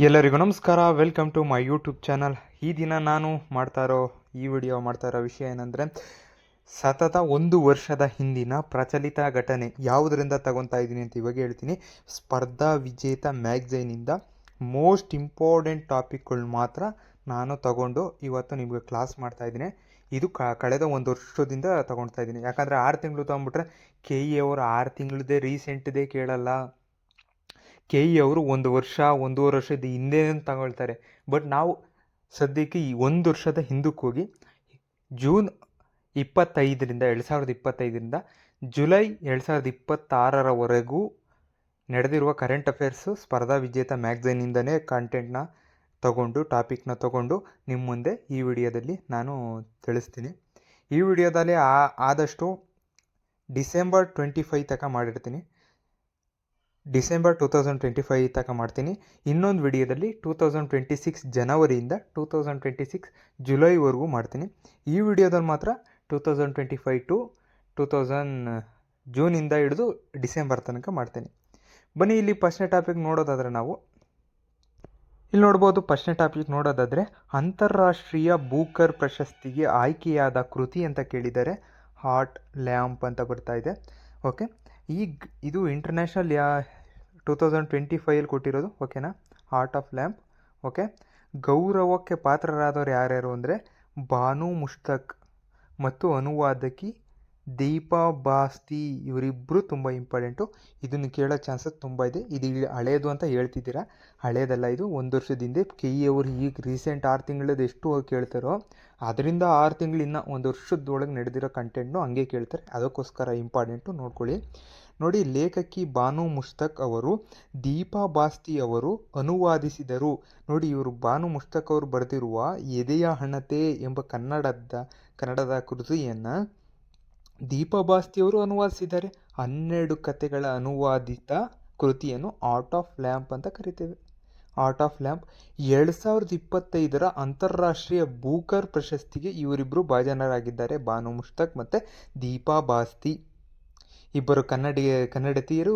ಎಲ್ಲರಿಗೂ ನಮಸ್ಕಾರ. Welcome to my YouTube channel. ಈ ದಿನ ನಾನು ವಿಡಿಯೋ ಮಾಡ್ತಾ ಇರೋ ವಿಷಯ ಏನಂದರೆ, ಸತತ 1 ವರ್ಷದ ಹಿಂದಿನ ಪ್ರಚಲಿತ ಘಟನೆ ಯಾವುದರಿಂದ ತಗೊತಾ ಇದ್ದೀನಿ ಅಂತ ಇವಾಗ ಹೇಳ್ತೀನಿ. ಸ್ಪರ್ಧಾ ವಿಜೇತ ಮ್ಯಾಗ್ಝೈನಿಂದ ಮೋಸ್ಟ್ ಇಂಪಾರ್ಟೆಂಟ್ ಟಾಪಿಕ್ಗಳು ಮಾತ್ರ ನಾನು ತಗೊಂಡು ಇವತ್ತು ನಿಮಗೆ ಕ್ಲಾಸ್ ಮಾಡ್ತಾ ಇದ್ದೀನಿ. ಇದು ಕಳೆದ 1 ವರ್ಷದಿಂದ ತಗೊಳ್ತಾ ಇದ್ದೀನಿ. ಯಾಕಂದರೆ 6 ತಿಂಗಳು ತೊಗೊಂಡ್ಬಿಟ್ರೆ KE ಅವರು 6 ತಿಂಗಳದೇ ರೀಸೆಂಟ್ದೇ ಕೇಳಲ್ಲ. KE ಅವರು 1 ವರ್ಷ 1.5 ವರ್ಷದ ಹಿಂದೆ ತಗೊಳ್ತಾರೆ. ಬಟ್ ನಾವು ಸದ್ಯಕ್ಕೆ ಈ 1 ವರ್ಷದ ಹಿಂದಕ್ಕೆ ಹೋಗಿ ಜೂನ್ 25ರಿಂದ 2025ರಿಂದ ಜುಲೈ 2026ರವರೆಗೂ ನಡೆದಿರುವ ಕರೆಂಟ್ ಅಫೇರ್ಸು ಸ್ಪರ್ಧಾ ವಿಜೇತ ಮ್ಯಾಗ್ಝೈನಿಂದನೇ ಕಂಟೆಂಟ್ನ ಟಾಪಿಕ್ನ ತಗೊಂಡು ನಿಮ್ಮ ಮುಂದೆ ಈ ವಿಡಿಯೋದಲ್ಲಿ ನಾನು ತಿಳಿಸ್ತೀನಿ. ಈ ವಿಡಿಯೋದಲ್ಲಿ ಆದಷ್ಟು ಡಿಸೆಂಬರ್ 25 ತನಕ ಮಾಡಿರ್ತೀನಿ. ಡಿಸೆಂಬರ್ 2025 ತನಕ ಮಾಡ್ತೀನಿ. ಇನ್ನೊಂದು ವಿಡಿಯೋದಲ್ಲಿ 2026 ಜನವರಿಯಿಂದ 2026 ಜುಲೈವರೆಗೂ ಮಾಡ್ತೀನಿ. ಈ ವಿಡಿಯೋದಲ್ಲಿ ಮಾತ್ರ 2025 ಟು 2000 ಜೂನಿಂದ ಹಿಡಿದು ಡಿಸೆಂಬರ್ ತನಕ ಮಾಡ್ತೀನಿ. ಬನ್ನಿ ಇಲ್ಲಿ ಫಸ್ಟ್ನೇ ಟಾಪಿಕ್ ನೋಡೋದಾದರೆ ಇಲ್ಲಿ ನೋಡ್ಬೋದು. ಫಸ್ಟ್ನೇ ಟಾಪಿಕ್ ನೋಡೋದಾದರೆ ಅಂತಾರಾಷ್ಟ್ರೀಯ ಬೂಕರ್ ಪ್ರಶಸ್ತಿಗೆ ಆಯ್ಕೆಯಾದ ಕೃತಿ ಅಂತ ಕೇಳಿದ್ದಾರೆ. ಹಾರ್ಟ್ ಲ್ಯಾಂಪ್ ಅಂತ ಬರ್ತಾ ಇದೆ. ಓಕೆ, ಇದು ಇಂಟರ್ನ್ಯಾಷನಲ್ 2025 ಕೊಟ್ಟಿರೋದು. ಓಕೆನಾ, ಹಾರ್ಟ್ ಆಫ್ ಲ್ಯಾಂಪ್. ಓಕೆ, ಗೌರವಕ್ಕೆ ಪಾತ್ರರಾದವರು ಯಾರ್ಯಾರು ಅಂದರೆ ಬಾನು ಮುಷ್ತಾಕ್ ಮತ್ತು ಅನುವಾದಕಿ ದೀಪಾ ಬಾಸ್ತಿ, ಇವರಿಬ್ಬರು ತುಂಬ ಇಂಪಾರ್ಟೆಂಟು. ಇದನ್ನು ಕೇಳೋ ಚಾನ್ಸಸ್ ತುಂಬ ಇದೆ. ಇದು ಹಳೇದು ಅಂತ ಹೇಳ್ತಿದ್ದೀರಾ, ಹಳೇದಲ್ಲ, ಇದು 1 ವರ್ಷದಿಂದ KE ಅವರು ಈಗ ರೀಸೆಂಟ್ 6 ತಿಂಗಳದ್ದು ಎಷ್ಟು ಕೇಳ್ತಾರೋ ಅದರಿಂದ 6 ತಿಂಗಳು ಇನ್ನೂ 1 ವರ್ಷದೊಳಗೆ ನಡೆದಿರೋ ಕಂಟೆಂಟ್ನು ಹಂಗೆ ಕೇಳ್ತಾರೆ. ಅದಕ್ಕೋಸ್ಕರ ಇಂಪಾರ್ಟೆಂಟು ನೋಡ್ಕೊಳ್ಳಿ. ನೋಡಿ, ಲೇಖಕಿ ಬಾನು ಮುಷ್ತಾಕ್ ಅವರು ದೀಪಾ ಬಾಸ್ತಿ ಅವರು ಅನುವಾದಿಸಿದರು. ನೋಡಿ, ಇವರು ಬಾನು ಮುಷ್ತಾಕ್ ಅವರು ಬರೆದಿರುವ ಎದೆಯ ಹಣತೆ ಎಂಬ ಕನ್ನಡದ ಕೃತಿಯನ್ನು ದೀಪಾ ಬಾಸ್ತಿ ಅವರು ಅನುವಾದಿಸಿದ್ದಾರೆ. 12 ಕಥೆಗಳ ಅನುವಾದಿತ ಕೃತಿಯನ್ನು ಆರ್ಟ್ ಆಫ್ ಲ್ಯಾಂಪ್ ಅಂತ ಕರಿತೇವೆ. ಆರ್ಟ್ ಆಫ್ ಲ್ಯಾಂಪ್ 2025ರ ಅಂತಾರಾಷ್ಟ್ರೀಯ ಬೂಕರ್ ಪ್ರಶಸ್ತಿಗೆ ಇವರಿಬ್ಬರು ಭಾಜನರಾಗಿದ್ದಾರೆ. ಬಾನು ಮುಷ್ತಾಕ್ ಮತ್ತು ದೀಪಾ ಬಾಸ್ತಿ ಇಬ್ಬರು ಕನ್ನಡತಿಯರು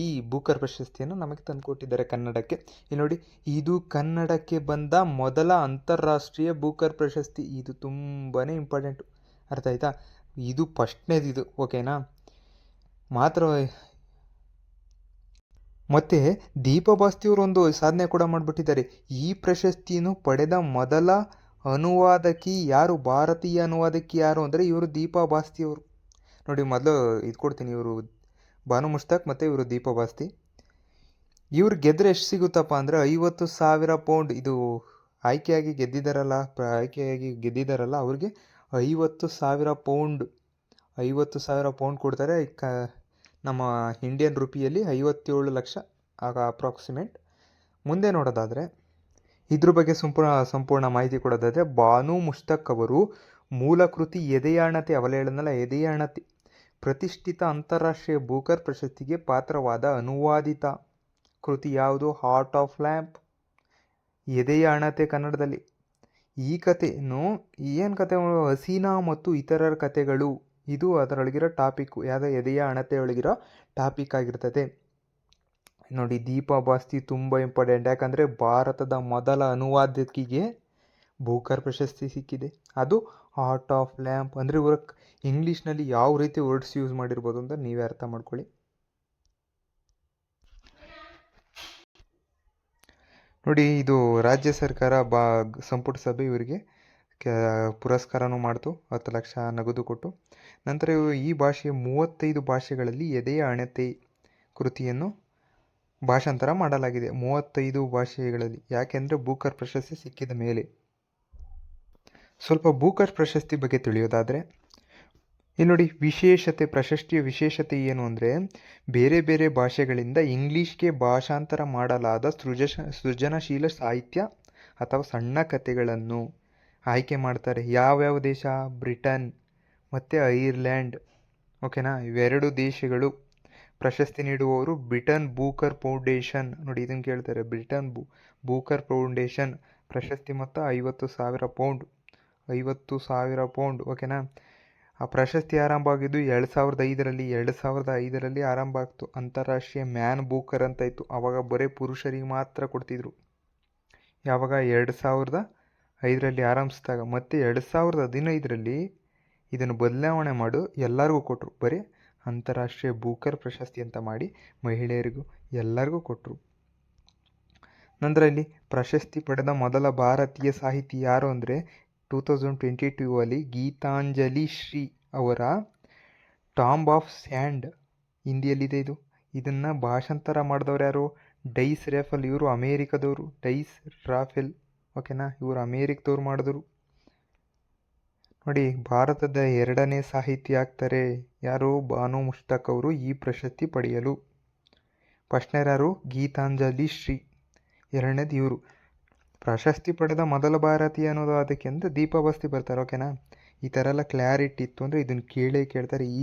ಈ ಬೂಕರ್ ಪ್ರಶಸ್ತಿಯನ್ನು ನಮಗೆ ತಂದುಕೊಟ್ಟಿದ್ದಾರೆ ಕನ್ನಡಕ್ಕೆ. ಇಲ್ಲಿ ನೋಡಿ, ಇದು ಕನ್ನಡಕ್ಕೆ ಬಂದ ಮೊದಲ ಅಂತಾರಾಷ್ಟ್ರೀಯ ಬೂಕರ್ ಪ್ರಶಸ್ತಿ. ಇದು ತುಂಬಾ ಇಂಪಾರ್ಟೆಂಟು, ಅರ್ಥ ಆಯ್ತಾ? ಇದು ಫಸ್ಟ್ನೇದಿದು. ಓಕೆನಾ, ಮಾತ್ರ ಮತ್ತು ದೀಪಾ ಬಾಸ್ತಿಯವರು ಒಂದು ಸಾಧನೆ ಕೂಡ ಮಾಡಿಬಿಟ್ಟಿದ್ದಾರೆ. ಈ ಪ್ರಶಸ್ತಿಯನ್ನು ಪಡೆದ ಮೊದಲ ಅನುವಾದಕಿ ಯಾರು, ಭಾರತೀಯ ಅನುವಾದಕಿ ಯಾರು ಅಂದರೆ ಇವರು ದೀಪಾ ಬಾಸ್ತಿಯವರು. ನೋಡಿ, ಮೊದಲು ಇದು ಕೊಡ್ತೀನಿ. ಇವರು ಬಾನು ಮುಷ್ತಾಕ್ ಮತ್ತು ಇವರು ದೀಪಾ ಬಾಸ್ತಿ. ಇವ್ರು ಗೆದ್ದರೆ ಎಷ್ಟು ಸಿಗುತ್ತಪ್ಪ ಅಂದರೆ 50,000 ಪೌಂಡ್. ಇದು ಆಯ್ಕೆಯಾಗಿ ಗೆದ್ದಿದ್ದಾರಲ್ಲ ಅವ್ರಿಗೆ 50,000 ಪೌಂಡ್ 50,000 ಪೌಂಡ್ ಕೊಡ್ತಾರೆ. ನಮ್ಮ ಇಂಡಿಯನ್ ರುಪಿಯಲ್ಲಿ 57 ಲಕ್ಷ ಆಗ ಅಪ್ರಾಕ್ಸಿಮೇಟ್. ಮುಂದೆ ನೋಡೋದಾದರೆ ಇದ್ರ ಬಗ್ಗೆ ಸಂಪೂರ್ಣ ಮಾಹಿತಿ ಕೊಡೋದಾದರೆ, ಬಾನು ಮುಷ್ತಾಕ್ ಅವರು ಮೂಲ ಕೃತಿ ಎದೆಯ ಹಣತೆ, ಅವಲೇಳನಲ್ಲ ಎದೆಯ ಹಣತೆ, ಪ್ರತಿಷ್ಠಿತ ಅಂತಾರಾಷ್ಟ್ರೀಯ ಬೂಕರ್ ಪ್ರಶಸ್ತಿಗೆ ಪಾತ್ರವಾದ ಅನುವಾದಿತ ಕೃತಿ ಯಾವುದು? ಹಾರ್ಟ್ ಆಫ್ ಲ್ಯಾಂಪ್, ಎದೆಯ ಹಣತೆ ಕನ್ನಡದಲ್ಲಿ. ಈ ಕಥೆಯನ್ನು ಏನು ಕತೆ? ಹಸೀನಾ ಮತ್ತು ಇತರರ ಕಥೆಗಳು. ಇದು ಅದರೊಳಗಿರೋ ಟಾಪಿಕ್ಕು, ಯಾವುದೋ ಎದೆಯ ಹಣತೆಯೊಳಗಿರೋ ಟಾಪಿಕ್ ಆಗಿರ್ತದೆ. ನೋಡಿ, ದೀಪಾ ಬಾಸ್ತಿ ತುಂಬ ಇಂಪಾರ್ಟೆಂಟ್. ಯಾಕಂದರೆ ಭಾರತದ ಮೊದಲ ಅನುವಾದಕಿಗೆ ಬೂಕರ್ ಪ್ರಶಸ್ತಿ ಸಿಕ್ಕಿದೆ. ಅದು ಹಾರ್ಟ್ ಆಫ್ ಲ್ಯಾಂಪ್ ಅಂದರೆ ಇವರು ಇಂಗ್ಲೀಷ್ನಲ್ಲಿ ಯಾವ ರೀತಿ ವರ್ಡ್ಸ್ ಯೂಸ್ ಮಾಡಿರ್ಬೋದು ಅಂತ ನೀವೇ ಅರ್ಥ ಮಾಡ್ಕೊಳ್ಳಿ. ನೋಡಿ, ಇದು ರಾಜ್ಯ ಸರ್ಕಾರ ಸಂಪುಟ ಸಭೆ ಇವರಿಗೆ ಪುರಸ್ಕಾರನೂ ಮಾಡ್ತು, 10 ಲಕ್ಷ ನಗದು ಕೊಟ್ಟು. ನಂತರ ಈ ಭಾಷೆಯ 35 ಭಾಷೆಗಳಲ್ಲಿ ಎದೆಯ ಹಣತೆ ಕೃತಿಯನ್ನು ಭಾಷಾಂತರ ಮಾಡಲಾಗಿದೆ. 35 ಭಾಷೆಗಳಲ್ಲಿ. ಯಾಕೆಂದರೆ ಬೂಕರ್ ಪ್ರಶಸ್ತಿ ಸಿಕ್ಕಿದ ಮೇಲೆ. ಸ್ವಲ್ಪ ಬೂಕರ್ ಪ್ರಶಸ್ತಿ ಬಗ್ಗೆ ತಿಳಿಯೋದಾದರೆ ಇಲ್ಲಿ ನೋಡಿ, ಪ್ರಶಸ್ತಿಯ ವಿಶೇಷತೆ ಏನು ಅಂದರೆ ಬೇರೆ ಬೇರೆ ಭಾಷೆಗಳಿಂದ ಇಂಗ್ಲೀಷ್ಗೆ ಭಾಷಾಂತರ ಮಾಡಲಾದ ಸೃಜನಶೀಲ ಸಾಹಿತ್ಯ ಅಥವಾ ಸಣ್ಣ ಕಥೆಗಳನ್ನು ಆಯ್ಕೆ ಮಾಡ್ತಾರೆ. ಯಾವ್ಯಾವ ದೇಶ? ಬ್ರಿಟನ್ ಮತ್ತು ಐರ್ಲ್ಯಾಂಡ್. ಓಕೆನಾ, ಇವೆರಡು ದೇಶಗಳು ಪ್ರಶಸ್ತಿ ನೀಡುವವರು ಬ್ರಿಟನ್ ಬೂಕರ್ ಫೌಂಡೇಶನ್. ನೋಡಿ, ಇದನ್ನು ಕೇಳ್ತಾರೆ, ಬ್ರಿಟನ್ ಬೂಕರ್ ಫೌಂಡೇಶನ್. ಪ್ರಶಸ್ತಿ ಮೊತ್ತ 50,000 ಪೌಂಡ್. 50,000 ಪೌಂಡ್. ಓಕೆನಾ, ಆ ಪ್ರಶಸ್ತಿ ಆರಂಭ ಆಗಿದ್ದು 2005ರಲ್ಲಿ. 2005ರಲ್ಲಿ ಆರಂಭ ಆಗ್ತು. ಅಂತಾರಾಷ್ಟ್ರೀಯ ಮ್ಯಾನ್ ಬೂಕರ್ ಅಂತ ಇತ್ತು. ಆವಾಗ ಬರೀ ಪುರುಷರಿಗೆ ಮಾತ್ರ ಕೊಡ್ತಿದ್ರು. ಯಾವಾಗ 2005ರಲ್ಲಿ ಆರಂಭಿಸಿದಾಗ. ಮತ್ತು 2015ರಲ್ಲಿ ಇದನ್ನು ಬದಲಾವಣೆ ಮಾಡು ಎಲ್ಲರಿಗೂ ಕೊಟ್ಟರು. ಬರೀ ಅಂತಾರಾಷ್ಟ್ರೀಯ ಬೂಕರ್ ಪ್ರಶಸ್ತಿ ಅಂತ ಮಾಡಿ ಮಹಿಳೆಯರಿಗೂ ಎಲ್ಲರಿಗೂ ಕೊಟ್ಟರು. ನಂತರ ಇಲ್ಲಿ ಪ್ರಶಸ್ತಿ ಪಡೆದ ಮೊದಲ ಭಾರತೀಯ ಸಾಹಿತಿ ಯಾರು ಅಂದರೆ 2022 ಗೀತಾಂಜಲಿ ಶ್ರೀ ಅವರ ಟಾಂಬ್ ಆಫ್ ಸ್ಯಾಂಡ್ ಹಿಂದಿಯಲ್ಲಿದೆ. ಇದನ್ನು ಭಾಷಾಂತರ ಮಾಡಿದವರು ಯಾರು? ಡೈಸ್ ರಾಫೆಲ್. ಇವರು ಅಮೇರಿಕದವರು. ಡೈಸ್ ರಾಫೆಲ್, ಓಕೆನಾ? ಇವರು ಅಮೇರಿಕದವ್ರು ಮಾಡಿದ್ರು. ನೋಡಿ, ಭಾರತದ 2ನೇ ಸಾಹಿತಿ ಆಗ್ತಾರೆ ಯಾರು? ಬಾನು ಮುಷ್ತಾಕ್ ಅವರು ಈ ಪ್ರಶಸ್ತಿ ಪಡೆಯಲು. ಫಸ್ಟ್ನೇರು ಯಾರು? ಗೀತಾಂಜಲಿ ಶ್ರೀ. 2ನೇದು ಇವರು. ಪ್ರಶಸ್ತಿ ಪಡೆದ ಮೊದಲ ಭಾರತೀಯ ಅನ್ನೋದು ಅದಕ್ಕೆ ಅಂದರೆ ದೀಪ ಬಸ್ತಿ ಬರ್ತಾರೆ, ಓಕೆನಾ? ಈ ಥರ ಎಲ್ಲ ಕ್ಲಾರಿಟಿ ಇತ್ತು ಅಂದರೆ ಇದನ್ನು ಕೇಳ್ತಾರೆ. ಈ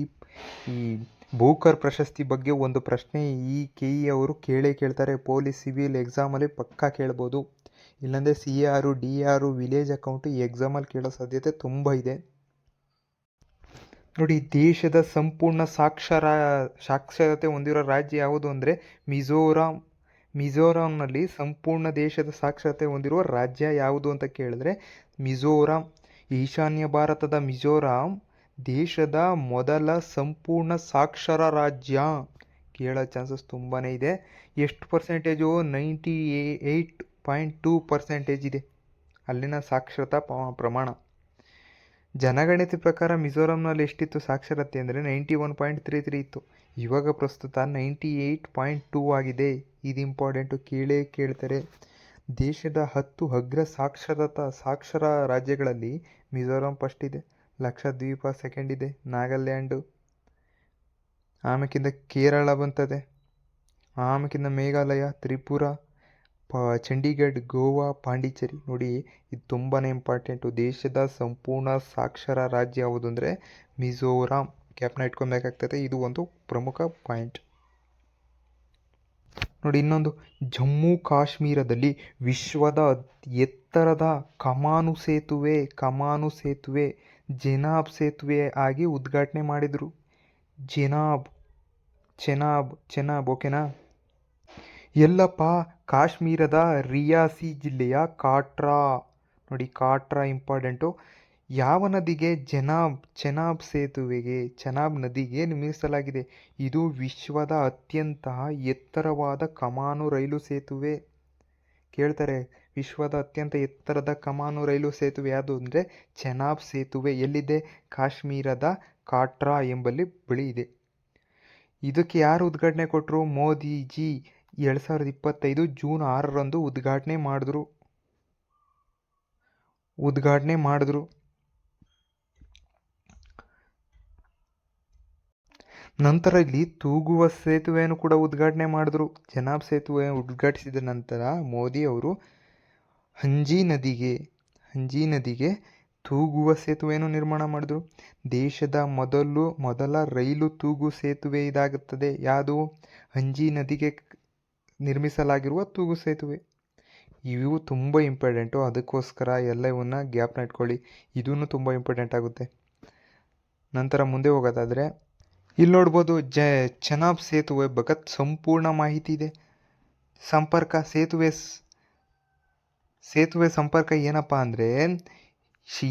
ಬೂಕರ್ ಪ್ರಶಸ್ತಿ ಬಗ್ಗೆ ಒಂದು ಪ್ರಶ್ನೆ ಈ KE ಅವರು ಕೇಳ್ತಾರೆ. ಪೊಲೀಸ್ ಸಿವಿಲ್ ಎಕ್ಸಾಮಲ್ಲಿ ಪಕ್ಕಾ ಕೇಳ್ಬೋದು. ಇಲ್ಲಾಂದರೆ CAR DR ವಿಲೇಜ್ ಅಕೌಂಟು ಈ ಎಕ್ಸಾಮಲ್ಲಿ ಕೇಳೋ ಸಾಧ್ಯತೆ ತುಂಬ ಇದೆ. ನೋಡಿ, ದೇಶದ ಸಂಪೂರ್ಣ ಸಾಕ್ಷರತೆ ಹೊಂದಿರೋ ರಾಜ್ಯ ಯಾವುದು ಅಂದರೆ ಮಿಜೋರಾಂ. ಮಿಜೋರಾಂನಲ್ಲಿ ಸಂಪೂರ್ಣ ದೇಶದ ಸಾಕ್ಷರತೆ ಹೊಂದಿರುವ ರಾಜ್ಯ ಯಾವುದು ಅಂತ ಕೇಳಿದ್ರೆ ಮಿಜೋರಾಂ. ಈಶಾನ್ಯ ಭಾರತದ ಮಿಜೋರಾಂ ದೇಶದ ಮೊದಲ ಸಂಪೂರ್ಣ ಸಾಕ್ಷರ ರಾಜ್ಯ. ಕೇಳೋ ಚಾನ್ಸಸ್ ತುಂಬಾ ಇದೆ. ಎಷ್ಟು ಪರ್ಸೆಂಟೇಜು? 98.2% ಇದೆ ಅಲ್ಲಿನ ಸಾಕ್ಷರತಾ ಪ್ರಮಾಣ. ಜನಗಣತಿ ಪ್ರಕಾರ ಮಿಜೋರಾಂನಲ್ಲಿ ಎಷ್ಟಿತ್ತು ಸಾಕ್ಷರತೆ ಅಂದರೆ 91.33 ಇತ್ತು. ಇವಾಗ ಪ್ರಸ್ತುತ 98.2 ಆಗಿದೆ. ಇದು ಇಂಪಾರ್ಟೆಂಟು, ಕೇಳ್ತಾರೆ. ದೇಶದ 10 ಅಗ್ರ ಸಾಕ್ಷರ ರಾಜ್ಯಗಳಲ್ಲಿ ಮಿಜೋರಾಂ ಫಸ್ಟ್ ಇದೆ, ಲಕ್ಷದ್ವೀಪ ಸೆಕೆಂಡ್ ಇದೆ, ನಾಗಾಲ್ಯಾಂಡು, ಆಮೇಕಿಂದ ಕೇರಳ ಬಂತದೆ, ಆಮೇಕಿಂದ ಮೇಘಾಲಯ, ತ್ರಿಪುರ, ಚಂಡೀಗಢ, ಗೋವಾ, ಪಾಂಡಿಚೇರಿ. ನೋಡಿ, ಇದು ತುಂಬಾ ಇಂಪಾರ್ಟೆಂಟು. ದೇಶದ ಸಂಪೂರ್ಣ ಸಾಕ್ಷರ ರಾಜ್ಯ ಯಾವುದು ಅಂದರೆ ಮಿಜೋರಾಂ. ಕ್ಯಾಪ್ನ ಇಟ್ಕೊಬೇಕಾಗ್ತದೆ. ಇದು ಒಂದು ಪ್ರಮುಖ ಪಾಯಿಂಟ್. ನೋಡಿ, ಇನ್ನೊಂದು, ಜಮ್ಮು ಕಾಶ್ಮೀರದಲ್ಲಿ ವಿಶ್ವದ ಎತ್ತರದ ಕಮಾನು ಸೇತುವೆ ಚೆನಾಬ್ ಸೇತುವೆ ಆಗಿ ಉದ್ಘಾಟನೆ ಮಾಡಿದರು. ಚೆನಾಬ್ ಓಕೆನಾ? ಎಲ್ಲಪ್ಪ? ಕಾಶ್ಮೀರದ ರಿಯಾಸಿ ಜಿಲ್ಲೆಯ ಕಾಟ್ರಾ. ನೋಡಿ, ಕಾಟ್ರಾ ಇಂಪಾರ್ಟೆಂಟು. ಯಾವ ನದಿಗೆ? ಚೆನಾಬ್ ನದಿಗೆ ನಿರ್ಮಿಸಲಾಗಿದೆ. ಇದು ವಿಶ್ವದ ಅತ್ಯಂತ ಎತ್ತರವಾದ ಕಮಾನು ರೈಲು ಸೇತುವೆ. ಕೇಳ್ತಾರೆ, ವಿಶ್ವದ ಅತ್ಯಂತ ಎತ್ತರದ ಕಮಾನು ರೈಲು ಸೇತುವೆ ಯಾವುದು ಅಂದರೆ ಚೆನಾಬ್ ಸೇತುವೆ. ಎಲ್ಲಿದೆ? ಕಾಶ್ಮೀರದ ಕಾಟ್ರಾ ಎಂಬಲ್ಲಿ ಬಳಿ ಇದೆ. ಇದಕ್ಕೆ ಯಾರು ಉದ್ಘಾಟನೆ ಕೊಟ್ಟರು? ಮೋದಿಜಿ 2025 ಜೂನ್ 6ರಂದು ಉದ್ಘಾಟನೆ ಮಾಡಿದ್ರು. ನಂತರ ಇಲ್ಲಿ ತೂಗುವ ಸೇತುವೆಯನ್ನು ಕೂಡ ಉದ್ಘಾಟನೆ ಮಾಡಿದ್ರು. ಚೆನಾಬ್ ಸೇತುವೆ ಉದ್ಘಾಟಿಸಿದ ನಂತರ ಮೋದಿ ಅವರು ಹಂಜಿ ನದಿಗೆ ತೂಗುವ ಸೇತುವೆಯನ್ನು ನಿರ್ಮಾಣ ಮಾಡಿದ್ರು. ದೇಶದ ಮೊದಲ ರೈಲು ತೂಗು ಸೇತುವೆ ಇದಾಗುತ್ತದೆ. ಯಾವುದು? ಹಂಜಿ ನದಿಗೆ ನಿರ್ಮಿಸಲಾಗಿರುವ ತೂಗು ಸೇತುವೆ. ಇವು ತುಂಬ ಇಂಪಾರ್ಟೆಂಟು, ಅದಕ್ಕೋಸ್ಕರ ಎಲ್ಲ ಇವನ್ನ ಗ್ಯಾಪ್ನ ಇಟ್ಕೊಳ್ಳಿ. ಇದೂ ತುಂಬ ಇಂಪಾರ್ಟೆಂಟ್ ಆಗುತ್ತೆ. ನಂತರ ಮುಂದೆ ಹೋಗೋದಾದರೆ ಇಲ್ಲಿ ನೋಡ್ಬೋದು, ಚೆನಾಬ್ ಸೇತುವೆ ಬಗ್ಗೆ ಸಂಪೂರ್ಣ ಮಾಹಿತಿ ಇದೆ. ಸೇತುವೆ ಸಂಪರ್ಕ ಏನಪ್ಪ ಅಂದರೆ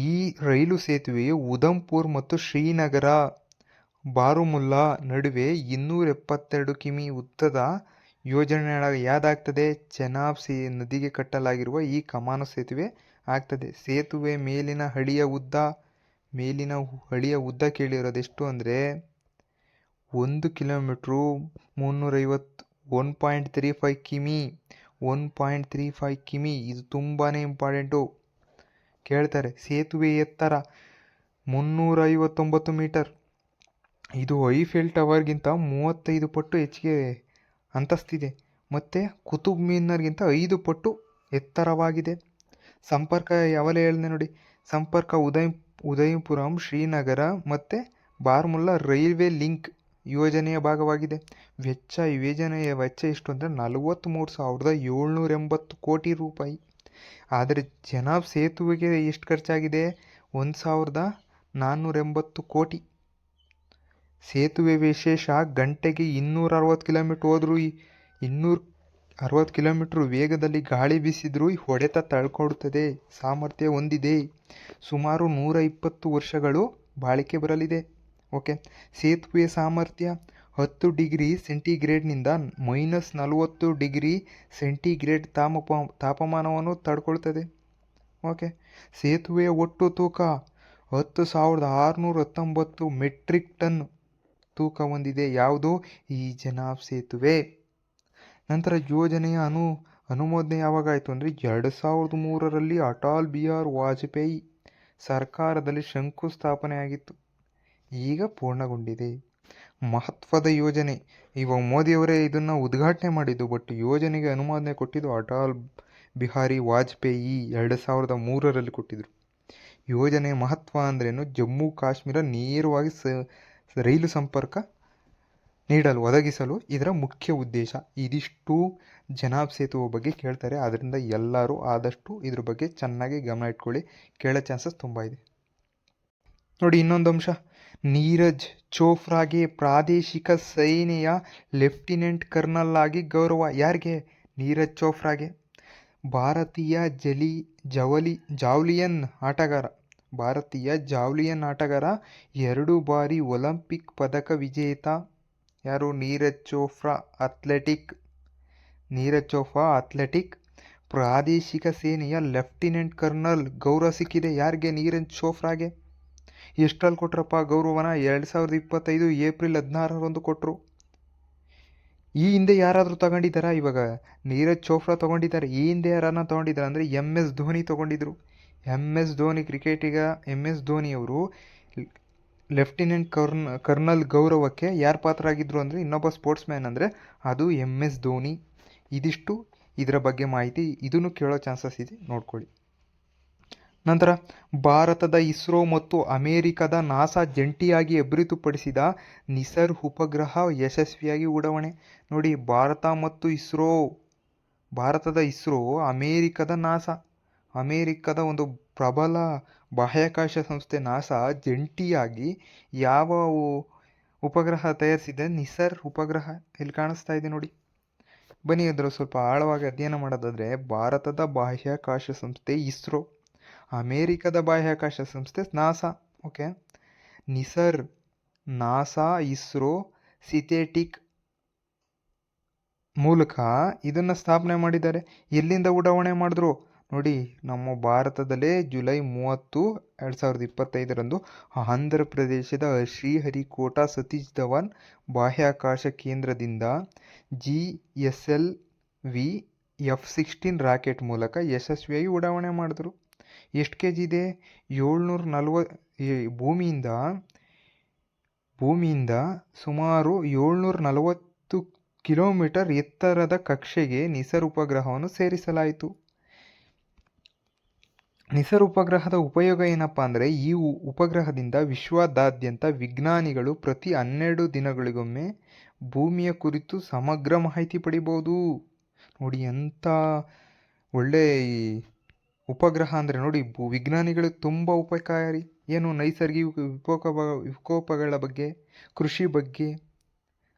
ಈ ರೈಲು ಚೆನಾಬ್ ಉಧಂಪುರ್ ಮತ್ತು ಶ್ರೀನಗರ ಬಾರಾಮುಲ್ಲಾ ನಡುವೆ 272 ಕಿಮಿ ಉದ್ದದ ಯೋಜನೆ ಯಾವ್ದಾಗ್ತದೆ? ಚೆನಾಬ್ ನದಿಗೆ ಕಟ್ಟಲಾಗಿರುವ ಈ ಕಮಾನು ಸೇತುವೆ ಆಗ್ತದೆ. ಸೇತುವೆ ಮೇಲಿನ ಹಳಿಯ ಉದ್ದ ಕೇಳಿರೋದು ಎಷ್ಟು ಅಂದರೆ 1 ಕಿಲೋಮೀಟ್ರು 1.35 ಕಿಮಿ. ಇದು ತುಂಬಾ ಇಂಪಾರ್ಟೆಂಟು, ಕೇಳ್ತಾರೆ. ಸೇತುವೆ ಎತ್ತರ 359 ಮೀಟರ್. ಇದು ಐಫೆಲ್ ಟವರ್ಗಿಂತ 35 ಪಟ್ಟು ಹೆಚ್ಚಿಗೆ ಅಂತಸ್ತಿದೆ ಮತ್ತು ಕುತುಬ್ ಮಿನಾರ್ಗಿಂತ 5 ಪಟ್ಟು ಎತ್ತರವಾಗಿದೆ. ಸಂಪರ್ಕ ಯಾವಲೇ ಹೇಳಿದೆ ನೋಡಿ, ಸಂಪರ್ಕ ಉದಯಪುರಂ, ಶ್ರೀನಗರ ಮತ್ತು ಬಾರಾಮುಲ್ಲಾ ರೈಲ್ವೆ ಲಿಂಕ್ ಯೋಜನೆಯ ಭಾಗವಾಗಿದೆ. ಯೋಜನೆಯ ವೆಚ್ಚ ಎಷ್ಟು ಅಂದರೆ 43,780 ಕೋಟಿ ರೂಪಾಯಿ. ಆದರೆ ಚೆನಾಬ್ ಸೇತುವೆಗೆ ಎಷ್ಟು ಖರ್ಚಾಗಿದೆ? 1,480 ಕೋಟಿ. ಸೇತುವೆ ವಿಶೇಷ, ಗಂಟೆಗೆ 260 ಕಿಲೋಮೀಟರ್ ಹೋದರೂ 200 60 ಕಿಲೋಮೀಟರ್ ವೇಗದಲ್ಲಿ ಗಾಳಿ ಬೀಸಿದ್ರೂ ಹೊಡೆತ ತಳ್ಕೊಡುತ್ತದೆ ಸಾಮರ್ಥ್ಯ ಹೊಂದಿದೆ. ಸುಮಾರು 120 ವರ್ಷಗಳು ಬಾಳಿಕೆ ಬರಲಿದೆ. ಓಕೆ. ಸೇತುವೆ ಸಾಮರ್ಥ್ಯ 10 ಡಿಗ್ರಿ ಸೆಂಟಿಗ್ರೇಡ್ನಿಂದ -40 ಡಿಗ್ರಿ ಸೆಂಟಿಗ್ರೇಡ್ ತಾಪಮಾನವನ್ನು ತಡ್ಕೊಳ್ತದೆ. ಓಕೆ. ಸೇತುವೆಯ ಒಟ್ಟು ತೂಕ 10,619 ಮೆಟ್ರಿಕ್ ಟನ್ ತೂಕ ಹೊಂದಿದೆ. ಯಾವುದು? ಈ ಚೆನಾಬ್ ಸೇತುವೆ. ನಂತರ ಯೋಜನೆಯ ಅನುಮೋದನೆ ಯಾವಾಗ ಆಯಿತು ಅಂದರೆ 2003ರಲ್ಲಿ ಅಟಲ್ ಬಿಹಾರಿ ವಾಜಪೇಯಿ ಸರ್ಕಾರದಲ್ಲಿ ಶಂಕುಸ್ಥಾಪನೆ ಆಗಿತ್ತು. ಈಗ ಪೂರ್ಣಗೊಂಡಿದೆ. ಮಹತ್ವದ ಯೋಜನೆ. ಇವಾಗ ಮೋದಿಯವರೇ ಇದನ್ನು ಉದ್ಘಾಟನೆ ಮಾಡಿದ್ದು, ಬಟ್ ಯೋಜನೆಗೆ ಅನುಮೋದನೆ ಕೊಟ್ಟಿದ್ದು ಅಟಲ್ ಬಿಹಾರಿ ವಾಜಪೇಯಿ 2003ರಲ್ಲಿ ಕೊಟ್ಟಿದ್ರು. ಯೋಜನೆಯ ಮಹತ್ವ ಅಂದ್ರೇನು? ಜಮ್ಮು ಕಾಶ್ಮೀರ ನೇರವಾಗಿ ರೈಲು ಸಂಪರ್ಕ ಒದಗಿಸಲು ಇದರ ಮುಖ್ಯ ಉದ್ದೇಶ. ಇದಿಷ್ಟು ಚೆನಾಬ್ ಸೇತುವೆ ಬಗ್ಗೆ ಕೇಳ್ತಾರೆ. ಅದರಿಂದ ಎಲ್ಲರೂ ಆದಷ್ಟು ಇದ್ರ ಬಗ್ಗೆ ಚೆನ್ನಾಗಿ ಗಮನ ಇಟ್ಕೊಳ್ಳಿ. ಕೇಳೋ ಚಾನ್ಸಸ್ ತುಂಬ ಇದೆ. ನೋಡಿ, ಇನ್ನೊಂದು ಅಂಶ. ನೀರಜ್ ಚೋಪ್ರಾಗೆ ಪ್ರಾದೇಶಿಕ ಸೇನೆಯ ಲೆಫ್ಟಿನೆಂಟ್ ಕರ್ನಲ್ ಆಗಿ ಗೌರವ. ಯಾರಿಗೆ? ನೀರಜ್ ಚೋಪ್ರಾಗೆ. ಭಾರತೀಯ ಜಾವ್ಲಿನ್ ಆಟಗಾರ 2 ಬಾರಿ ಒಲಿಂಪಿಕ್ ಪದಕ ವಿಜೇತ. ಯಾರು? ನೀರಜ್ ಚೋಪ್ರಾ ಅಥ್ಲೆಟಿಕ್. ಪ್ರಾದೇಶಿಕ ಸೇನೆಯ ಲೆಫ್ಟಿನೆಂಟ್ ಕರ್ನಲ್ ಗೌರವ ಸಿಕ್ಕಿದೆ. ಯಾರಿಗೆ? ನೀರಜ್ ಚೋಪ್ರಾಗೆ. ಎಷ್ಟರಲ್ಲಿ ಕೊಟ್ರಪ್ಪ ಗೌರವನ? 2025 ಏಪ್ರಿಲ್ 16ರಂದು ಕೊಟ್ಟರು. ಈ ಹಿಂದೆ ಯಾರಾದರೂ ತಗೊಂಡಿದ್ದಾರಾ? ಇವಾಗ ನೀರಜ್ ಚೋಪ್ರಾ ತಗೊಂಡಿದ್ದಾರೆ. ಈ ಹಿಂದೆ ಯಾರನ್ನ ತಗೊಂಡಿದ್ದಾರೆ ಅಂದರೆ MS ಧೋನಿ ತಗೊಂಡಿದ್ರು. MS ಧೋನಿ ಕ್ರಿಕೆಟಿಗ. MS ಧೋನಿಯವರು ಲೆಫ್ಟಿನೆಂಟ್ ಕರ್ನಲ್ ಗೌರವಕ್ಕೆ ಯಾರು ಪಾತ್ರ ಆಗಿದ್ರು ಅಂದರೆ ಇನ್ನೊಬ್ಬ ಸ್ಪೋರ್ಟ್ಸ್ ಮ್ಯಾನ್ ಅಂದರೆ ಅದು MS ಧೋನಿ. ಇದಿಷ್ಟು ಇದರ ಬಗ್ಗೆ ಮಾಹಿತಿ. ಇದನ್ನು ಕೇಳೋ ಚಾನ್ಸಸ್ ಇದೆ, ನೋಡ್ಕೊಳ್ಳಿ. ನಂತರ ಭಾರತದ ಇಸ್ರೋ ಮತ್ತು ಅಮೆರಿಕದ ನಾಸಾ ಜಂಟಿಯಾಗಿ ಅಭಿವೃದ್ಧಿಪಡಿಸಿದ ನಿಸರ್ ಉಪಗ್ರಹ ಯಶಸ್ವಿಯಾಗಿ ಉಡಾವಣೆ. ನೋಡಿ, ಭಾರತದ ಇಸ್ರೋ, ಅಮೆರಿಕದ ನಾಸಾ, ಅಮೆರಿಕದ ಒಂದು ಪ್ರಬಲ ಬಾಹ್ಯಾಕಾಶ ಸಂಸ್ಥೆ ನಾಸಾ ಜಂಟಿಯಾಗಿ ಯಾವ ಉಪಗ್ರಹ ತಯಾರಿಸಿದೆ? ನಿಸರ್ ಉಪಗ್ರಹ. ಇಲ್ಲಿ ಕಾಣಿಸ್ತಾ ಇದೆ ನೋಡಿ. ಬನ್ನಿ ಅದರ ಸ್ವಲ್ಪ ಆಳವಾಗಿ ಅಧ್ಯಯನ ಮಾಡೋದಾದರೆ, ಭಾರತದ ಬಾಹ್ಯಾಕಾಶ ಸಂಸ್ಥೆ ಇಸ್ರೋ, ಅಮೆರಿಕದ ಬಾಹ್ಯಾಕಾಶ ಸಂಸ್ಥೆ NASA. Okay. NISAR NASA ISRO synthetic ಮೂಲಕ ಇದನ್ನು ಸ್ಥಾಪನೆ ಮಾಡಿದ್ದಾರೆ. ಎಲ್ಲಿಂದ ಉಡಾವಣೆ ಮಾಡಿದ್ರು? ನೋಡಿ, ನಮ್ಮ ಭಾರತದಲ್ಲೇ ಜುಲೈ 30, 2025ರಂದು ಆಂಧ್ರ ಪ್ರದೇಶದ ಶ್ರೀಹರಿಕೋಟಾ ಸತೀಶ್ ಧವನ್ ಬಾಹ್ಯಾಕಾಶ ಕೇಂದ್ರದಿಂದ GSLV F-16 ರಾಕೆಟ್ ಮೂಲಕ ಯಶಸ್ವಿಯಾಗಿ ಉಡಾವಣೆ ಮಾಡಿದ್ರು. ಎಷ್ಟು kg ಇದೆ? 740. ಭೂಮಿಯಿಂದ ಸುಮಾರು 740 ಕಿಲೋಮೀಟರ್ ಎತ್ತರದ ಕಕ್ಷೆಗೆ ನಿಸರ್ ಉಪಗ್ರಹವನ್ನು ಸೇರಿಸಲಾಯಿತು. ನಿಸರ್ ಉಪಗ್ರಹದ ಉಪಯೋಗ ಏನಪ್ಪ ಅಂದರೆ, ಈ ಉಪಗ್ರಹದಿಂದ ವಿಶ್ವದಾದ್ಯಂತ ವಿಜ್ಞಾನಿಗಳು ಪ್ರತಿ 12 ದಿನಗಳಿಗೊಮ್ಮೆ ಭೂಮಿಯ ಕುರಿತು ಸಮಗ್ರ ಮಾಹಿತಿ ಪಡಿಬೋದು. ನೋಡಿ, ಎಂಥ ಒಳ್ಳೆ ಉಪಗ್ರಹ ಅಂದರೆ ನೋಡಿ, ವಿಜ್ಞಾನಿಗಳಿಗೆ ತುಂಬ ಉಪಕಾರಿ. ಏನು? ನೈಸರ್ಗಿಕ ವಿಕೋಪಗಳ ಬಗ್ಗೆ, ಕೃಷಿ ಬಗ್ಗೆ,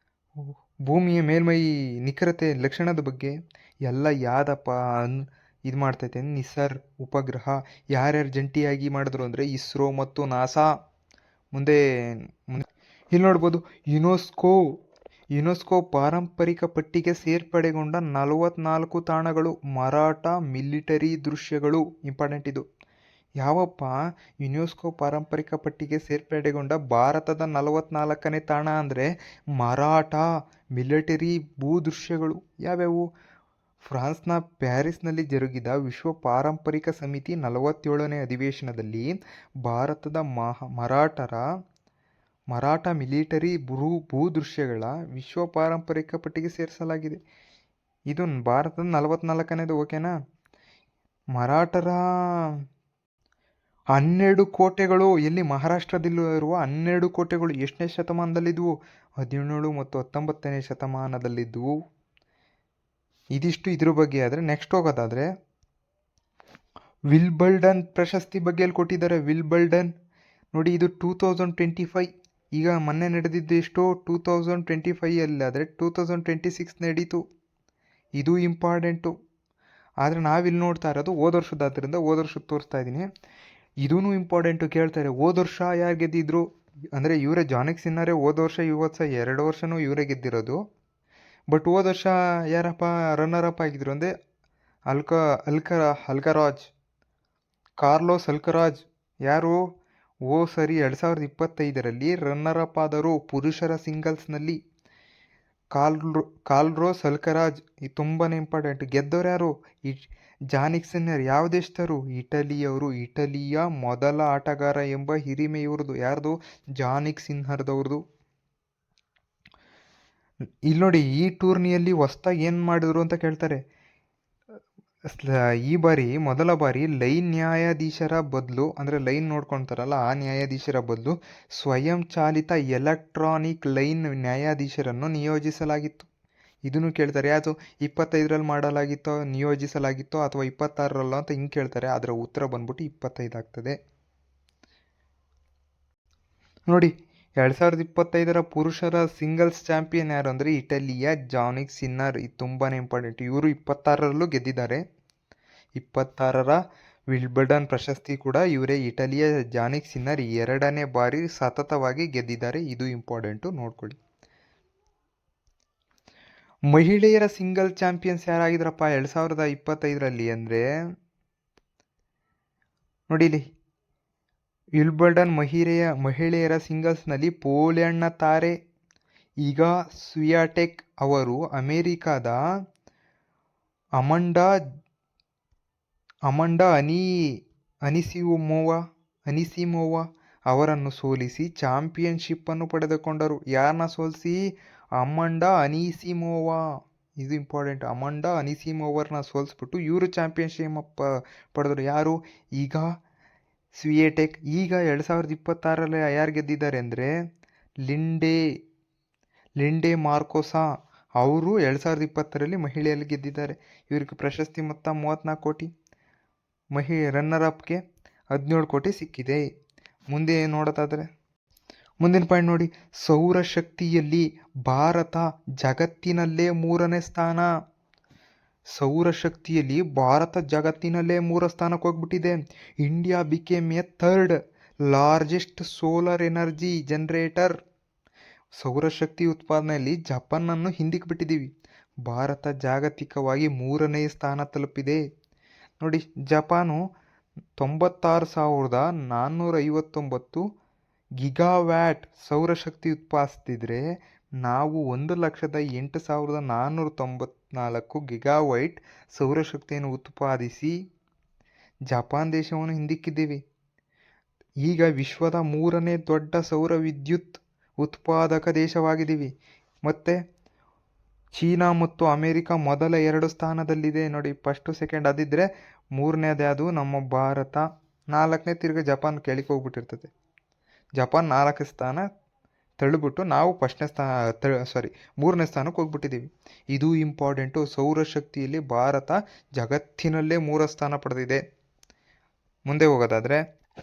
ಭೂಮಿಯ ಮೇಲ್ಮೈ ನಿಖರತೆ ಲಕ್ಷಣದ ಬಗ್ಗೆ ಎಲ್ಲ ಯಾವ್ದಪ್ಪ ಇದು ಮಾಡ್ತೈತೆ? ನಿಸರ್ ಉಪಗ್ರಹ. ಯಾರ್ಯಾರು ಜಂಟಿಯಾಗಿ ಮಾಡಿದ್ರು ಅಂದರೆ ಇಸ್ರೋ ಮತ್ತು ನಾಸಾ. ಮುಂದೆ ಇಲ್ಲಿ ನೋಡ್ಬೋದು, ಯುನೆಸ್ಕೋ ಪಾರಂಪರಿಕ ಪಟ್ಟಿಗೆ ಸೇರ್ಪಡೆಗೊಂಡ 44 ತಾಣಗಳು. ಮರಾಠ ಮಿಲಿಟರಿ ದೃಶ್ಯಗಳು. ಇಂಪಾರ್ಟೆಂಟ್ ಇದು. ಯಾವಪ್ಪ? ಯುನೆಸ್ಕೋ ಪಾರಂಪರಿಕ ಪಟ್ಟಿಗೆ ಸೇರ್ಪಡೆಗೊಂಡ ಭಾರತದ 44ನೇ ತಾಣ ಅಂದರೆ ಮರಾಠ ಮಿಲಿಟರಿ ಭೂದೃಶ್ಯಗಳು. ಯಾವ್ಯಾವು? ಫ್ರಾನ್ಸ್ನ ಪ್ಯಾರಿಸ್ನಲ್ಲಿ ಜರುಗಿದ ವಿಶ್ವ ಪಾರಂಪರಿಕ ಸಮಿತಿ 47ನೇ ಅಧಿವೇಶನದಲ್ಲಿ ಭಾರತದ ಮರಾಠ ಮಿಲಿಟರಿ ಭೂದೃಶ್ಯಗಳ ವಿಶ್ವ ಪಾರಂಪರಿಕ ಪಟ್ಟಿಗೆ ಸೇರಿಸಲಾಗಿದೆ. ಇದು ಭಾರತದ 44ನೇದು. ಓಕೆನಾ? ಮರಾಠರ 12 ಕೋಟೆಗಳು. ಎಲ್ಲಿ? ಮಹಾರಾಷ್ಟ್ರದಲ್ಲಿರುವ 12 ಕೋಟೆಗಳು ಎಷ್ಟನೇ ಶತಮಾನದಲ್ಲಿದ್ದವು? 17 ಮತ್ತು 19ನೇ ಶತಮಾನದಲ್ಲಿದ್ದವು. ಇದಿಷ್ಟು ಇದ್ರ ಬಗ್ಗೆ. ಆದರೆ ನೆಕ್ಸ್ಟ್ ಹೋಗೋದಾದರೆ ವಿಲ್ಬಲ್ಡನ್ ಪ್ರಶಸ್ತಿ ಬಗ್ಗೆ ಎಲ್ಲಿ ಕೊಟ್ಟಿದ್ದಾರೆ? ವಿಲ್ಬಲ್ಡನ್ ನೋಡಿ, ಇದು 2025. ಈಗ ಮೊನ್ನೆ ನಡೆದಿದ್ದು ಎಷ್ಟು? 2025 ಅಲ್ಲಿ. ಆದರೆ 2026 ನಡೀತು. ಇದು ಇಂಪಾರ್ಟೆಂಟು. ಆದರೆ ನಾವಿಲ್ಲಿ ನೋಡ್ತಾ ಇರೋದು ಹೋದ ವರ್ಷದಾದ್ರಿಂದ ಹೋದ ವರ್ಷಕ್ಕೆ ತೋರಿಸ್ತಾ ಇದ್ದೀನಿ. ಇದೂ ಇಂಪಾರ್ಟೆಂಟು. ಕೇಳ್ತಾರೆ ಹೋದ ವರ್ಷ ಯಾರು ಗೆದ್ದಿದ್ರು ಅಂದರೆ ಇವರೇ ಜಾನಿಕ್ ಸಿನ್ನರೇ ಹೋದ ವರ್ಷ ಈ ವರ್ಷ 2 ವರ್ಷವೂ ಇವರೇ ಗೆದ್ದಿರೋದು. ಬಟ್ ಹೋದ ವರ್ಷ ಯಾರಪ್ಪ ರನ್ನರ್ ಅಪ್ ಆಗಿದ್ರು ಅಂದರೆ ಅಲ್ಕರಾಜ್, ಕಾರ್ಲೋಸ್ ಅಲ್ಕರಾಜ್. ಯಾರು ಸರಿ 2025ರಲ್ಲಿ ರನ್ನರ್ ಅಪ್ ಆದರು ಪುರುಷರ ಸಿಂಗಲ್ಸ್ನಲ್ಲಿ. Carlos Alcaraz. ಇದು ತುಂಬಾ ಇಂಪಾರ್ಟೆಂಟ್. ಗೆದ್ದವರು ಯಾರು? Jannik Sinner. ಯಾವ ದೇಶದವರು? ಇಟಲಿಯವರು. ಇಟಲಿಯ ಮೊದಲ ಆಟಗಾರ ಎಂಬ ಹಿರಿಮೆ ಇವ್ರದ್ದು. ಯಾರ್ದು? ಜಾನಿಕ್ ಸಿನ್ನರ್ದವ್ರದ್ದು. ಇಲ್ಲಿ ನೋಡಿ, ಈ ಟೂರ್ನಿಯಲ್ಲಿ ಹೊಸ್ದಾಗಿ ಏನು ಮಾಡಿದ್ರು ಅಂತ ಕೇಳ್ತಾರೆ. ಈ ಬಾರಿ ಮೊದಲ ಬಾರಿ ಲೈನ್ ನ್ಯಾಯಾಧೀಶರ ಬದಲು ಅಂದರೆ ಲೈನ್ ನೋಡ್ಕೊಳ್ತಾರಲ್ಲ ಆ ನ್ಯಾಯಾಧೀಶರ ಬದಲು ಸ್ವಯಂ ಚಾಲಿತ ಎಲೆಕ್ಟ್ರಾನಿಕ್ ಲೈನ್ ನ್ಯಾಯಾಧೀಶರನ್ನು ನಿಯೋಜಿಸಲಾಗಿತ್ತು. ಇದನ್ನು ಕೇಳ್ತಾರೆ. ಯಾವುದು 25ರಲ್ಲಿ ನಿಯೋಜಿಸಲಾಗಿತ್ತೋ ಅಥವಾ 26ರಲ್ಲೋ ಅಂತ ಹಿಂಗೆ ಕೇಳ್ತಾರೆ. ಅದರ ಉತ್ತರ ಬಂದ್ಬಿಟ್ಟು 25 ಆಗ್ತದೆ. ನೋಡಿ, 2025ರ ಪುರುಷರ ಸಿಂಗಲ್ಸ್ ಚಾಂಪಿಯನ್ ಯಾರು ಅಂದರೆ ಇಟಲಿಯ ಜಾನಿಕ್ ಸಿನ್ನರ್. ಇದು ತುಂಬಾ ಇಂಪಾರ್ಟೆಂಟ್. ಇವರು 26ರಲ್ಲೂ ಗೆದ್ದಿದ್ದಾರೆ. 26ರ ವಿಂಬಲ್ಡನ್ ಪ್ರಶಸ್ತಿ ಕೂಡ ಇವರೇ. ಇಟಲಿಯ ಜಾನಿಕ್ ಸಿನ್ನರ್ 2ನೇ ಬಾರಿ ಸತತವಾಗಿ ಗೆದ್ದಿದ್ದಾರೆ. ಇದು ಇಂಪಾರ್ಟೆಂಟು, ನೋಡ್ಕೊಳ್ಳಿ. ಮಹಿಳೆಯರ ಸಿಂಗಲ್ ಚಾಂಪಿಯನ್ಸ್ ಯಾರಾಗಿದ್ರಪ್ಪ 2025ರಲ್ಲಿ ಅಂದರೆ ನೋಡಿ ಇಲ್ಲಿ ವಿಂಬಲ್ಡನ್ ಮಹಿಳೆಯರ ಸಿಂಗಲ್ಸ್ನಲ್ಲಿ ಪೋಲೆಂಡ್ನ ತಾರೆ ಈಗಾ ಸ್ವಿಯಾಟೆಕ್ ಅವರು ಅಮೆರಿಕಾದ ಅಮಂಡಾ ಅನಿಸಿಮೋವಾ ಅವರನ್ನು ಸೋಲಿಸಿ ಚಾಂಪಿಯನ್ಶಿಪ್ ಅನ್ನು ಪಡೆದುಕೊಂಡರು. ಯಾರನ್ನ ಸೋಲಿಸಿ? ಅಮಂಡಾ ಅನಿಸಿಮೋವಾ. ಇದು ಇಂಪಾರ್ಟೆಂಟ್. ಅಮಂಡಾ ಅನಿಸಿಮೋವರ್ನ ಸೋಲಿಸ್ಬಿಟ್ಟು ಇವರು ಚಾಂಪಿಯನ್ಶಿಪ್ ಪಡೆದರು. ಯಾರು? ಈಗಾ ಸ್ವಿಯೇಟೆಕ್. ಈಗ 2026ರಲ್ಲಿ ಯಾರು ಗೆದ್ದಿದ್ದಾರೆ ಅಂದರೆ ಲಿಂಡೆ ಮಾರ್ಕೋಸಾ ಅವರು 2020ರಲ್ಲಿ ಮಹಿಳೆಯಲ್ಲಿ ಗೆದ್ದಿದ್ದಾರೆ. ಇವರಿಗೆ ಪ್ರಶಸ್ತಿ ಮೊತ್ತ 34 ಕೋಟಿ. ರನ್ನರ್ ಅಪ್ಗೆ 17 ಕೋಟಿ ಸಿಕ್ಕಿದೆ. ಮುಂದೆ ನೋಡೋದಾದರೆ ಮುಂದಿನ ಪಾಯಿಂಟ್ ನೋಡಿ, ಸೌರಶಕ್ತಿಯಲ್ಲಿ ಭಾರತ ಜಗತ್ತಿನಲ್ಲೇ 3ನೇ ಸ್ಥಾನ. ಸೌರಶಕ್ತಿಯಲ್ಲಿ ಭಾರತ ಜಗತ್ತಿನಲ್ಲೇ 3 ಸ್ಥಾನಕ್ಕೆ ಹೋಗ್ಬಿಟ್ಟಿದೆ. India became A 3rd largest solar energy generator. ಸೌರಶಕ್ತಿ ಉತ್ಪಾದನೆಯಲ್ಲಿ ಜಪಾನನ್ನು ಹಿಂದಕ್ಕೆ ಬಿಟ್ಟಿದ್ದೀವಿ. ಭಾರತ ಜಾಗತಿಕವಾಗಿ 3ನೇ ಸ್ಥಾನ ತಲುಪಿದೆ. ನೋಡಿ, ಜಪಾನು 96,459 ಗಿಗಾವ್ಯಾಟ್ ಸೌರಶಕ್ತಿ ಉತ್ಪಾದಿಸ್ತಿದ್ರೆ ನಾವು 1,08,494 ಗಿಗಾವೈಟ್ ಸೌರಶಕ್ತಿಯನ್ನು ಉತ್ಪಾದಿಸಿ ಜಪಾನ್ ದೇಶವನ್ನು ಹಿಂದಿಕ್ಕಿದ್ದೀವಿ. ಈಗ ವಿಶ್ವದ 3ನೇ ದೊಡ್ಡ ಸೌರ ವಿದ್ಯುತ್ ಉತ್ಪಾದಕ ದೇಶವಾಗಿದ್ದೀವಿ. ಮತ್ತು ಚೀನಾ ಮತ್ತು ಅಮೆರಿಕ ಮೊದಲ 2 ಸ್ಥಾನದಲ್ಲಿದೆ. ನೋಡಿ, ಫಸ್ಟು ಸೆಕೆಂಡ್ ಅದಿದ್ದರೆ 3ನೇದು ಯಾವುದು? ನಮ್ಮ ಭಾರತ. 4ನೇ ತಿರ್ಗಿ ಜಪಾನ್ ಕೆಳಗೆ ಹೋಗ್ಬಿಟ್ಟಿರ್ತದೆ. ಜಪಾನ್ 4ನೇ ಸ್ಥಾನ ತಳ್ಳಿಬಿಟ್ಟು ನಾವು 3ನೇ ಸ್ಥಾನಕ್ಕೆ ಹೋಗ್ಬಿಟ್ಟಿದ್ದೀವಿ. ಇದು ಇಂಪಾರ್ಟೆಂಟು. ಸೌರಶಕ್ತಿಯಲ್ಲಿ ಭಾರತ ಜಗತ್ತಿನಲ್ಲೇ 3 ಸ್ಥಾನ ಪಡೆದಿದೆ. ಮುಂದೆ ಹೋಗೋದಾದರೆ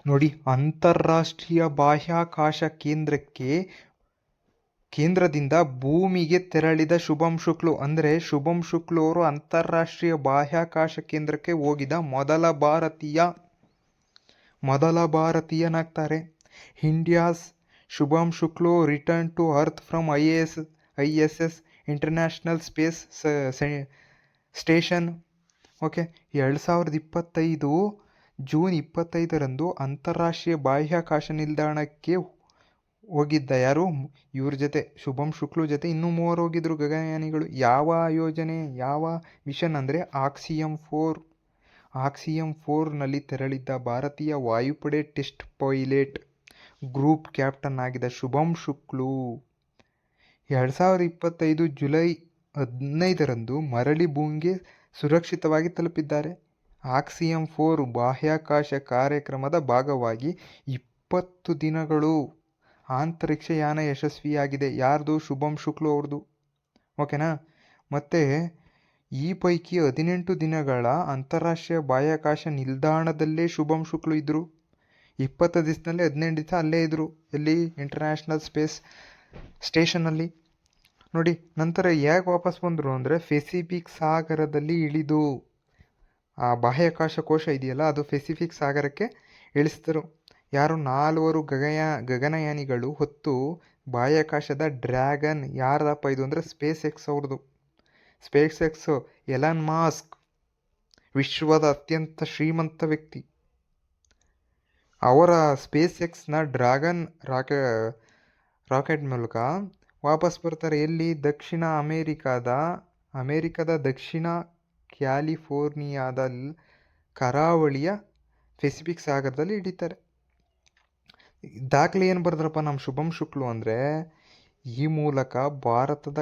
ನೋಡಿ, ಅಂತಾರಾಷ್ಟ್ರೀಯ ಬಾಹ್ಯಾಕಾಶ ಕೇಂದ್ರದಿಂದ ಭೂಮಿಗೆ ತೆರಳಿದ ಶುಭಂ ಶುಕ್ಲು. ಅಂದರೆ ಶುಭಂ ಶುಕ್ಲು ಅವರು ಅಂತಾರಾಷ್ಟ್ರೀಯ ಬಾಹ್ಯಾಕಾಶ ಕೇಂದ್ರಕ್ಕೆ ಹೋಗಿದ ಮೊದಲ ಭಾರತೀಯನಾಗ್ತಾರೆ. India's Shubham Shukla return to earth from ISS international space station. Okay, 2025 June 25ರಂದು ಅಂತಾರಾಷ್ಟ್ರೀಯ ಬಾಹ್ಯಾಕಾಶ ನಿಲ್ದಾಣಕ್ಕೆ ಹೋಗಿದ್ದ ಯಾರು? ಇವ್ರ ಜೊತೆ ಶುಭಂ ಶುಕ್ಲು ಜೊತೆ ಇನ್ನೂ 3 ಹೋಗಿದ್ರು ಗಗನಯಾನಿಗಳು. ಯಾವ ಯೋಜನೆ, ಯಾವ ಮಿಷನ್ ಅಂದರೆ ಆಕ್ಸಿಯಂ 4ನಲ್ಲಿ ತೆರಳಿದ್ದ ಭಾರತೀಯ ವಾಯುಪಡೆ ಟೆಸ್ಟ್ ಪೈಲಟ್ ಗ್ರೂಪ್ ಕ್ಯಾಪ್ಟನ್ ಆಗಿದ್ದ ಶುಭಂ ಶುಕ್ಲು 2025 ಜುಲೈ 15ರಂದು ಮರಳಿ ಭೂಮಿಗೆ ಸುರಕ್ಷಿತವಾಗಿ ತಲುಪಿದ್ದಾರೆ. ಆಕ್ಸಿಯಂ 4 ಬಾಹ್ಯಾಕಾಶ ಕಾರ್ಯಕ್ರಮದ ಭಾಗವಾಗಿ 20 ದಿನಗಳು ಅಂತರಿಕ್ಷ ಯಾನ ಯಶಸ್ವಿಯಾಗಿದೆ. ಯಾರ್ದು? ಶುಭಂ ಶುಕ್ಲು ಅವ್ರದ್ದು. ಓಕೆನಾ? ಮತ್ತು ಈ ಪೈಕಿ 18 ದಿನಗಳ ಅಂತಾರಾಷ್ಟ್ರೀಯ ಬಾಹ್ಯಾಕಾಶ ನಿಲ್ದಾಣದಲ್ಲೇ ಶುಭಂ ಶುಕ್ಲು ಇದ್ದರು. 20 ದಿವಸದಲ್ಲಿ 18 ದಿವಸ ಅಲ್ಲೇ ಇದ್ದರು. ಎಲ್ಲಿ? ಇಂಟರ್ನ್ಯಾಷನಲ್ ಸ್ಪೇಸ್ ಸ್ಟೇಷನಲ್ಲಿ. ನೋಡಿ ನಂತರ ಹೇಗೆ ವಾಪಸ್ ಬಂದರು ಅಂದರೆ ಪೆಸಿಫಿಕ್ ಸಾಗರದಲ್ಲಿ ಇಳಿದು ಆ ಬಾಹ್ಯಾಕಾಶ ಕೋಶ ಇದೆಯಲ್ಲ ಅದು ಪೆಸಿಫಿಕ್ ಸಾಗರಕ್ಕೆ ಇಳಿಸಿದರು. ಯಾರು 4 ಗಗನಯಾನಿಗಳು ಹೊತ್ತು ಬಾಹ್ಯಾಕಾಶದ ಡ್ರ್ಯಾಗನ್ ಯಾರ್ದಪ್ಪ ಇದು ಅಂದರೆ ಸ್ಪೇಸ್ ಎಕ್ಸ್ ಅವ್ರದ್ದು. ಸ್ಪೇಸ್ ಎಕ್ಸ್ ಎಲಾನ್ ಮಾಸ್ಕ್ ವಿಶ್ವದ ಅತ್ಯಂತ ಶ್ರೀಮಂತ ವ್ಯಕ್ತಿ. ಅವರ ಸ್ಪೇಸ್ ಎಕ್ಸ್ನ ಡ್ರ್ಯಾಗನ್ ರಾಕೆಟ್ ಮೂಲಕ ವಾಪಸ್ ಬರ್ತಾರೆ. ಎಲ್ಲಿ? ದಕ್ಷಿಣ ಅಮೇರಿಕಾದ ದಕ್ಷಿಣ ಕ್ಯಾಲಿಫೋರ್ನಿಯಾದ ಕರಾವಳಿಯ ಪೆಸಿಫಿಕ್ ಸಾಗರದಲ್ಲಿ ಹಿಡಿತಾರೆ. ದಾಖಲೆ ಏನು ಬರೆದ್ರಪ್ಪ ನಮ್ಮ ಶುಭಂ ಶುಕ್ಲು ಅಂದರೆ, ಈ ಮೂಲಕ ಭಾರತದ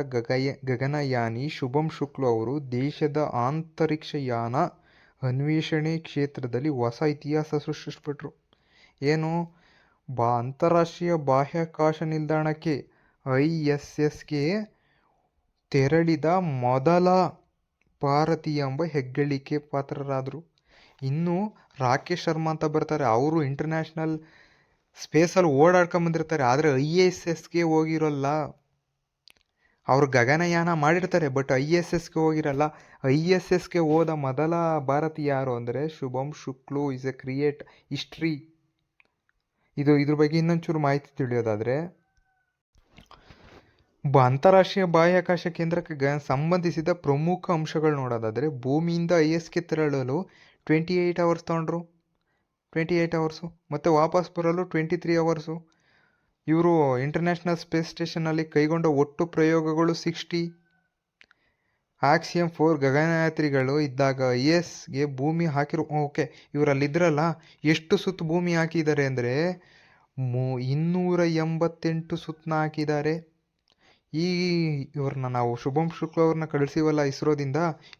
ಗಗನಯಾನಿ ಶುಭಂ ಶುಕ್ಲು ಅವರು ದೇಶದ ಅಂತರಿಕ್ಷಯಾನ ಅನ್ವೇಷಣೆ ಕ್ಷೇತ್ರದಲ್ಲಿ ಹೊಸ ಇತಿಹಾಸ ಸೃಷ್ಟಿಸ್ಬಿಟ್ರು. ಏನು? ಅಂತಾರಾಷ್ಟ್ರೀಯ ಬಾಹ್ಯಾಕಾಶ ನಿಲ್ದಾಣಕ್ಕೆ ISSಗೆ ತೆರಳಿದ ಮೊದಲ ಭಾರತೀಯ ಎಂಬ ಹೆಗ್ಗಳಿಕೆ ಪಾತ್ರರಾದರು. ಇನ್ನು ರಾಕೇಶ್ ಶರ್ಮಾ ಅಂತ ಬರ್ತಾರೆ, ಅವರು ಇಂಟರ್ನ್ಯಾಷನಲ್ ಸ್ಪೇಸಲ್ಲಿ ಓಡಾಡ್ಕೊಂಬಂದಿರ್ತಾರೆ, ಆದರೆ ISSಗೆ ಹೋಗಿರೋಲ್ಲ. ಅವರು ಗಗನಯಾನ ಮಾಡಿರ್ತಾರೆ, ಬಟ್ ISSಗೆ ಹೋಗಿರಲ್ಲ. ISSಗೆ ಹೋದ ಮೊದಲ ಭಾರತೀಯ ಯಾರು ಅಂದರೆ ಶುಭಂ ಶುಕ್ಲು ಇಸ್ ಎ ಕ್ರಿಯೇಟ್ ಹಿಸ್ಟ್ರಿ. ಇದ್ರ ಬಗ್ಗೆ ಇನ್ನೊಂಚೂರು ಮಾಹಿತಿ ತಿಳಿಯೋದಾದರೆ, ಅಂತಾರಾಷ್ಟ್ರೀಯ ಬಾಹ್ಯಾಕಾಶ ಕೇಂದ್ರಕ್ಕೆ ಸಂಬಂಧಿಸಿದ ಪ್ರಮುಖ ಅಂಶಗಳು ನೋಡೋದಾದರೆ, ಭೂಮಿಯಿಂದ ISಗೆ ತೆರಳಲು 28 ಅವರ್ಸ್ ತಗೊಂಡ್ರು, 28 ಅವರ್ಸು, ಮತ್ತು ವಾಪಸ್ ಬರಲು 23 ಅವರ್ಸು. ಇವರು ಇಂಟರ್ನ್ಯಾಷನಲ್ ಸ್ಪೇಸ್ ಸ್ಟೇಷನ್ನಲ್ಲಿ ಕೈಗೊಂಡ ಒಟ್ಟು ಪ್ರಯೋಗಗಳು 60. ಆಕ್ಸಿಯಂ 4 ಗಗನಯಾತ್ರಿಗಳು ಇದ್ದಾಗ ISಗೆ ಭೂಮಿ ಹಾಕಿರೋ ಓಕೆ ಇವರಲ್ಲಿದ್ದರಲ್ಲ, ಎಷ್ಟು ಸುತ್ತು ಭೂಮಿ ಹಾಕಿದ್ದಾರೆ ಅಂದರೆ 288 ಸುತ್ತನ್ನ ಹಾಕಿದ್ದಾರೆ. ಇವ್ರನ್ನ ನಾವು ಶುಭಂ ಶುಕ್ಲ ಅವ್ರನ್ನ ಕಳಿಸಿವಲ್ಲ ಇಸ್ರೋದಿಂದ,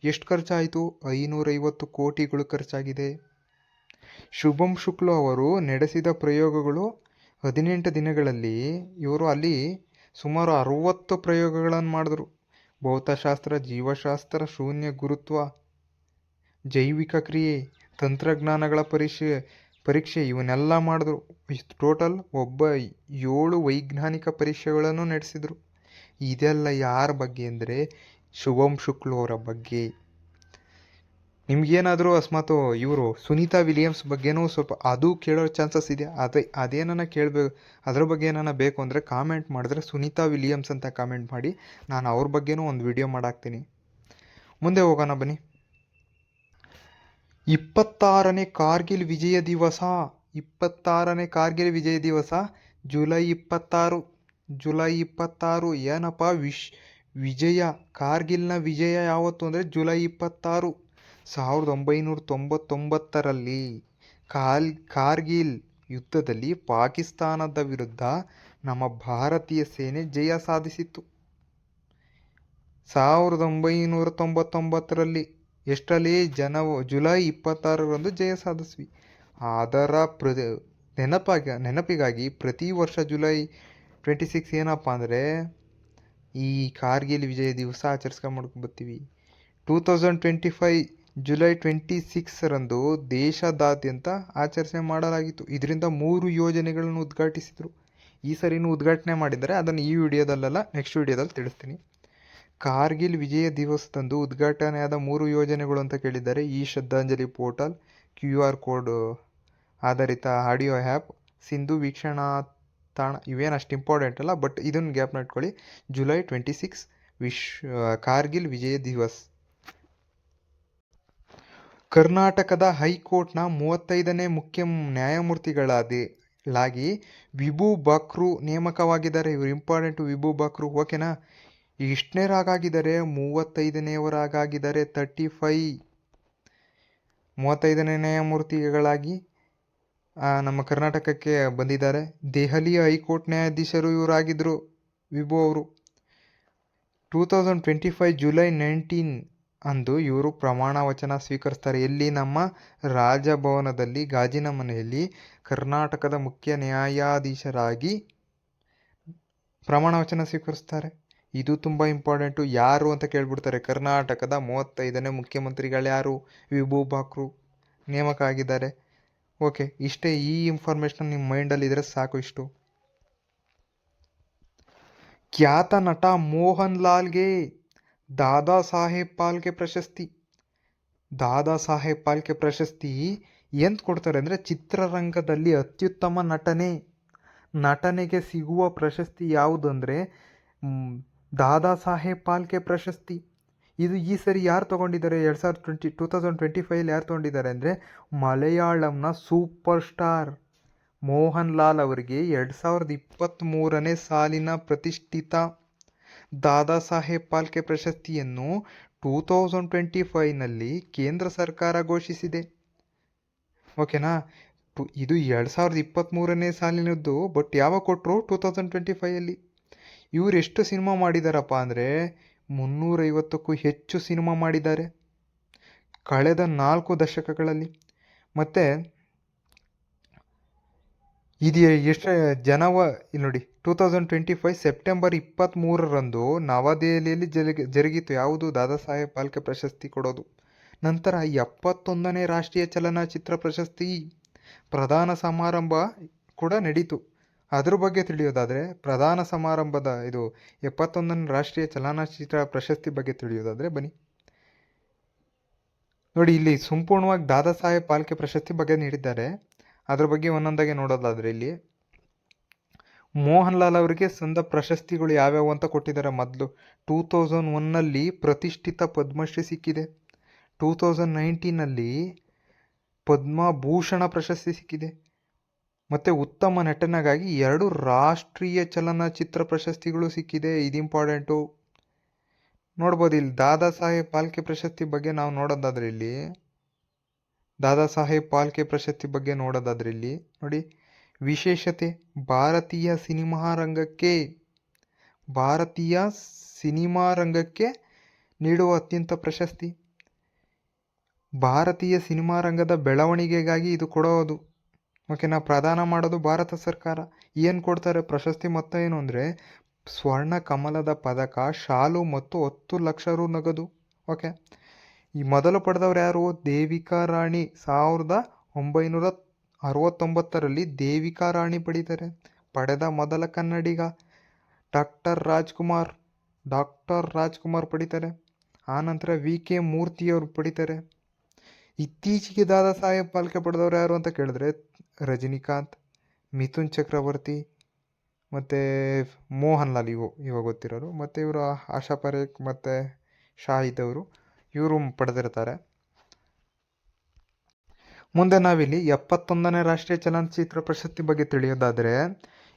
ಎಷ್ಟು ಖರ್ಚಾಯಿತು? 550 ಕೋಟಿಗಳು ಖರ್ಚಾಗಿದೆ. ಶುಭಂ ಶುಕ್ಲ ಅವರು ನಡೆಸಿದ ಪ್ರಯೋಗಗಳು 18 ದಿನಗಳಲ್ಲಿ ಇವರು ಅಲ್ಲಿ ಸುಮಾರು 60 ಪ್ರಯೋಗಗಳನ್ನು ಮಾಡಿದ್ರು. ಭೌತಶಾಸ್ತ್ರ, ಜೀವಶಾಸ್ತ್ರ, ಶೂನ್ಯ ಗುರುತ್ವ, ಜೈವಿಕ ಕ್ರಿಯೆ, ತಂತ್ರಜ್ಞಾನಗಳ ಪರೀಕ್ಷೆ ಇವನ್ನೆಲ್ಲ ಮಾಡಿದ್ರು. ಟೋಟಲ್ 7 ವೈಜ್ಞಾನಿಕ ಪರೀಕ್ಷೆಗಳನ್ನು ನಡೆಸಿದರು. ಇದೆಲ್ಲ ಯಾರ ಬಗ್ಗೆ ಅಂದರೆ ಶುಭಂ ಶುಕ್ಲು ಅವರ ಬಗ್ಗೆ. ನಿಮ್ಗೇನಾದರೂ ಅಕಸ್ಮಾತ್ ಇವರು ಸುನೀತಾ ವಿಲಿಯಮ್ಸ್ ಬಗ್ಗೆನೂ ಸ್ವಲ್ಪ ಅದು ಕೇಳೋ ಚಾನ್ಸಸ್ ಇದೆ. ಅದೇನ ಕೇಳಬೇಕು, ಅದ್ರ ಬಗ್ಗೆ ಏನಾನ ಬೇಕು ಅಂದರೆ ಕಾಮೆಂಟ್ ಮಾಡಿದ್ರೆ ಸುನೀತಾ ವಿಲಿಯಮ್ಸ್ ಅಂತ ಕಾಮೆಂಟ್ ಮಾಡಿ, ನಾನು ಅವ್ರ ಬಗ್ಗೆನೂ ಒಂದು ವಿಡಿಯೋ ಮಾಡಾಕ್ತೀನಿ. ಮುಂದೆ ಹೋಗೋಣ ಬನ್ನಿ. 26ನೇ ಕಾರ್ಗಿಲ್ ವಿಜಯ ದಿವಸ. 26ನೇ ಕಾರ್ಗಿಲ್ ವಿಜಯ ದಿವಸ ಜುಲೈ 26. ಏನಪ್ಪ ವಿಜಯ, ಕಾರ್ಗಿಲ್ನ ವಿಜಯ ಯಾವತ್ತು ಅಂದರೆ ಜುಲೈ 26, 1999ರಲ್ಲಿ ಕಾರ್ಗಿಲ್ ಯುದ್ಧದಲ್ಲಿ ಪಾಕಿಸ್ತಾನದ ವಿರುದ್ಧ ನಮ್ಮ ಭಾರತೀಯ ಸೇನೆ ಜಯ ಸಾಧಿಸಿತ್ತು. 1999ರಲ್ಲಿ ಎಷ್ಟರಲ್ಲಿ ಜುಲೈ 26ರಂದು ಜಯ ಸಾಧಿಸ್ವಿ. ಅದರ ನೆನಪಿಗಾಗಿ ಪ್ರತಿ ವರ್ಷ ಜುಲೈ 26 ಏನಪ್ಪ ಅಂದರೆ ಈ ಕಾರ್ಗಿಲ್ ವಿಜಯ ದಿವಸ ಆಚರಿಸ್ಕೊಂಡ್ಬರ್ತೀವಿ. 2025 ಜುಲೈ 26ರಂದು ದೇಶದಾದ್ಯಂತ ಆಚರಣೆ ಮಾಡಲಾಗಿತ್ತು. ಇದರಿಂದ 3 ಯೋಜನೆಗಳನ್ನು ಉದ್ಘಾಟಿಸಿದರು. ಈ ಸರಿನೂ ಉದ್ಘಾಟನೆ ಮಾಡಿದ್ದಾರೆ, ಅದನ್ನು ಈ ವಿಡಿಯೋದಲ್ಲ ನೆಕ್ಸ್ಟ್ ವಿಡಿಯೋದಲ್ಲಿ ತಿಳಿಸ್ತೀನಿ. ಕಾರ್ಗಿಲ್ ವಿಜಯ ದಿವಸದಂದು ಉದ್ಘಾಟನೆಯಾದ 3 ಯೋಜನೆಗಳು ಅಂತ ಕೇಳಿದ್ದಾರೆ. ಈ ಶ್ರದ್ಧಾಂಜಲಿ ಪೋರ್ಟಲ್, QR ಕೋಡ್ ಆಧಾರಿತ ಆಡಿಯೋ ಆ್ಯಪ್, ಸಿಂಧು ವೀಕ್ಷಣಾ ತಾಣ. ಇವೇನು ಅಷ್ಟು ಇಂಪಾರ್ಟೆಂಟ್ ಅಲ್ಲ, ಬಟ್ ಇದನ್ನು ಗ್ಯಾಪ್ನ ಇಟ್ಕೊಳ್ಳಿ. ಜುಲೈ 26 ಕಾರ್ಗಿಲ್ ವಿಜಯ ದಿವಸ್. ಕರ್ನಾಟಕದ ಹೈಕೋರ್ಟ್ನ 35ನೇ ಮುಖ್ಯ ನ್ಯಾಯಮೂರ್ತಿಗಳಾಗಿ ವಿಭು ಬಾಕ್ರು ನೇಮಕವಾಗಿದ್ದಾರೆ. ಇವರು ಇಂಪಾರ್ಟೆಂಟು, ವಿಭು ಬಾಕ್ರು. ಓಕೆನಾ? ಎಷ್ಟನೇರಾಗಿದ್ದಾರೆ? 35ನೇವರಾಗಿದ್ದಾರೆ. 35ನೇ ನ್ಯಾಯಮೂರ್ತಿಗಳಾಗಿ ನಮ್ಮ ಕರ್ನಾಟಕಕ್ಕೆ ಬಂದಿದ್ದಾರೆ. ದೆಹಲಿಯ ಹೈಕೋರ್ಟ್ ನ್ಯಾಯಾಧೀಶರು ಇವರಾಗಿದ್ದರು ವಿಭು ಅವರು. 2025 ಜುಲೈ 19 ಅಂದು ಇವರು ಪ್ರಮಾಣ ವಚನ ಸ್ವೀಕರಿಸ್ತಾರೆ. ಎಲ್ಲಿ? ನಮ್ಮ ರಾಜಭವನದಲ್ಲಿ ಗಾಜಿನ ಮನೆಯಲ್ಲಿ ಕರ್ನಾಟಕದ ಮುಖ್ಯ ನ್ಯಾಯಾಧೀಶರಾಗಿ ಪ್ರಮಾಣ ವಚನ ಸ್ವೀಕರಿಸ್ತಾರೆ. ಇದು ತುಂಬ ಇಂಪಾರ್ಟೆಂಟು. ಯಾರು ಅಂತ ಕೇಳ್ಬಿಡ್ತಾರೆ. ಕರ್ನಾಟಕದ 35ನೇ ಮುಖ್ಯಮಂತ್ರಿಗಳು ಯಾರು? ವಿಭು ಬಾಕ್ರು ನೇಮಕ ಆಗಿದ್ದಾರೆ. ಓಕೆ, ಇಷ್ಟೇ. ಈ ಇನ್ಫಾರ್ಮೇಷನ್ ನಿಮ್ಮ ಮೈಂಡಲ್ಲಿ ಇದ್ದರೆ ಸಾಕು. ಇಷ್ಟು ಖ್ಯಾತ ನಟ ಮೋಹನ್ ಲಾಲ್ಗೆ ದಾದಾ ಸಾಹೇಬ್ ಫಾಲ್ಕೆ ಪ್ರಶಸ್ತಿ. ದಾದಾ ಸಾಹೇಬ್ ಫಾಲ್ಕೆ ಪ್ರಶಸ್ತಿ ಎಂತ ಕೊಡ್ತಾರೆ ಅಂದರೆ ಚಿತ್ರರಂಗದಲ್ಲಿ ಅತ್ಯುತ್ತಮ ನಟನೆಗೆ ಸಿಗುವ ಪ್ರಶಸ್ತಿ ಯಾವುದಂದರೆ ದಾದಾ ಸಾಹೇಬ್ ಫಾಲ್ಕೆ ಪ್ರಶಸ್ತಿ. ಇದು ಈ ಸರಿ ಯಾರು ತೊಗೊಂಡಿದ್ದಾರೆ 2025 ಯಾರು ತೊಗೊಂಡಿದ್ದಾರೆ ಅಂದರೆ ಮಲಯಾಳಂನ ಸೂಪರ್ ಸ್ಟಾರ್ ಮೋಹನ್ ಲಾಲ್ ಅವರಿಗೆ 2023ನೇ ಸಾಲಿನ ಪ್ರತಿಷ್ಠಿತ ದಾದಾ ಸಾಹೇಬ್ ಫಾಲ್ಕೆ ಪ್ರಶಸ್ತಿಯನ್ನು 2025ನಲ್ಲಿ ಕೇಂದ್ರ ಸರ್ಕಾರ ಘೋಷಿಸಿದೆ. ಓಕೆನಾ, ಇದು 2023ನೇ ಸಾಲಿನದ್ದು, ಬಟ್ ಯಾವಾಗ ಕೊಟ್ಟರು 2025ಅಲ್ಲಿ. ಇವರು ಎಷ್ಟು ಸಿನಿಮಾ ಮಾಡಿದಾರಪ್ಪ ಅಂದರೆ 350ಕ್ಕೂ ಹೆಚ್ಚು ಸಿನಿಮಾ ಮಾಡಿದ್ದಾರೆ ಕಳೆದ 4 ದಶಕಗಳಲ್ಲಿ. ಮತ್ತು ಇದು ಎಷ್ಟು ಇಲ್ಲಿ ನೋಡಿ 2025 ಸೆಪ್ಟೆಂಬರ್ 23ರಂದು ನವದೆಹಲಿಯಲ್ಲಿ ಜರುಗಿತು ಯಾವುದು ದಾದಾ ಸಾಹೇಬ್ ಫಾಲ್ಕೆ ಪ್ರಶಸ್ತಿ ಕೊಡೋದು. ನಂತರ 71ನೇ ರಾಷ್ಟ್ರೀಯ ಚಲನಚಿತ್ರ ಪ್ರಶಸ್ತಿ ಪ್ರದಾನ ಸಮಾರಂಭ ಕೂಡ ನಡೀತು. ಅದ್ರ ಬಗ್ಗೆ ತಿಳಿಯೋದಾದರೆ ಪ್ರಧಾನ ಸಮಾರಂಭದ ಇದು 71ನೇ ರಾಷ್ಟ್ರೀಯ ಚಲನಚಿತ್ರ ಪ್ರಶಸ್ತಿ ಬಗ್ಗೆ ತಿಳಿಯೋದಾದರೆ ಬನ್ನಿ ನೋಡಿ, ಇಲ್ಲಿ ಸಂಪೂರ್ಣವಾಗಿ ದಾದಾ ಸಾಹೇಬ್ ಫಾಲ್ಕೆ ಪ್ರಶಸ್ತಿ ಬಗ್ಗೆ ನೀಡಿದ್ದಾರೆ. ಅದ್ರ ಬಗ್ಗೆ ಒಂದೊಂದಾಗಿ ನೋಡೋದಾದರೆ ಇಲ್ಲಿ ಮೋಹನ್ ಲಾಲ್ ಅವರಿಗೆ ಸಂದ ಪ್ರಶಸ್ತಿಗಳು ಯಾವ್ಯಾವು ಅಂತ ಕೊಟ್ಟಿದ್ದಾರೆ. ಮೊದಲು 2001ನಲ್ಲಿ ಪ್ರತಿಷ್ಠಿತ ಪದ್ಮಶ್ರೀ ಸಿಕ್ಕಿದೆ. 2019ನಲ್ಲಿ ಪದ್ಮಭೂಷಣ ಪ್ರಶಸ್ತಿ ಸಿಕ್ಕಿದೆ. ಮತ್ತು ಉತ್ತಮ ನಟನೆಗಾಗಿ 2 ರಾಷ್ಟ್ರೀಯ ಚಲನಚಿತ್ರ ಪ್ರಶಸ್ತಿಗಳು ಸಿಕ್ಕಿದೆ. ಇದು ಇಂಪಾರ್ಟೆಂಟು ನೋಡ್ಬೋದು. ಇಲ್ಲಿ ದಾದಾ ಸಾಹೇಬ್ ಫಾಲ್ಕೆ ಪ್ರಶಸ್ತಿ ಬಗ್ಗೆ ನಾವು ನೋಡೋದಾದ್ರೆ ಇಲ್ಲಿ ದಾದಾ ಸಾಹೇಬ್ ಫಾಲ್ಕೆ ಪ್ರಶಸ್ತಿ ಬಗ್ಗೆ ನೋಡೋದಾದ್ರೆ ಇಲ್ಲಿ ನೋಡಿ, ವಿಶೇಷತೆ ಭಾರತೀಯ ಸಿನಿಮಾ ರಂಗಕ್ಕೆ ನೀಡುವ ಅತ್ಯಂತ ಪ್ರಶಸ್ತಿ. ಭಾರತೀಯ ಸಿನಿಮಾ ರಂಗದ ಬೆಳವಣಿಗೆಗಾಗಿ ಇದು ಕೊಡೋದು. ಓಕೆನಾ, ಪ್ರದಾನ ಮಾಡೋದು ಭಾರತ ಸರ್ಕಾರ. ಏನು ಕೊಡ್ತಾರೆ ಪ್ರಶಸ್ತಿ ಮೊತ್ತ ಏನು ಅಂದರೆ ಸ್ವರ್ಣ ಕಮಲದ ಪದಕ, ಶಾಲು ಮತ್ತು 10 ಲಕ್ಷ ರು ನಗದು. ಓಕೆ, ಈ ಮೊದಲು ಪಡೆದವರು ಯಾರು? ದೇವಿಕಾ ರಾಣಿ. 1969ರಲ್ಲಿ ದೇವಿಕಾ ರಾಣಿ ಪಡೆದ ಮೊದಲ ಕನ್ನಡಿಗ. ಡಾಕ್ಟರ್ ರಾಜ್ಕುಮಾರ್ ಪಡಿತಾರೆ. ಆನಂತರ VK ಮೂರ್ತಿಯವರು ಪಡಿತಾರೆ. ಇತ್ತೀಚೆಗೆ ದಾದಾ ಸಾಹೇಬ್ ಫಾಲ್ಕೆ ಪಡೆದವರು ಯಾರು ಅಂತ ಕೇಳಿದ್ರೆ ರಜನಿಕಾಂತ್, ಮಿಥುನ್ ಚಕ್ರವರ್ತಿ ಮತ್ತು ಮೋಹನ್ ಲಾಲ್ ಇವಾಗ ಗೊತ್ತಿರೋರು. ಮತ್ತು ಇವರು ಆಶಾ ಪರೇಖ್ ಮತ್ತು ಶಾಹಿದ್ ಇವರು ಪಡೆದಿರ್ತಾರೆ. ಮುಂದೆ ನಾವಿಲ್ಲಿ 71ನೇ ರಾಷ್ಟ್ರೀಯ ಚಲನಚಿತ್ರ ಪ್ರಶಸ್ತಿ ಬಗ್ಗೆ ತಿಳಿಯೋದಾದರೆ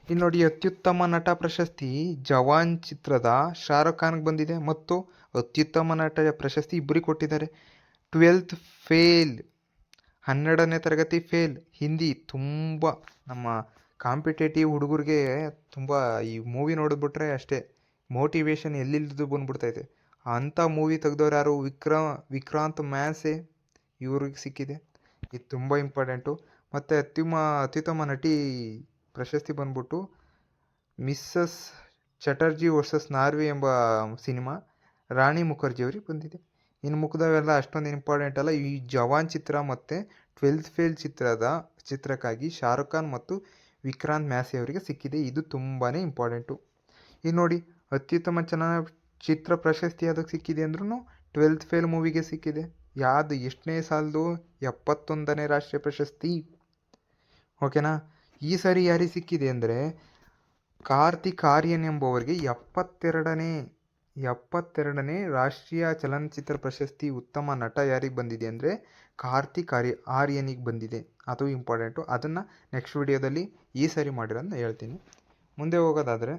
ಇಲ್ಲಿ ನೋಡಿ, ಅತ್ಯುತ್ತಮ ನಟ ಪ್ರಶಸ್ತಿ ಜವಾನ್ ಚಿತ್ರದ ಶಾರುಖ್ ಖಾನ್ಗೆ ಬಂದಿದೆ. ಮತ್ತು ಅತ್ಯುತ್ತಮ ನಟ ಪ್ರಶಸ್ತಿ ಇಬ್ಬರಿಗೆ ಕೊಟ್ಟಿದ್ದಾರೆ. 12th ಫೇಲ್, 12ನೇ ತರಗತಿ ಫೇಲ್. ಹಿಂದಿ ತುಂಬ ನಮ್ಮ ಕಾಂಪಿಟೇಟಿವ್ ಹುಡುಗರಿಗೆ ತುಂಬ ಈ ಮೂವಿ ನೋಡಿಬಿಟ್ರೆ ಅಷ್ಟೇ ಮೋಟಿವೇಶನ್ ಎಲ್ಲಿಲ್ಲದು ಬಂದ್ಬಿಡ್ತೈತೆ. ಅಂಥ ಮೂವಿ ತೆಗೆದವ್ರು ಯಾರು? ವಿಕ್ರಾಂತ್ ಮ್ಯಾಸೆ, ಇವ್ರಿಗೆ ಸಿಕ್ಕಿದೆ. ಇದು ತುಂಬ ಇಂಪಾರ್ಟೆಂಟು. ಮತ್ತು ಅತ್ಯುತ್ತಮ ನಟಿ ಪ್ರಶಸ್ತಿ ಬಂದ್ಬಿಟ್ಟು ಮಿಸ್ಸಸ್ ಚಟರ್ಜಿ ವರ್ಸಸ್ ನಾರ್ವೆ ಎಂಬ ಸಿನಿಮಾ ರಾಣಿ ಮುಖರ್ಜಿ ಅವ್ರಿಗೆ ಬಂದಿದೆ. ಇನ್ನು ಮುಖದವೆಲ್ಲ ಅಷ್ಟೊಂದು ಇಂಪಾರ್ಟೆಂಟ್ ಅಲ್ಲ. ಈ ಜವಾನ್ ಚಿತ್ರ ಮತ್ತು 12th ಫೇಲ್ ಚಿತ್ರಕ್ಕಾಗಿ ಶಾರುಖ್ ಖಾನ್ ಮತ್ತು ವಿಕ್ರಾಂತ್ ಮ್ಯಾಸೆ ಅವರಿಗೆ ಸಿಕ್ಕಿದೆ. ಇದು ತುಂಬಾ ಇಂಪಾರ್ಟೆಂಟು. ಈಗ ನೋಡಿ, ಅತ್ಯುತ್ತಮ ಚಲನಚಿತ್ರ ಪ್ರಶಸ್ತಿ ಅದಕ್ಕೆ ಸಿಕ್ಕಿದೆ ಅಂದ್ರೂ 12th ಫೇಲ್ ಮೂವಿಗೆ ಸಿಕ್ಕಿದೆ. ಯಾವುದು ಎಷ್ಟನೇ ಸಾಲದು? 71ನೇ ರಾಷ್ಟ್ರೀಯ ಪ್ರಶಸ್ತಿ. ಓಕೆನಾ, ಈ ಸರಿ ಯಾರಿಗೆ ಸಿಕ್ಕಿದೆ ಅಂದರೆ ಕಾರ್ತಿಕ್ ಆರ್ಯನ್ ಎಂಬುವರಿಗೆ 72ನೇ ರಾಷ್ಟ್ರೀಯ ಚಲನಚಿತ್ರ ಪ್ರಶಸ್ತಿ ಉತ್ತಮ ನಟ ಯಾರಿಗೆ ಬಂದಿದೆ ಅಂದರೆ ಕಾರ್ತಿಕ್ ಆರ್ಯನಿಗೆ ಬಂದಿದೆ. ಅದು ಇಂಪಾರ್ಟೆಂಟು. ಅದನ್ನು ನೆಕ್ಸ್ಟ್ ವಿಡಿಯೋದಲ್ಲಿ ಈ ಸರಿ ಮಾಡಿರೋದನ್ನ ಹೇಳ್ತೀನಿ. ಮುಂದೆ ಹೋಗೋದಾದರೆ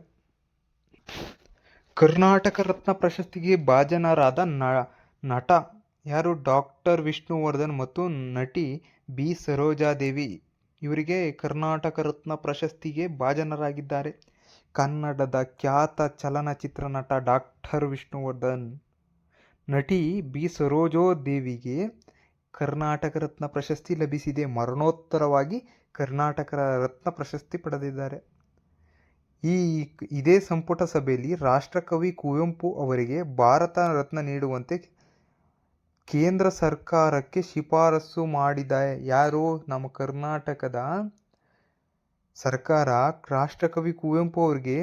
ಕರ್ನಾಟಕ ರತ್ನ ಪ್ರಶಸ್ತಿಗೆ ಭಾಜನರಾದ ನಟ ಯಾರು? ಡಾಕ್ಟರ್ ವಿಷ್ಣುವರ್ಧನ್ ಮತ್ತು ನಟಿ ಬಿ ಸರೋಜಾದೇವಿ ಇವರಿಗೆ ಕರ್ನಾಟಕ ರತ್ನ ಪ್ರಶಸ್ತಿಗೆ ಭಾಜನರಾಗಿದ್ದಾರೆ. ಕನ್ನಡದ ಖ್ಯಾತ ಚಲನಚಿತ್ರ ನಟ ಡಾಕ್ಟರ್ ವಿಷ್ಣುವರ್ಧನ್, ನಟಿ ಬಿ ಸರೋಜಾದೇವಿಗೆ ಕರ್ನಾಟಕ ರತ್ನ ಪ್ರಶಸ್ತಿ ಲಭಿಸಿದೆ. ಮರಣೋತ್ತರವಾಗಿ ಕರ್ನಾಟಕ ರತ್ನ ಪ್ರಶಸ್ತಿ ಪಡೆದಿದ್ದಾರೆ. ಇದೇ ಸಂಪುಟ ಸಭೆಯಲ್ಲಿ ರಾಷ್ಟ್ರಕವಿ ಕುವೆಂಪು ಅವರಿಗೆ ಭಾರತ ರತ್ನ ನೀಡುವಂತೆ ಕೇಂದ್ರ ಸರ್ಕಾರಕ್ಕೆ ಶಿಫಾರಸು ಮಾಡಿದೆ. ಯಾರು? ನಮ್ಮ ಕರ್ನಾಟಕದ ಸರ್ಕಾರ ರಾಷ್ಟ್ರಕವಿ ಕುವೆಂಪು ಅವರಿಗೆ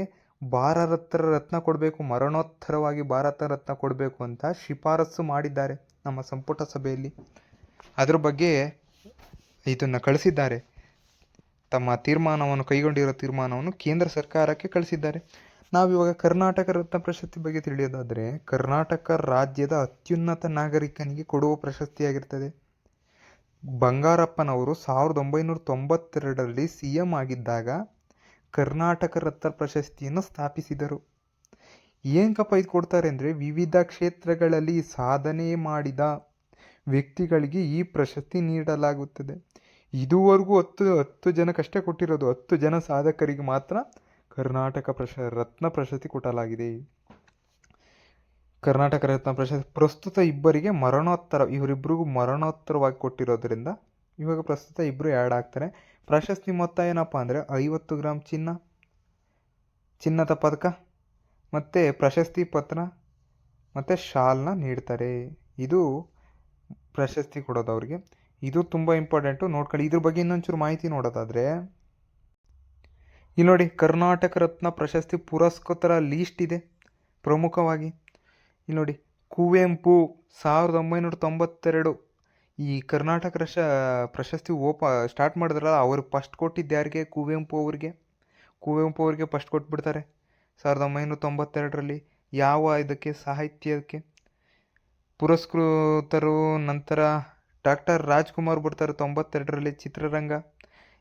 ಭಾರತ ರತ್ನ ಕೊಡಬೇಕು, ಮರಣೋತ್ತರವಾಗಿ ಭಾರತ ರತ್ನ ಕೊಡಬೇಕು ಅಂತ ಶಿಫಾರಸು ಮಾಡಿದ್ದಾರೆ ನಮ್ಮ ಸಂಪುಟ ಸಭೆಯಲ್ಲಿ. ಅದ್ರ ಬಗ್ಗೆ ಇದನ್ನು ಕಳಿಸಿದ್ದಾರೆ, ತಮ್ಮ ತೀರ್ಮಾನವನ್ನು ಕೈಗೊಂಡಿರೋ ತೀರ್ಮಾನವನ್ನು ಕೇಂದ್ರ ಸರ್ಕಾರಕ್ಕೆ ಕಳಿಸಿದ್ದಾರೆ. ನಾವಿವಾಗ ಕರ್ನಾಟಕ ರತ್ನ ಪ್ರಶಸ್ತಿ ಬಗ್ಗೆ ತಿಳಿಯೋದಾದರೆ, ಕರ್ನಾಟಕ ರಾಜ್ಯದ ಅತ್ಯುನ್ನತ ನಾಗರಿಕನಿಗೆ ಕೊಡುವ ಪ್ರಶಸ್ತಿಯಾಗಿರ್ತದೆ. ಬಂಗಾರಪ್ಪನವರು 1992ರಲ್ಲಿ CM ಆಗಿದ್ದಾಗ ಕರ್ನಾಟಕ ರತ್ನ ಪ್ರಶಸ್ತಿಯನ್ನು ಸ್ಥಾಪಿಸಿದರು. ಏನಕ್ಕಪ್ಪ ಇದು ಕೊಡ್ತಾರೆ ಅಂದರೆ, ವಿವಿಧ ಕ್ಷೇತ್ರಗಳಲ್ಲಿ ಸಾಧನೆ ಮಾಡಿದ ವ್ಯಕ್ತಿಗಳಿಗೆ ಈ ಪ್ರಶಸ್ತಿ ನೀಡಲಾಗುತ್ತದೆ. ಇದುವರೆಗೂ 10 ಜನಕ್ಕಷ್ಟೇ ಕೊಟ್ಟಿರೋದು. 10 ಜನ ಸಾಧಕರಿಗೆ ಮಾತ್ರ ಕರ್ನಾಟಕ ರತ್ನ ಪ್ರಶಸ್ತಿ ಕೊಡಲಾಗಿದೆ. ಕರ್ನಾಟಕ ರತ್ನ ಪ್ರಶಸ್ತಿ ಪ್ರಸ್ತುತ ಇಬ್ಬರಿಗೆ ಮರಣೋತ್ತರ, ಇವರಿಬ್ಬರಿಗೂ ಮರಣೋತ್ತರವಾಗಿ ಕೊಟ್ಟಿರೋದ್ರಿಂದ ಇವಾಗ ಪ್ರಸ್ತುತ ಇಬ್ಬರು ಆ್ಯಡ್ ಆಗ್ತಾರೆ. ಪ್ರಶಸ್ತಿ ಮೊತ್ತ ಏನಪ್ಪ ಅಂದರೆ 50 ಗ್ರಾಮ್ ಚಿನ್ನದ ಪದಕ ಮತ್ತು ಪ್ರಶಸ್ತಿ ಪತ್ರ ಮತ್ತು ಶಾಲ್ನ ನೀಡ್ತಾರೆ. ಇದು ಪ್ರಶಸ್ತಿ ಕೊಡೋದು ಅವ್ರಿಗೆ. ಇದು ತುಂಬ ಇಂಪಾರ್ಟೆಂಟು, ನೋಡ್ಕೊಳ್ಳಿ. ಇದ್ರ ಬಗ್ಗೆ ಇನ್ನೊಂಚೂರು ಮಾಹಿತಿ ನೋಡೋದಾದರೆ, ಇಲ್ಲಿ ನೋಡಿ, ಕರ್ನಾಟಕ ರತ್ನ ಪ್ರಶಸ್ತಿ ಪುರಸ್ಕೃತರ ಲೀಸ್ಟ್ ಇದೆ ಪ್ರಮುಖವಾಗಿ. ಇಲ್ಲಿ ನೋಡಿ, ಕುವೆಂಪು 1992 ಈ ಕರ್ನಾಟಕ ಪ್ರಶಸ್ತಿ ಸ್ಟಾರ್ಟ್ ಮಾಡಿದ್ರಲ್ಲ, ಅವರು ಫಸ್ಟ್ ಕೊಟ್ಟಿದ್ದು ಯಾರಿಗೆ? ಕುವೆಂಪು ಅವ್ರಿಗೆ ಫಸ್ಟ್ ಕೊಟ್ಬಿಡ್ತಾರೆ 1992ರಲ್ಲಿ. ಯಾವ ಇದಕ್ಕೆ? ಸಾಹಿತ್ಯಕ್ಕೆ. ಪುರಸ್ಕೃತರು ನಂತರ ಡಾಕ್ಟರ್ ರಾಜ್ಕುಮಾರ್ ಬರ್ತಾರೆ 92ರಲ್ಲಿ, ಚಿತ್ರರಂಗ.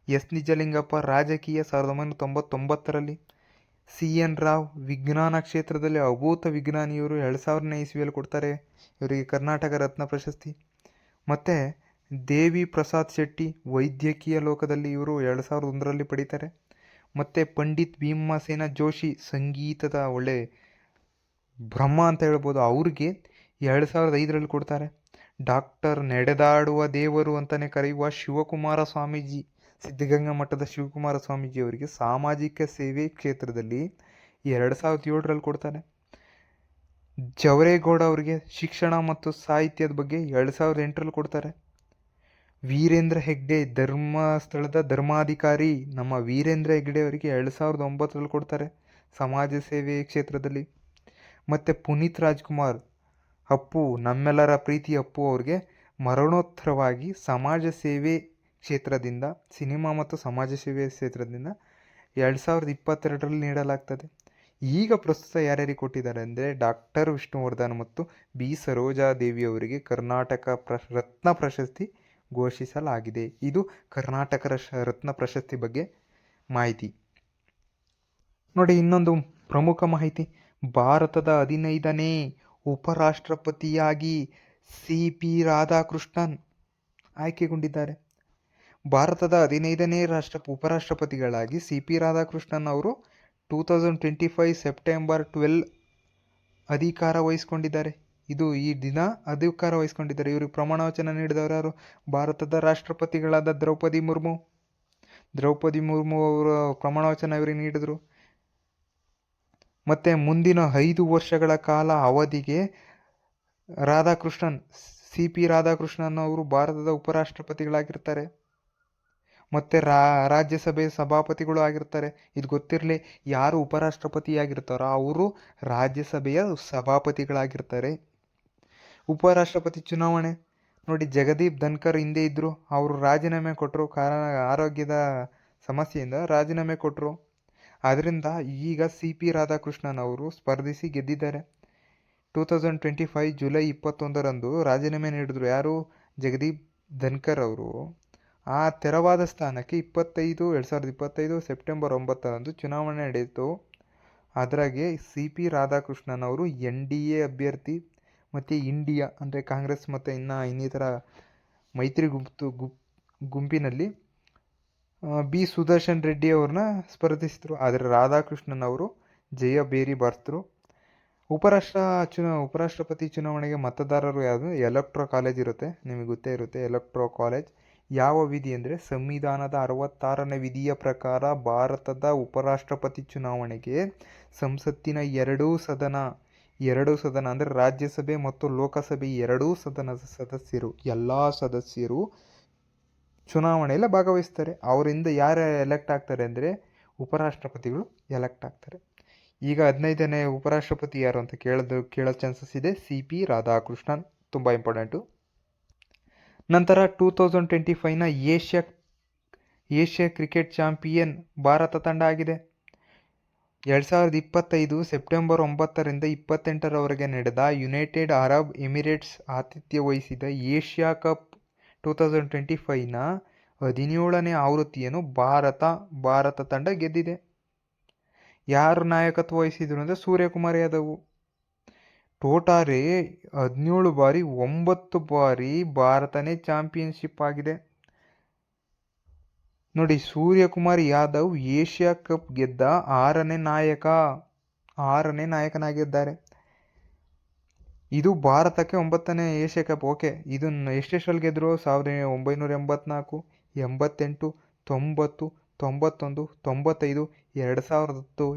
ಎಸ್ ನಿಜಲಿಂಗಪ್ಪ ರಾಜಕೀಯ 1999ರಲ್ಲಿ. CN ರಾವ್ ವಿಜ್ಞಾನ ಕ್ಷೇತ್ರದಲ್ಲಿ ಅಭೂತ ವಿಜ್ಞಾನಿ, ಇವರು 2000ನೇ ಇಸ್ವಿಯಲ್ಲಿ ಕೊಡ್ತಾರೆ ಇವರಿಗೆ ಕರ್ನಾಟಕ ರತ್ನ ಪ್ರಶಸ್ತಿ. ಮತ್ತು ದೇವಿ ಪ್ರಸಾದ್ ಶೆಟ್ಟಿ ವೈದ್ಯಕೀಯ ಲೋಕದಲ್ಲಿ, ಇವರು 2001ರಲ್ಲಿ ಪಡೀತಾರೆ. ಮತ್ತು ಪಂಡಿತ್ ಭೀಮಸೇನ ಜೋಶಿ ಸಂಗೀತದ ಒಳ್ಳೆ ಬ್ರಹ್ಮ ಅಂತ ಹೇಳ್ಬೋದು, ಅವ್ರಿಗೆ 2005ರಲ್ಲಿ ಕೊಡ್ತಾರೆ. ಡಾಕ್ಟರ್ ನಡೆದಾಡುವ ದೇವರು ಅಂತಲೇ ಕರೆಯುವ ಶಿವಕುಮಾರ ಸ್ವಾಮೀಜಿ, ಸಿದ್ಧಗಂಗಾ ಮಠದ ಶಿವಕುಮಾರ ಸ್ವಾಮೀಜಿ ಅವರಿಗೆ ಸಾಮಾಜಿಕ ಸೇವೆ ಕ್ಷೇತ್ರದಲ್ಲಿ 2007ರಲ್ಲಿ ಕೊಡ್ತಾರೆ. ಜವರೇಗೌಡ ಅವರಿಗೆ ಶಿಕ್ಷಣ ಮತ್ತು ಸಾಹಿತ್ಯದ ಬಗ್ಗೆ 2008ರಲ್ಲಿ ಕೊಡ್ತಾರೆ. ವೀರೇಂದ್ರ ಹೆಗ್ಡೆ ಧರ್ಮಸ್ಥಳದ ಧರ್ಮಾಧಿಕಾರಿ, ನಮ್ಮ ವೀರೇಂದ್ರ ಹೆಗ್ಡೆ ಅವರಿಗೆ 2009ರಲ್ಲಿ ಕೊಡ್ತಾರೆ ಸಮಾಜ ಸೇವೆ ಕ್ಷೇತ್ರದಲ್ಲಿ. ಮತ್ತು ಪುನೀತ್ ರಾಜ್ಕುಮಾರ್ ಅಪ್ಪು, ನಮ್ಮೆಲ್ಲರ ಪ್ರೀತಿ ಅಪ್ಪು ಅವ್ರಿಗೆ ಮರಣೋತ್ತರವಾಗಿ ಸಮಾಜ ಸೇವೆ ಕ್ಷೇತ್ರದಿಂದ, ಸಿನಿಮಾ ಮತ್ತು ಸಮಾಜ ಸೇವೆ ಕ್ಷೇತ್ರದಿಂದ 2022ರಲ್ಲಿ ನೀಡಲಾಗ್ತದೆ. ಈಗ ಪ್ರಸ್ತುತ ಯಾರ್ಯಾರಿಗೆ ಕೊಟ್ಟಿದ್ದಾರೆ ಅಂದರೆ, ಡಾಕ್ಟರ್ ವಿಷ್ಣುವರ್ಧನ್ ಮತ್ತು B ಸರೋಜಾದೇವಿ ಅವರಿಗೆ ಕರ್ನಾಟಕ ರತ್ನ ಪ್ರಶಸ್ತಿ ಘೋಷಿಸಲಾಗಿದೆ. ಇದು ಕರ್ನಾಟಕ ರತ್ನ ಪ್ರಶಸ್ತಿ ಬಗ್ಗೆ ಮಾಹಿತಿ. ನೋಡಿ, ಇನ್ನೊಂದು ಪ್ರಮುಖ ಮಾಹಿತಿ. ಭಾರತದ 15ನೇ ಉಪರಾಷ್ಟ್ರಪತಿಯಾಗಿ CP ರಾಧಾಕೃಷ್ಣನ್ ಆಯ್ಕೆಗೊಂಡಿದ್ದಾರೆ. ಭಾರತದ 15ನೇ ಉಪರಾಷ್ಟ್ರಪತಿಗಳಾಗಿ CP ರಾಧಾಕೃಷ್ಣನ್ ಅವರು 2025 ಸೆಪ್ಟೆಂಬರ್ 12 ಅಧಿಕಾರ ವಹಿಸ್ಕೊಂಡಿದ್ದಾರೆ. ಈ ದಿನ ಅಧಿಕಾರ ವಹಿಸ್ಕೊಂಡಿದ್ದಾರೆ. ಇವ್ರಿಗೆ ಪ್ರಮಾಣ ವಚನ ನೀಡಿದವರು ಯಾರು? ಭಾರತದ ರಾಷ್ಟ್ರಪತಿಗಳಾದ ದ್ರೌಪದಿ ಮುರ್ಮು ಅವರು ಪ್ರಮಾಣ ವಚನ ಇವರಿಗೆ ನೀಡಿದರು. ಮತ್ತು ಮುಂದಿನ 5 ವರ್ಷಗಳ ಕಾಲ ಅವಧಿಗೆ CP ರಾಧಾಕೃಷ್ಣನ್ ಅವರು ಭಾರತದ ಉಪರಾಷ್ಟ್ರಪತಿಗಳಾಗಿರ್ತಾರೆ. ಮತ್ತು ರಾಜ್ಯಸಭೆ ಸಭಾಪತಿಗಳು ಆಗಿರ್ತಾರೆ. ಇದು ಗೊತ್ತಿರಲಿ, ಯಾರು ಉಪರಾಷ್ಟ್ರಪತಿಯಾಗಿರ್ತಾರೋ ಅವರು ರಾಜ್ಯಸಭೆಯ ಸಭಾಪತಿಗಳಾಗಿರ್ತಾರೆ. ಉಪರಾಷ್ಟ್ರಪತಿ ಚುನಾವಣೆ ನೋಡಿ, ಜಗದೀಪ್ ಧನ್ಕರ್ ಹಿಂದೆ ಇದ್ದರು, ಅವರು ರಾಜೀನಾಮೆ ಕೊಟ್ಟರು. ಕಾರಣ ಆರೋಗ್ಯದ ಸಮಸ್ಯೆಯಿಂದ ರಾಜೀನಾಮೆ ಕೊಟ್ಟರು. ಆದ್ದರಿಂದ ಈಗ CP ರಾಧಾಕೃಷ್ಣನ್ ಅವರು ಸ್ಪರ್ಧಿಸಿ ಗೆದ್ದಿದ್ದಾರೆ. 2025 ಜುಲೈ 21ರಂದು ರಾಜೀನಾಮೆ ನೀಡಿದ್ರು. ಯಾರು? ಜಗದೀಪ್ ಧನ್ಕರ್ ಅವರು. ಆ ತೆರವಾದ ಸ್ಥಾನಕ್ಕೆ 2025 ಸೆಪ್ಟೆಂಬರ್ 9ರಂದು ಚುನಾವಣೆ ನಡೆಯಿತು. ಅದರಾಗೆ CP ರಾಧಾಕೃಷ್ಣನ್ ಅವರು NDA ಅಭ್ಯರ್ಥಿ ಮತ್ತು ಇಂಡಿಯಾ ಅಂದರೆ ಕಾಂಗ್ರೆಸ್ ಮತ್ತು ಇನ್ನಿತರ ಮೈತ್ರಿ ಗುಂಪಿನಲ್ಲಿ B ಸುದರ್ಶನ್ ರೆಡ್ಡಿ ಅವ್ರನ್ನ ಸ್ಪರ್ಧಿಸಿದ್ರು. ಆದರೆ ರಾಧಾಕೃಷ್ಣನ್ ಅವರು ಜಯ ಬೇರಿ ಬಾರಿಸಿದ್ರು. ಉಪರಾಷ್ಟ್ರಪತಿ ಚುನಾವಣೆಗೆ ಮತದಾರರು ಯಾವುದು? ಎಲೆಕ್ಟ್ರೋ ಕಾಲೇಜ್ ಇರುತ್ತೆ, ನಿಮಗೆ ಗೊತ್ತೇ ಇರುತ್ತೆ. ಎಲೆಕ್ಟ್ರೋ ಕಾಲೇಜ್ ಯಾವ ವಿಧಿ ಅಂದರೆ, ಸಂವಿಧಾನದ 66ನೇ ವಿಧಿಯ ಪ್ರಕಾರ ಭಾರತದ ಉಪರಾಷ್ಟ್ರಪತಿ ಚುನಾವಣೆಗೆ ಸಂಸತ್ತಿನ ಎರಡೂ ಸದನ ಅಂದರೆ ರಾಜ್ಯಸಭೆ ಮತ್ತು ಲೋಕಸಭೆ ಎರಡೂ ಸದನದ ಎಲ್ಲ ಸದಸ್ಯರು ಚುನಾವಣೆಯಲ್ಲಿ ಭಾಗವಹಿಸ್ತಾರೆ. ಅವರಿಂದ ಯಾರು ಎಲೆಕ್ಟ್ ಆಗ್ತಾರೆ ಅಂದರೆ ಉಪರಾಷ್ಟ್ರಪತಿಗಳು ಎಲೆಕ್ಟ್ ಆಗ್ತಾರೆ. ಈಗ 15ನೇ ಉಪರಾಷ್ಟ್ರಪತಿ ಯಾರು ಅಂತ ಕೇಳೋ ಚಾನ್ಸಸ್ ಇದೆ. CP ರಾಧಾಕೃಷ್ಣನ್, ತುಂಬ ಇಂಪಾರ್ಟೆಂಟು. ನಂತರ 2025ನ ಏಷ್ಯಾ ಕ್ರಿಕೆಟ್ ಚಾಂಪಿಯನ್ ಭಾರತ ತಂಡ ಆಗಿದೆ. 2025 ಸೆಪ್ಟೆಂಬರ್ 9ರಿಂದ 28ರವರೆಗೆ ನಡೆದ ಯುನೈಟೆಡ್ ಅರಬ್ ಎಮಿರೇಟ್ಸ್ ಆತಿಥ್ಯ ವಹಿಸಿದ ಏಷ್ಯಾ ಕಪ್ 2025ನ 17ನೇ ಆವೃತ್ತಿಯನ್ನು ಭಾರತ ತಂಡ ಗೆದ್ದಿದೆ. ಯಾರು ನಾಯಕತ್ವ ವಹಿಸಿದ್ರು ಅಂದರೆ ಸೂರ್ಯಕುಮಾರ್ ಯಾದವ್. ಟೋಟಾಲಿ 17 ಬಾರಿ 9 ಬಾರಿ ಭಾರತನೇ ಚಾಂಪಿಯನ್ಶಿಪ್ ಆಗಿದೆ. ನೋಡಿ, ಸೂರ್ಯಕುಮಾರ್ ಯಾದವ್ ಏಷ್ಯಾ ಕಪ್ ಗೆದ್ದ 6ನೇ ನಾಯಕನಾಗಿದ್ದಾರೆ. ಇದು ಭಾರತಕ್ಕೆ 9ನೇ ಏಷ್ಯಾ ಕಪ್. ಓಕೆ, ಇದನ್ನು ಎಷ್ಟೆಷ್ಟರಲ್ಲಿ ಗೆದ್ರು? 1984, 88, 90, 91, 95, 2010, 2018,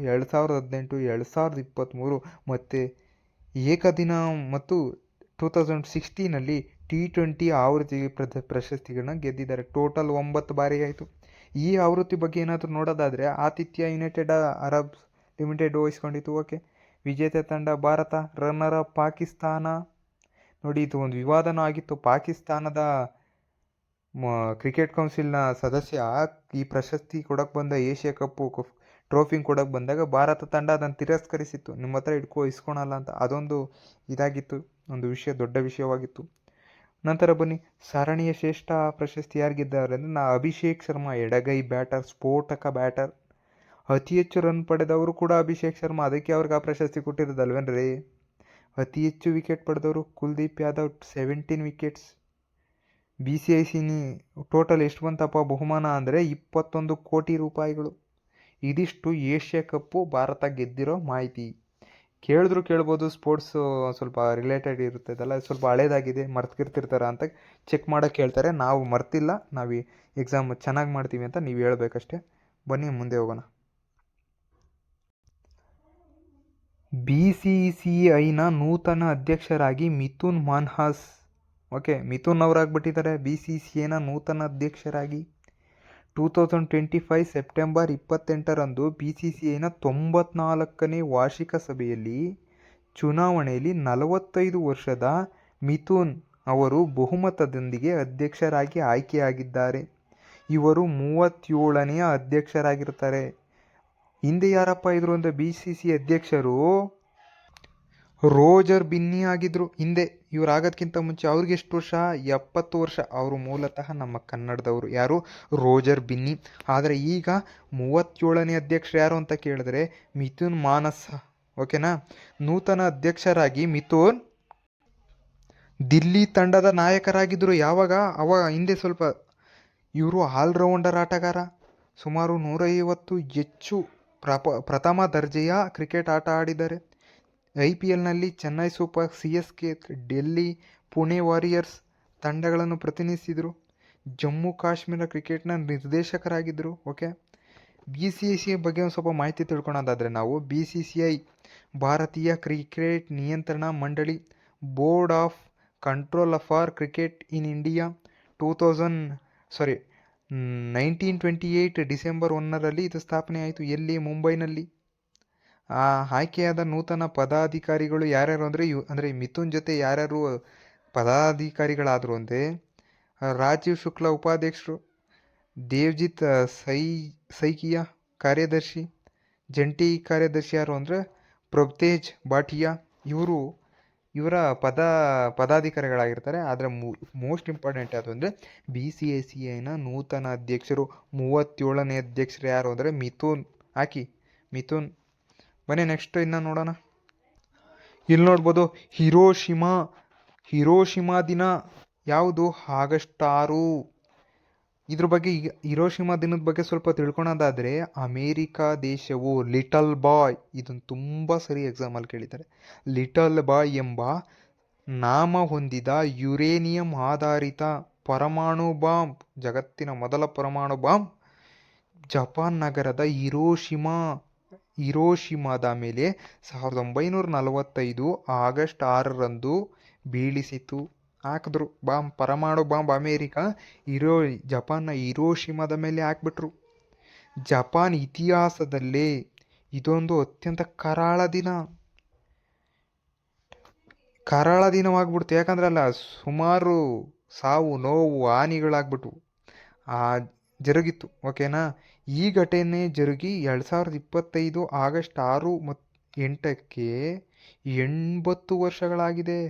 2023 ಮತ್ತು ಏಕದಿನ ಮತ್ತು 2016ನಲ್ಲಿ T20 ಆವೃತ್ತಿ ಪ್ರಶಸ್ತಿಗಳನ್ನ ಗೆದ್ದಿದ್ದಾರೆ. ಟೋಟಲ್ 9 ಬಾರಿ ಆಯಿತು. ಈ ಆವೃತ್ತಿ ಬಗ್ಗೆ ಏನಾದರೂ ನೋಡೋದಾದರೆ ಆತಿಥ್ಯ ಯುನೈಟೆಡ್ ಅರಬ್ ಲಿಮಿಟೆಡ್ ವಹಿಸ್ಕೊಂಡಿತ್ತು. ಓಕೆ, ವಿಜೇತ ತಂಡ ಭಾರತ. Runner up Pakistan. ನೋಡಿ, ಇದು ಒಂದು ವಿವಾದನೂ ಆಗಿತ್ತು. ಪಾಕಿಸ್ತಾನದ ಕ್ರಿಕೆಟ್ ಕೌನ್ಸಿಲ್ನ ಸದಸ್ಯ ಈ ಪ್ರಶಸ್ತಿ ಕೊಡೋಕ್ಕೆ ಬಂದ ಏಷ್ಯಾ ಕಪ್ಪು ಟ್ರೋಫಿ ಕೊಡೋಕ್ಕೆ ಬಂದಾಗ ಭಾರತ ತಂಡ ಅದನ್ನು ತಿರಸ್ಕರಿಸಿತ್ತು. ನಿಮ್ಮ ಹತ್ರ ಇಸ್ಕೊಳಲ್ಲ ಅಂತ. ಅದೊಂದು ಇದಾಗಿತ್ತು, ಒಂದು ದೊಡ್ಡ ವಿಷಯವಾಗಿತ್ತು. ನಂತರ ಬನ್ನಿ, ಸರಣಿಯ ಶ್ರೇಷ್ಠ ಪ್ರಶಸ್ತಿ ಯಾರು ಗೆದ್ದಾರೆ ಅಂದರೆ ಅಭಿಷೇಕ್ ಶರ್ಮಾ, ಎಡಗೈ ಬ್ಯಾಟರ್, ಸ್ಫೋಟಕ ಬ್ಯಾಟರ್. ಅತಿ ಹೆಚ್ಚು ರನ್ ಪಡೆದವರು ಕೂಡ ಅಭಿಷೇಕ್ ಶರ್ಮಾ, ಅದಕ್ಕೆ ಅವ್ರಿಗೆ ಆ ಪ್ರಶಸ್ತಿ ಕೊಟ್ಟಿರೋದಲ್ವೇನ್ರಿ. ಅತಿ ಹೆಚ್ಚು ವಿಕೆಟ್ ಪಡೆದವರು Kuldeep Yadav, 17 wickets. BCIC total ಎಷ್ಟು ಬಂತಪ್ಪ ಬಹುಮಾನ ಅಂದರೆ 21 ಕೋಟಿ ರೂಪಾಯಿಗಳು. ಇದಿಷ್ಟು ಏಷ್ಯಾ ಕಪ್ಪು ಭಾರತ ಗೆದ್ದಿರೋ ಮಾಹಿತಿ. ಕೇಳ್ಬೋದು, ಸ್ಪೋರ್ಟ್ಸು ಸ್ವಲ್ಪ ರಿಲೇಟೆಡ್ ಇರ್ತದಲ್ಲ, ಸ್ವಲ್ಪ ಹಳೇದಾಗಿದೆ, ಮರ್ತಿರ್ತಾರ ಅಂತ ಚೆಕ್ ಮಾಡೋಕ್ಕೆ ಹೇಳ್ತಾರೆ. ನಾವು ಮರ್ತಿಲ್ಲ, ನಾವು ಎಕ್ಸಾಮ್ ಚೆನ್ನಾಗಿ ಮಾಡ್ತೀವಿ ಅಂತ ನೀವು ಹೇಳ್ಬೇಕಷ್ಟೆ. ಬನ್ನಿ ಮುಂದೆ ಹೋಗೋಣ. BCCIನ ನೂತನ ಅಧ್ಯಕ್ಷರಾಗಿ ಮಿಥುನ್ ಮಾನ್ಹಾಸ್. ಓಕೆ, ಮಿಥುನ್ ಅವರಾಗ್ಬಿಟ್ಟಿದ್ದಾರೆ BCCIನ ನೂತನ ಅಧ್ಯಕ್ಷರಾಗಿ. 2025 ಸೆಪ್ಟೆಂಬರ್ 28ರಂದು BCCIನ 94ನೇ ವಾರ್ಷಿಕ ಸಭೆಯಲ್ಲಿ ಚುನಾವಣೆಯಲ್ಲಿ 45 ವರ್ಷದ ಮಿಥುನ್ ಅವರು ಬಹುಮತದೊಂದಿಗೆ ಅಧ್ಯಕ್ಷರಾಗಿ ಆಯ್ಕೆಯಾಗಿದ್ದಾರೆ. ಇವರು 37ನೇ ಅಧ್ಯಕ್ಷರಾಗಿರ್ತಾರೆ. ಹಿಂದೆ ಯಾರಪ್ಪ ಇದ್ರು ಅಂದರೆ BCCI ಅಧ್ಯಕ್ಷರು ರೋಜರ್ ಬಿನ್ನಿ ಆಗಿದ್ರು ಹಿಂದೆ. ಇವ್ರು ಆಗೋದಕ್ಕಿಂತ ಮುಂಚೆ ಅವ್ರಿಗೆ ಎಷ್ಟು ವರ್ಷ? 70 ವರ್ಷ. ಅವರು ಮೂಲತಃ ನಮ್ಮ ಕನ್ನಡದವರು. ಯಾರು? ರೋಜರ್ ಬಿನ್ನಿ. ಆದರೆ ಈಗ 37ನೇ ಅಧ್ಯಕ್ಷರು ಯಾರು ಅಂತ ಕೇಳಿದ್ರೆ ಮಿಥುನ್ ಮಾನಸ್. ಓಕೆನಾ? ನೂತನ ಅಧ್ಯಕ್ಷರಾಗಿ ಮಿಥುನ್ ದಿಲ್ಲಿ ತಂಡದ ನಾಯಕರಾಗಿದ್ದರು. ಯಾವಾಗ? ಹಿಂದೆ ಸ್ವಲ್ಪ. ಇವರು ಆಲ್ರೌಂಡರ್ ಆಟಗಾರ. ಸುಮಾರು 150 ಹೆಚ್ಚು ಪ್ರಥಮ ದರ್ಜೆಯ ಕ್ರಿಕೆಟ್ ಆಟ ಆಡಿದ್ದಾರೆ. IPLನಲ್ಲಿ Chennai super, CSK, Delhi, Pune warriors ತಂಡಗಳನ್ನು ಪ್ರತಿನಿಧಿಸಿದರು. ಜಮ್ಮು ಕಾಶ್ಮೀರ ಕ್ರಿಕೆಟ್ನ ನಿರ್ದೇಶಕರಾಗಿದ್ದರು. ಓಕೆ, BCCI ಬಗ್ಗೆ ಒಂದು ಸ್ವಲ್ಪ ಮಾಹಿತಿ ತಿಳ್ಕೊಳೋದಾದರೆ ನಾವು BCCI ಭಾರತೀಯ ಕ್ರಿಕೆಟ್ ನಿಯಂತ್ರಣ ಮಂಡಳಿ, board of control for cricket in India. 1928 December 1ರಲ್ಲಿ ಇದು ಸ್ಥಾಪನೆ ಆಯಿತು. ಎಲ್ಲಿ? ಮುಂಬೈನಲ್ಲಿ. ಆಯ್ಕೆಯಾದ ನೂತನ ಪದಾಧಿಕಾರಿಗಳು ಯಾರ್ಯಾರು ಅಂದರೆ ಮಿಥುನ್ ಜೊತೆ ಯಾರ್ಯಾರು ಪದಾಧಿಕಾರಿಗಳಾದರು ಅಂದರೆ ರಾಜೀವ್ ಶುಕ್ಲಾ ಉಪಾಧ್ಯಕ್ಷರು, ದೇವ್ಜಿತ್ ಸೈಕಿಯಾ ಕಾರ್ಯದರ್ಶಿ, ಜಂಟಿ ಕಾರ್ಯದರ್ಶಿ ಯಾರು ಅಂದರೆ ಪ್ರಭ್ತೇಜ್ ಭಾಟಿಯಾ. ಇವರ ಪದಾಧಿಕಾರಿಗಳಾಗಿರ್ತಾರೆ. ಆದರೆ ಮೋಸ್ಟ್ ಇಂಪಾರ್ಟೆಂಟ್ ಯಾವುದು ಅಂದರೆ BCCIನ ನೂತನ ಅಧ್ಯಕ್ಷರು 37ನೇ ಅಧ್ಯಕ್ಷರು ಯಾರು ಅಂದರೆ ಮಿಥುನ್. ಬನ್ನಿ ನೆಕ್ಸ್ಟ್ ಇನ್ನು ನೋಡೋಣ. ಇಲ್ಲಿ ನೋಡ್ಬೋದು, ಹಿರೋಶಿಮಾ ದಿನ ಯಾವುದು? ಆಗಸ್ಟ್ 6. ಇದ್ರ ಬಗ್ಗೆ ಹಿರೋಶಿಮಾ ದಿನದ ಬಗ್ಗೆ ಸ್ವಲ್ಪ ತಿಳ್ಕೊಳೋದಾದರೆ ಅಮೇರಿಕಾ ದೇಶವು ಲಿಟಲ್ ಬಾಯ್, ಇದನ್ನು ತುಂಬ ಸರಿ ಎಕ್ಸಾಮಲ್ಲಿ ಕೇಳಿದ್ದಾರೆ. ಲಿಟಲ್ ಬಾಯ್ ಎಂಬ ನಾಮ ಹೊಂದಿದ ಯುರೇನಿಯಂ ಆಧಾರಿತ ಪರಮಾಣು ಬಾಂಬ್, ಜಗತ್ತಿನ ಮೊದಲ ಪರಮಾಣು ಬಾಂಬ್ ಜಪಾನ್ ನಗರದ ಹಿರೋಶಿಮಾದ ಮೇಲೆ 1945 ಆಗಸ್ಟ್ 6ರಂದು ಬೀಳಿಸಿತು. ಹಾಕಿದ್ರು ಪರಮಾಣು ಬಾಂಬ್. ಅಮೇರಿಕಾ ಜಪಾನ್ನ ಹಿರೋಶಿಮಾದ ಮೇಲೆ ಹಾಕ್ಬಿಟ್ರು. ಜಪಾನ್ ಇತಿಹಾಸದಲ್ಲೇ ಇದೊಂದು ಅತ್ಯಂತ ಕರಾಳ ದಿನವಾಗ್ಬಿಡ್ತು. ಯಾಕಂದ್ರೆ ಅಲ್ಲ ಸುಮಾರು ಸಾವು ನೋವು ಹಾನಿಗಳಾಗ್ಬಿಟ್ಟು ಜರುಗಿತ್ತು. ಓಕೆನಾ. ಈ ಘಟನೆ ಜರುಗಿ 2025 ಆಗಸ್ಟ್ 6 ಮತ್ತು 8ಕ್ಕೆ 80 ವರ್ಷಗಳಾಗಿದೆ.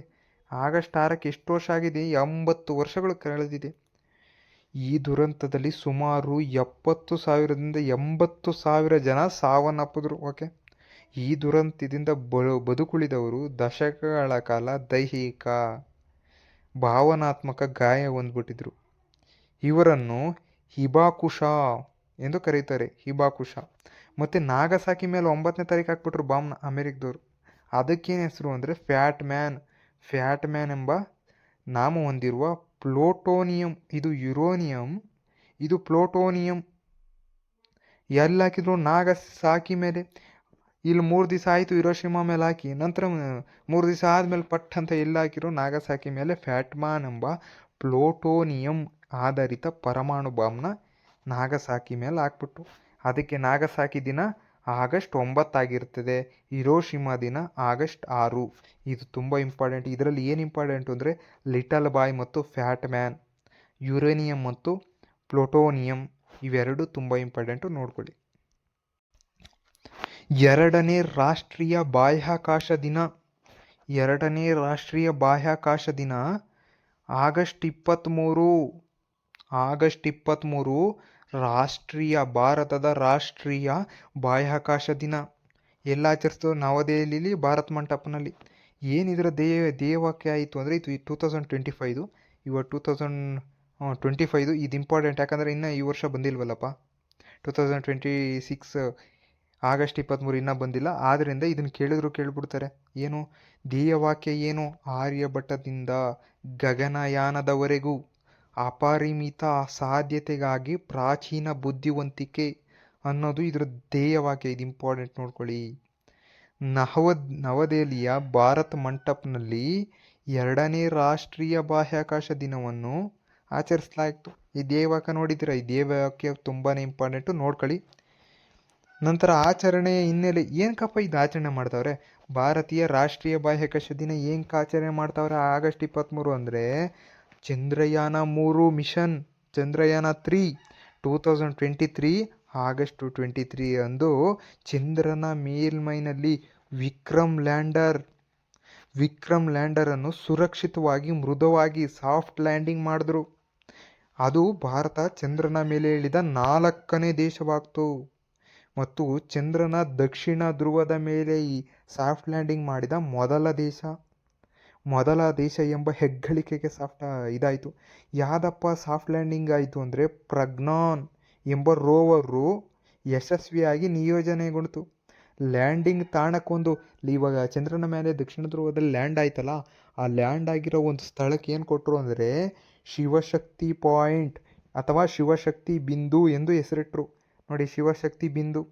ಆಗಸ್ಟ್ 6ಕ್ಕೆ ಎಷ್ಟು ವರ್ಷ ಆಗಿದೆ? 80 ವರ್ಷಗಳು ಕಳೆದಿದೆ. ಈ ದುರಂತದಲ್ಲಿ ಸುಮಾರು 70,000ದಿಂದ 80,000 ಜನ ಸಾವನ್ನಪ್ಪಿದ್ರು. ಓಕೆ. ಈ ದುರಂತದಿಂದ ಬದುಕುಳಿದವರು ದಶಕಗಳ ಕಾಲ ದೈಹಿಕ ಭಾವನಾತ್ಮಕ ಗಾಯ ಹೊಂದ್ಬಿಟ್ಟಿದ್ರು. ಇವರನ್ನು ಹಿಬಾಕುಶ ಎಂದು ಕರೀತಾರೆ. ಹಿಬಾಕುಶ. ಮತ್ತು ನಾಗಸಾಕಿ ಮೇಲೆ 9ನೇ ತಾರೀಕು ಹಾಕ್ಬಿಟ್ರು ಬಾಂಬ್ನ ಅಮೆರಿಕದವರು. ಅದಕ್ಕೇನು ಹೆಸರು ಅಂದರೆ ಫ್ಯಾಟ್ ಮ್ಯಾನ್ ಎಂಬ ನಾಮ ಹೊಂದಿರುವ ಪ್ಲೂಟೋನಿಯಂ. ಇದು ಯುರೇನಿಯಂ, ಇದು ಪ್ಲೂಟೋನಿಯಂ. ಎಲ್ಲಿ ಹಾಕಿದ್ರು? ನಾಗಸಾಕಿ ಮೇಲೆ. ಇಲ್ಲಿ 3 ದಿವಸ ಆಯಿತು ಹಿರೋಶಿಮಾ ಮೇಲೆ ಹಾಕಿ, ನಂತರ 3 ದಿವಸ ಆದಮೇಲೆ ಪಟ್ ಅಂತ ಎಲ್ಲಿ ಹಾಕಿರೋ? ನಾಗಸಾಕಿ ಮೇಲೆ ಫ್ಯಾಟ್ ಮ್ಯಾನ್ ಎಂಬ ಪ್ಲೂಟೋನಿಯಂ ಆಧಾರಿತ ಪರಮಾಣು ಬಾಂಬ್ನ ನಾಗಸಾಕಿ ಮೇಲೆ ಹಾಕ್ಬಿಟ್ಟು. ಅದಕ್ಕೆ ನಾಗಸಾಕಿ ದಿನ ಆಗಸ್ಟ್ 9 ಆಗಿರ್ತದೆ, ಹಿರೋಶಿಮಾ ದಿನ ಆಗಸ್ಟ್ 6. ಇದು ತುಂಬ ಇಂಪಾರ್ಟೆಂಟ್. ಇದರಲ್ಲಿ ಏನು ಇಂಪಾರ್ಟೆಂಟು ಅಂದರೆ ಲಿಟಲ್ ಬಾಯ್ ಮತ್ತು ಫ್ಯಾಟ್ ಮ್ಯಾನ್, ಯುರೇನಿಯಂ ಮತ್ತು ಪ್ಲೂಟೋನಿಯಂ ಇವೆರಡು ತುಂಬ ಇಂಪಾರ್ಟೆಂಟು, ನೋಡ್ಕೊಳ್ಳಿ. 2ನೇ ರಾಷ್ಟ್ರೀಯ ಬಾಹ್ಯಾಕಾಶ ದಿನ. 2ನೇ ರಾಷ್ಟ್ರೀಯ ಬಾಹ್ಯಾಕಾಶ ದಿನ ಆಗಸ್ಟ್ 23. ಆಗಸ್ಟ್ 23 ಭಾರತದ ರಾಷ್ಟ್ರೀಯ ಬಾಹ್ಯಾಕಾಶ ದಿನ. ಎಲ್ಲ ಆಚರಿಸ್ತೋ? ನವದೆಹಲಿಲಿ ಭಾರತ್ ಮಂಟಪನಲ್ಲಿ. ಏನಿದ್ರ ಧ್ಯೇಯವಾಕ್ಯ ಆಯಿತು ಅಂದರೆ ಇದು 2025. ಇವಾಗ 2025 ಇದು ಇಂಪಾರ್ಟೆಂಟ್. ಯಾಕಂದರೆ ಇನ್ನೂ ಈ ವರ್ಷ ಬಂದಿಲ್ವಲ್ಲಪ್ಪ. 2026 ಆಗಸ್ಟ್ 23 ಇನ್ನೂ ಬಂದಿಲ್ಲ. ಆದ್ದರಿಂದ ಇದನ್ನು ಕೇಳ್ಬಿಡ್ತಾರೆ. ಏನು ಧ್ಯೇಯವಾಕ್ಯ? ಏನು? ಆರ್ಯಭಟದಿಂದ ಗಗನಯಾನದವರೆಗೂ ಅಪರಿಮಿತ ಸಾಧ್ಯತೆಗಾಗಿ ಪ್ರಾಚೀನ ಬುದ್ಧಿವಂತಿಕೆ ಅನ್ನೋದು ಇದ್ರ ಧ್ಯೇಯವಾಕ್ಯ. ಇದು ಇಂಪಾರ್ಟೆಂಟ್, ನೋಡ್ಕೊಳ್ಳಿ. ನವದೆಹಲಿಯ ಭಾರತ್ ಮಂಟಪ್ನಲ್ಲಿ 2ನೇ ರಾಷ್ಟ್ರೀಯ ಬಾಹ್ಯಾಕಾಶ ದಿನವನ್ನು ಆಚರಿಸಲಾಯಿತು. ಈ ಧ್ಯೇಯವಾಕ್ಯ ನೋಡಿದ್ದೀರಾ? ಈ ಧ್ಯೇಯವಾಕ್ಯ ತುಂಬಾ ಇಂಪಾರ್ಟೆಂಟು, ನೋಡ್ಕೊಳ್ಳಿ. ನಂತರ ಆಚರಣೆಯ ಹಿನ್ನೆಲೆ. ಏನಕ್ಕಪ್ಪ ಇದು ಆಚರಣೆ ಮಾಡ್ತಾವ್ರೆ? ಭಾರತೀಯ ರಾಷ್ಟ್ರೀಯ ಬಾಹ್ಯಾಕಾಶ ದಿನ ಏನಕ್ಕೆ ಆಚರಣೆ ಮಾಡ್ತಾವ್ರೆ ಆಗಸ್ಟ್ 23 ಅಂದರೆ ಚಂದ್ರಯಾನ 3 ಮಿಷನ್, ಚಂದ್ರಯಾನ 3 2023 ಆಗಸ್ಟ್ 23 ಅಂದು ಚಂದ್ರನ ಮೇಲ್ಮೈನಲ್ಲಿ ವಿಕ್ರಮ್ ಲ್ಯಾಂಡರನ್ನು ಸುರಕ್ಷಿತವಾಗಿ ಮೃದುವಾಗಿ ಸಾಫ್ಟ್ ಲ್ಯಾಂಡಿಂಗ್ ಮಾಡಿದ್ರು. ಅದು ಭಾರತ ಚಂದ್ರನ ಮೇಲೆ ಇಳಿದ 4ನೇ ದೇಶವಾಗ್ತು ಮತ್ತು ಚಂದ್ರನ ದಕ್ಷಿಣ ಧ್ರುವದ ಮೇಲೆ ಈ ಸಾಫ್ಟ್ ಲ್ಯಾಂಡಿಂಗ್ ಮಾಡಿದ ಮೊದಲ ದೇಶ ಎಂಬ ಹೆಗ್ಗಳಿಕೆಗೆ ಇದಾಯಿತು. ಯಾವ್ದಪ್ಪ ಸಾಫ್ಟ್ ಲ್ಯಾಂಡಿಂಗ್ ಆಯಿತು ಅಂದರೆ ಪ್ರಜ್ಞಾನ್ ಎಂಬ ರೋವರು ಯಶಸ್ವಿಯಾಗಿ ನಿಯೋಜನೆಗೊಂಡಿತು. ಲ್ಯಾಂಡಿಂಗ್ ತಾಣಕ್ಕೊಂದು ಇವಾಗ ಚಂದ್ರನ ಮೇಲೆ ದಕ್ಷಿಣ ಧ್ರುವದಲ್ಲಿ ಲ್ಯಾಂಡ್ ಆಯ್ತಲ್ಲ, ಆ ಲ್ಯಾಂಡ್ ಆಗಿರೋ ಒಂದು ಸ್ಥಳಕ್ಕೆ ಏನು ಕೊಟ್ಟರು ಅಂದರೆ ಶಿವಶಕ್ತಿ ಪಾಯಿಂಟ್ ಅಥವಾ ಶಿವಶಕ್ತಿ ಬಿಂದು ಎಂದು ಹೆಸರಿಟ್ಟರು. ನೋಡಿ, ಶಿವಶಕ್ತಿ ಬಿಂದು.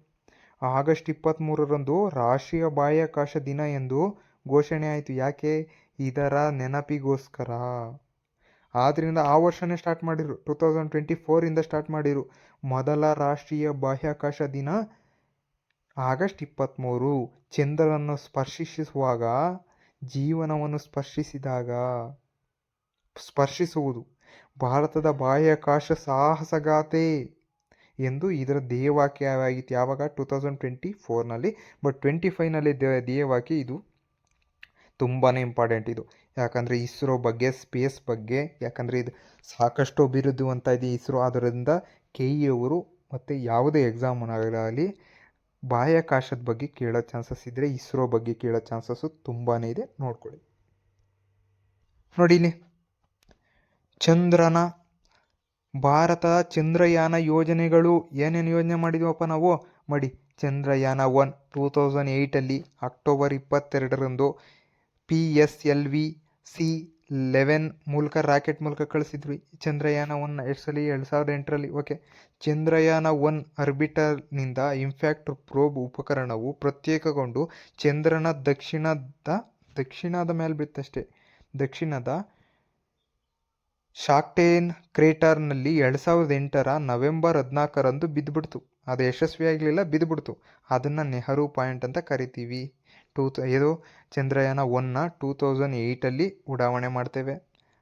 ಆಗಸ್ಟ್ 23ರಂದು ರಾಷ್ಟ್ರೀಯ ಬಾಹ್ಯಾಕಾಶ ದಿನ ಎಂದು ಘೋಷಣೆ ಆಯಿತು. ಯಾಕೆ? ಇದರ ನೆನಪಿಗೋಸ್ಕರ. ಆದ್ದರಿಂದ ಆ ವರ್ಷನೇ ಸ್ಟಾರ್ಟ್ ಮಾಡಿರು, 2024 ಸ್ಟಾರ್ಟ್ ಮಾಡಿರು. ಮೊದಲ ರಾಷ್ಟ್ರೀಯ ಬಾಹ್ಯಾಕಾಶ ದಿನ ಆಗಸ್ಟ್ 23. ಚಂದ್ರನನ್ನು ಸ್ಪರ್ಶಿಸುವಾಗ, ಜೀವನವನ್ನು ಸ್ಪರ್ಶಿಸುವುದು ಭಾರತದ ಬಾಹ್ಯಾಕಾಶ ಸಾಹಸಗಾಥೆ ಎಂದು ಇದರ ಧ್ಯೇಯವಾಕ್ಯವಾಗಿತ್ತು. ಯಾವಾಗ? 2024ನಲ್ಲಿ. ಬಟ್ 25ನಲ್ಲಿ ಧ್ಯೇಯವಾಕ್ಯ. ಇದು ತುಂಬಾ ಇಂಪಾರ್ಟೆಂಟ್ ಇದು. ಯಾಕಂದರೆ ಇಸ್ರೋ ಬಗ್ಗೆ, ಸ್ಪೇಸ್ ಬಗ್ಗೆ, ಯಾಕಂದರೆ ಇದು ಸಾಕಷ್ಟು ಅಭಿವೃದ್ಧಿವಂತ ಇದೆ ಇಸ್ರೋ. ಅದರಿಂದ KE ಅವರು ಮತ್ತು ಯಾವುದೇ ಎಕ್ಸಾಮ್ ಆಗಲಿ ಬಾಹ್ಯಾಕಾಶದ ಬಗ್ಗೆ ಕೇಳೋ ಚಾನ್ಸಸ್ ಇದ್ದರೆ ಇಸ್ರೋ ಬಗ್ಗೆ ಕೇಳೋ ಚಾನ್ಸಸ್ಸು ತುಂಬಾ ಇದೆ, ನೋಡ್ಕೊಳ್ಳಿ. ನೋಡಿ ಇಲ್ಲಿ ಭಾರತದ ಚಂದ್ರಯಾನ ಯೋಜನೆಗಳು ಏನೇನು ಯೋಜನೆ ಮಾಡಿದ್ವಪ್ಪ ನಾವು? ಚಂದ್ರಯಾನ 1 2008 ಅಕ್ಟೋಬರ್ 22ರಂದು PSLV-C11 ಮೂಲಕ ರಾಕೆಟ್ ಮೂಲಕ ಕಳಿಸಿದ್ವಿ. ಚಂದ್ರಯಾನ 1 2008ರಲ್ಲಿ. ಓಕೆ. ಚಂದ್ರಯಾನ 1 ಆರ್ಬಿಟರ್ನಿಂದ ಇಂಪ್ಯಾಕ್ಟ್ ಪ್ರೋಬ್ ಉಪಕರಣವು ಪ್ರತ್ಯೇಕಗೊಂಡು ಚಂದ್ರನ ದಕ್ಷಿಣದ ಮೇಲೆ ಬಿತ್ತಷ್ಟೇ. ದಕ್ಷಿಣದ ಶಾಕ್ಟೇನ್ ಕ್ರೇಟರ್ನಲ್ಲಿ 2008ರ ನವೆಂಬರ್ 14ರಂದು ಬಿದ್ದುಬಿಡ್ತು. ಅದು ಯಶಸ್ವಿ ಆಗಲಿಲ್ಲ, ಬಿದ್ದುಬಿಡ್ತು. ಅದನ್ನು ನೆಹರು ಪಾಯಿಂಟ್ ಅಂತ ಕರಿತೀವಿ. ಇದು ಚಂದ್ರಯಾನ 1ನ 2008 ಉಡಾವಣೆ ಮಾಡ್ತೇವೆ.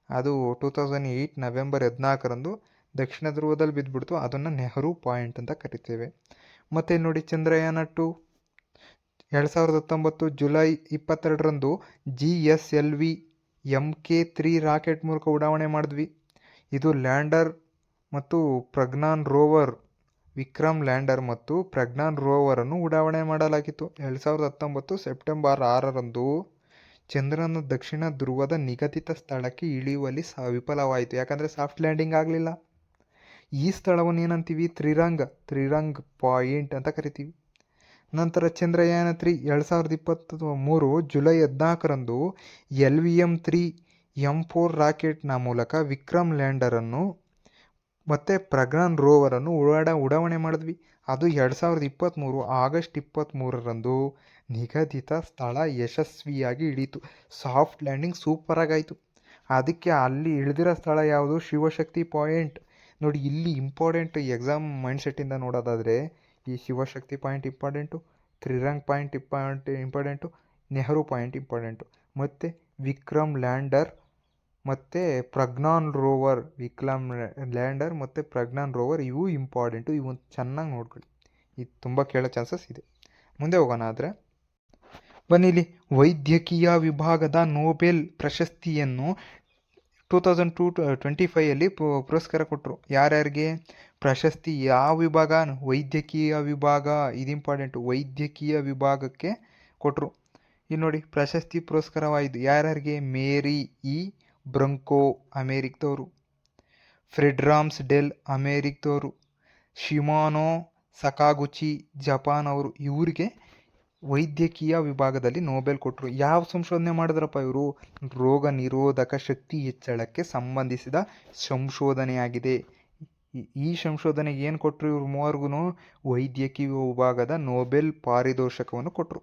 ಅದು 2008 ನವೆಂಬರ್ 14ರಂದು ದಕ್ಷಿಣ ಧ್ರುವದಲ್ಲಿ ಬಿದ್ದುಬಿಡ್ತು. ಅದನ್ನು ನೆಹರು ಪಾಯಿಂಟ್ ಅಂತ ಕರಿತೇವೆ. ಮತ್ತು ನೋಡಿ, ಚಂದ್ರಯಾನ 2 2019 ಜುಲೈ 22ರಂದು GSLV MK3 ರಾಕೆಟ್ ಮೂಲಕ ಉಡಾವಣೆ ಮಾಡಿದ್ವಿ. ಇದು ಲ್ಯಾಂಡರ್ ಮತ್ತು ಪ್ರಜ್ಞಾನ್ ರೋವರ್, ವಿಕ್ರಮ್ ಲ್ಯಾಂಡರ್ ಮತ್ತು ಪ್ರಜ್ಞಾನ್ ರೋವರನ್ನು ಉಡಾವಣೆ ಮಾಡಲಾಗಿತ್ತು. 2019 ಸೆಪ್ಟೆಂಬರ್ 6ರಂದು ಚಂದ್ರನ ದಕ್ಷಿಣ ಧ್ರುವದ ನಿಗದಿತ ಸ್ಥಳಕ್ಕೆ ಇಳಿಯುವಲ್ಲಿ ವಿಫಲವಾಯಿತು. ಯಾಕಂದರೆ ಸಾಫ್ಟ್ ಲ್ಯಾಂಡಿಂಗ್ ಆಗಲಿಲ್ಲ. ಈ ಸ್ಥಳವನ್ನು ಏನಂತೀವಿ? ತ್ರಿರಂಗ್ ಪಾಯಿಂಟ್ ಅಂತ ಕರಿತೀವಿ. ನಂತರ ಚಂದ್ರಯಾನ 3 2023 ಜುಲೈ 14ರಂದು LVM-3 M4 ರಾಕೆಟ್ನ ಮೂಲಕ ವಿಕ್ರಮ್ ಲ್ಯಾಂಡರನ್ನು ಮತ್ತು ಪ್ರಜ್ಞಾನ್ ರೋವರನ್ನು ಉಡಾವಣೆ ಮಾಡಿದ್ವಿ. ಅದು 2023 ಆಗಸ್ಟ್ 23ರಂದು ನಿಗದಿತ ಸ್ಥಳ ಯಶಸ್ವಿಯಾಗಿ ಇಳೀತು. Soft landing ಸೂಪರಾಗಾಯಿತು. ಅದಕ್ಕೆ ಅಲ್ಲಿ ಇಳಿದಿರೋ ಸ್ಥಳ ಯಾವುದು? ಶಿವಶಕ್ತಿ ಪಾಯಿಂಟ್. ನೋಡಿ, ಇಲ್ಲಿ ಇಂಪಾರ್ಟೆಂಟ್ ಎಕ್ಸಾಮ್ ಮೈಂಡ್ಸೆಟ್ಟಿಂದ ನೋಡೋದಾದರೆ ಈ Shivashakti point important, Tiranga point important, Nehru point important, ಮತ್ತು ವಿಕ್ರಮ್ ಲ್ಯಾಂಡರ್ ಮತ್ತು ಪ್ರಜ್ಞಾನ್ ರೋವರ್, ಇವು ಇಂಪಾರ್ಟೆಂಟು. ಇವು ಚೆನ್ನಾಗಿ ನೋಡ್ಕೊಳ್ಳಿ. ಇದು ತುಂಬ ಕೇಳೋ ಚಾನ್ಸಸ್ ಇದೆ. ಮುಂದೆ ಹೋಗೋಣ. ಆದರೆ ಬನ್ನಿ, ಇಲ್ಲಿ ವೈದ್ಯಕೀಯ ವಿಭಾಗದ ನೋಬೆಲ್ ಪ್ರಶಸ್ತಿಯನ್ನು 2025 ಪುರಸ್ಕಾರ ಕೊಟ್ಟರು. ಯಾರ್ಯಾರಿಗೆ ಪ್ರಶಸ್ತಿ? ಯಾವ ವಿಭಾಗ? ವೈದ್ಯಕೀಯ ವಿಭಾಗ. ಇದು ಇಂಪಾರ್ಟೆಂಟು. ವೈದ್ಯಕೀಯ ವಿಭಾಗಕ್ಕೆ ಕೊಟ್ಟರು. ಇಲ್ಲಿ ನೋಡಿ, ಪ್ರಶಸ್ತಿ ಪುರಸ್ಕಾರವಾಯಿತು ಯಾರ್ಯಾರಿಗೆ? ಮೇರಿ ಇ ಬ್ರಂಕೋ, ಅಮೇರಿಕದವರು. ಫ್ರೆಡ್ರಾಮ್ಸ್ ಡೆಲ್, ಅಮೇರಿಕದವರು. ಶಿಮಾನೋ ಸಕಾಗುಚಿ, ಜಪಾನ್ ಅವರು. ಇವರಿಗೆ ವೈದ್ಯಕೀಯ ವಿಭಾಗದಲ್ಲಿ ನೋಬೆಲ್ ಕೊಟ್ಟರು. ಯಾವ ಸಂಶೋಧನೆ ಮಾಡಿದ್ರಪ್ಪ ಇವರು? ರೋಗ ನಿರೋಧಕ ಶಕ್ತಿ ಹೆಚ್ಚಳಕ್ಕೆ ಸಂಬಂಧಿಸಿದ ಸಂಶೋಧನೆಯಾಗಿದೆ. ಈ ಸಂಶೋಧನೆಗೆ ಏನು ಕೊಟ್ಟರು? ಇವರು ಮೂವರಿಗೂ ವೈದ್ಯಕೀಯ ವಿಭಾಗದ ನೋಬೆಲ್ ಪಾರಿತೋಷಕವನ್ನು ಕೊಟ್ಟರು.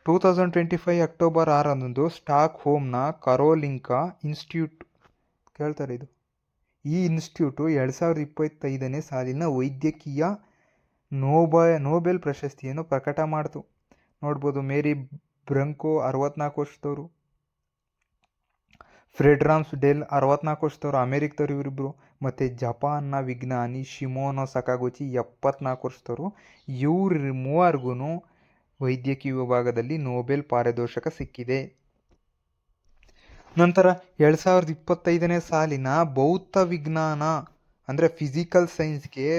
2025 ಅಕ್ಟೋಬರ್ 6ರಂದು ಸ್ಟಾಕ್ ಹೋಮ್ನ ಕರೋಲಿಂಕಾ ಇನ್ಸ್ಟಿಟ್ಯೂಟ್, ಕೇಳ್ತಾರೆ ಇದು, ಈ ಇನ್ಸ್ಟಿಟ್ಯೂಟು 2025ನೇ ಸಾಲಿನ ವೈದ್ಯಕೀಯ ನೋಬೆಲ್ ಪ್ರಶಸ್ತಿಯನ್ನು ಪ್ರಕಟ ಮಾಡಿತು. ನೋಡ್ಬೋದು, ಮೇರಿ ಬ್ರಂಕೋ 64 ವರ್ಷದವರು, ಫ್ರೆಡ್ರಾಮ್ಸ್ ಡೆಲ್ 64 ವರ್ಷದವರು, ಅಮೇರಿಕದವರು ಇವರಿಬ್ಬರು. ಮತ್ತು ಜಪಾನ್ನ ವಿಜ್ಞಾನಿ ಶಿಮೋನೋ ಸಕಾಗುಚಿ 74 ವರ್ಷದವರು. ಇವ್ರ ಮೂವರಿಗೂ ವೈದ್ಯಕೀಯ ವಿಭಾಗದಲ್ಲಿ ನೋಬೆಲ್ ಪಾರಿತೋಷಕ ಸಿಕ್ಕಿದೆ. ನಂತರ 2025ನೇ ಸಾಲಿನ ಭೌತ ವಿಜ್ಞಾನ ಅಂದರೆ ಫಿಸಿಕಲ್ ಸೈನ್ಸ್ಗೆ